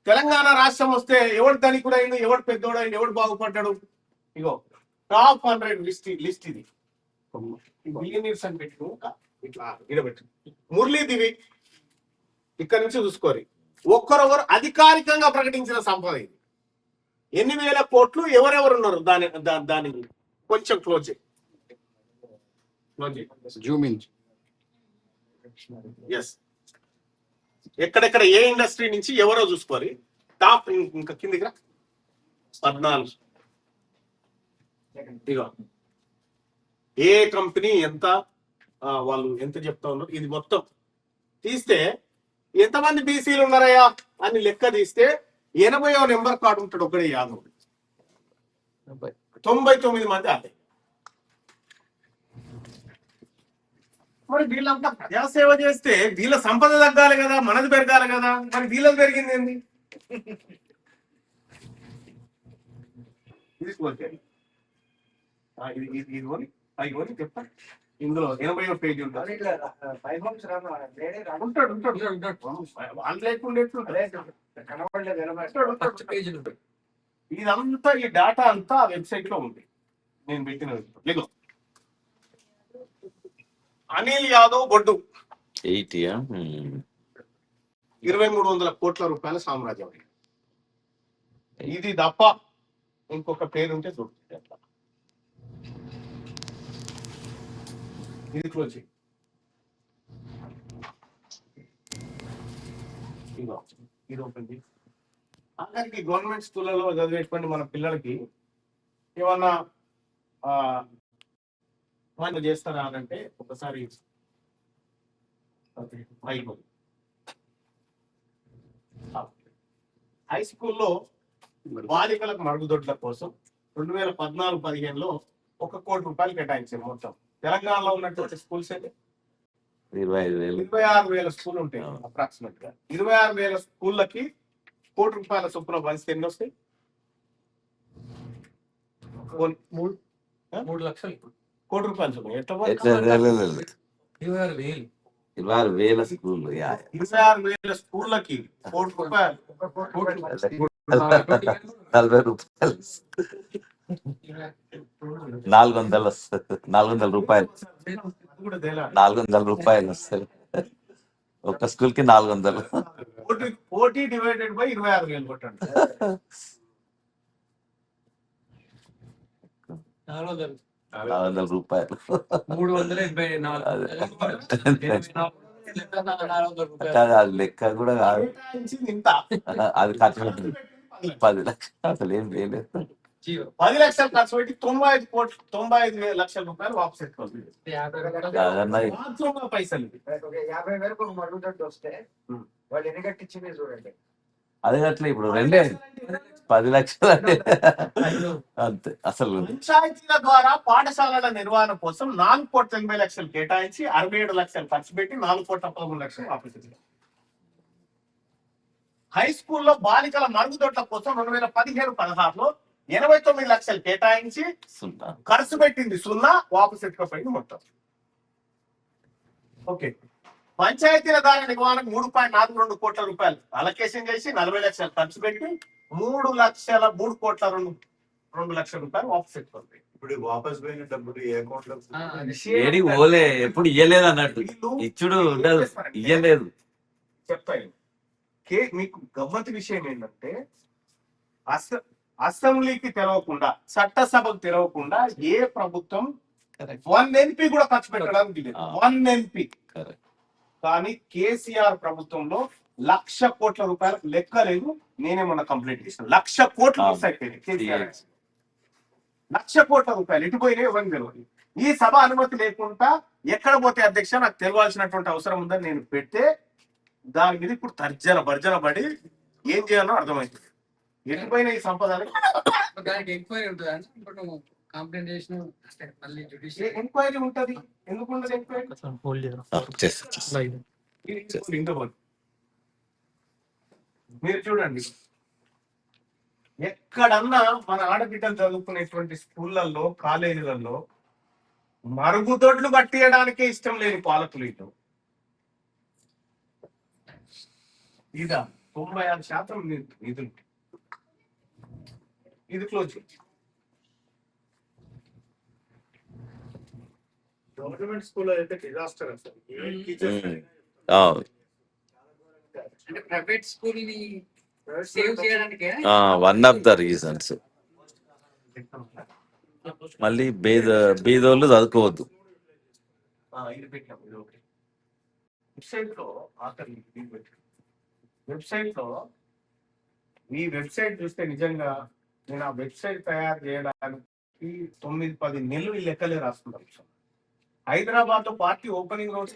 తెలంగాణ రాష్ట్రం వస్తే ఎవడు ధనికుడు అయిండు, ఎవడు పెద్దోడు అయిండు, ఎవడు బాగుపడ్డాడు. ఇగో టాప్ 100 లిస్ట్ ఇది బిలియనీర్స్ అని పెట్టుకో ఇట్లా ఇడబెట్టు. మురళీ దివి ఇక్కడ నుంచి చూసుకోరి. ఒక్కరొకరు అధికారికంగా ప్రకటించిన సంపద ఇది. 8,000 కోట్లు ఎవరెవరు ఉన్నారు దాని కొంచెం క్లోజ్ ఎస్ ఎక్కడెక్కడ ఏ ఇండస్ట్రీ నుంచి ఎవరో చూసుకోవాలి. టాప్ ఇంకా కిందికి 14 ఇగో ఏ కంపెనీ ఎంత వాళ్ళు ఎంత చెప్తా ఉన్నారు ఇది మొత్తం తీస్తే ఎంతమంది బీసీలు ఉన్నారయ్యా అని లెక్క తీస్తే 80వ నెంబర్ కార్డు ఉంటాడు ఒకడే యాదవ్. 99 మంది అదే. మరి వీళ్ళంతా ప్రజాసేవ చేస్తే వీళ్ళ సంపద తగ్గాలి కదా, మనది పెరగాలి కదా. మరి వీళ్ళది పెరిగింది ఏంది? ఇది చెప్తా. ఇందులో 80వ పేజీ ఉంటుంది. వాళ్ళు లేకుండా ఇదంతా ఈ డేటా అంతా వెబ్సైట్ లో ఉంది. నేను పెట్టిన లేదో అనిల్ యాదవ్ బొడ్డు 2,300 కోట్ల రూపాయల సామ్రాజ్యం. ఇది తప్ప ఇంకొక పేరు ఉంటే దొరుకుతుంది. ఇది క్లోజ్ ఇది ఓపెన్. అందరికి గవర్నమెంట్ స్కూళ్ళలో చదివేటువంటి మన పిల్లలకి ఏమన్నా వాళ్ళు చేస్తారా అంటే ఒకసారి హై స్కూల్లో బాలికలకు మరుగుదొడ్ల కోసం 2014-15లో 1 కోటి రూపాయలు కేటాయించారు. మొత్తం తెలంగాణలో ఉన్నటువంటి స్కూల్స్ అయితే 26,000 స్కూల్ ఉంటాయి అప్రాక్సిమేట్ గా. 26,000 స్కూళ్ళకి 1 కోటి రూపాయల చొప్పున పంచితే ఎన్ని వస్తాయి? 3 లక్షలు 1 కోటి రూపాయలు చొప్పున. ఎట్లా 26,000 స్కూళ్ళు 26,000 స్కూళ్ళకి 1 కోటి రూపాయలు. 40 రూపాయలు 400 రూపాయలు 400 రూపాయలు వస్తారు ఒక స్కూల్ కి. 400 కోటి డివైడెడ్ బై 26,000 కొట్టండి. 400 రూపాయలు 384 అది లెక్క కూడా కాదు. ఇంత అది ఖర్చు పెట్టింది 10 లక్షలు అసలు ఏం చేయలేదు. 10 లక్షలు ఖర్చు పెట్టి 95 లక్షల రూపాయలు వాపస్ ఎత్తుకోవాలి. పైసలు 50,000 మరుగుదొడ్డి వస్తే వాళ్ళు ఎన్ని కట్టించింది చూడండి. అదే అట్లా ఇప్పుడు 10 లక్షలు అంతే. అసలు పంచాయతీల ద్వారా పాఠశాలల నిర్వహణ కోసం 4,80,00,000 కేటాయించి 67 లక్షలు ఖర్చు పెట్టి 4,13,00,000 వాపస్ ఇచ్చారు. హై స్కూల్లో బాలికల మరుగుదొడ్ల కోసం 2015-16లో 89 లక్షలు కేటాయించి ఖర్చు పెట్టింది 0, వాపసు ఎత్తుకపోయింది మొత్తం. ఓకే. పంచాయతీల ద్వారా నిర్వహణకు 3.42 కోట్ల రూపాయలు అలొకేషన్ చేసి 40 లక్షలు ఖర్చు పెట్టి 3 లక్షల రూపాయలు వాపసు ఎత్తుకోండి. ఇప్పుడు వాపస్ పోయిన డబ్బులు ఏ అకౌంట్ లో ఏడి పోలే, ఎప్పుడు ఇయ్యలేదు అన్నట్టు. ఇచ్చుడు ఉండదు, ఇయ్యలేదు. చెప్తాను. మీకు గమ్మత్ విషయం ఏంటంటే అసెంబ్లీకి తెలవకుండా, చట్టసభకు తెలవకుండా ఏ ప్రభుత్వం 1 MP కూడా ఖర్చు పెట్టడానికి లేదు. 1 MP. కానీ కేసీఆర్ ప్రభుత్వంలో 1,00,000 కోట్ల రూపాయలకు లెక్క లేదు. నేనేమన్నా కంప్లైంట్ చేసిన 1,00,000 కోట్లు అయిపోయింది. కేసీఆర్ 1,00,000 కోట్ల రూపాయలు ఇటు పోయినాయి, ఎవరికి తెలియదు. ఈ సభ అనుమతి లేకుండా ఎక్కడ పోతే అధ్యక్ష నాకు తెలియాల్సినటువంటి అవసరం ఉందని నేను పెడితే దాని మీద ఇప్పుడు భర్జన పడి ఏం చేయాలో అర్థమవుతుంది. ఎటుపోయిన ఈ సంపద ఎంక్వైరీ ఉంటుంది. కంప్లైంట్ చేసిన ఎంక్వైరీ ఉంటది. ఎందుకు ఉండదు ఎంక్వైరీ? మీరు చూడండి, ఎక్కడన్నా మన ఆడబిడ్డలు చదువుకునేటువంటి స్కూళ్ళల్లో కాలేజీలలో మరుగుదొడ్లు కట్టియడానికే ఇష్టం లేని పాలకులు ఇటు ఇదా 96% నిధులు ఇది క్లోజ్. గవర్నమెంట్ స్కూల్ అయితే డిజాస్టర్ అసలు అంటే ప్రైవేట్ స్కూల్ ని సేవ్ చేయడానికి వన్ ఆఫ్ ద రీజన్స్. మళ్ళీ బీదోళ్ళు చదువుకోవద్దు. ఇది పెట్టాం ఇది ఓకే. వెబ్సైట్ లో ఆఖరి వెబ్సైట్ లో ఈ వెబ్సైట్ చూస్తే నిజంగా నేను ఆ వెబ్సైట్ తయారు చేయడానికి 9-10 నెలలు ఈ లెక్కలే రాసుకుంటాను. హైదరాబాద్ లో పార్టీ ఓపెనింగ్ రోజు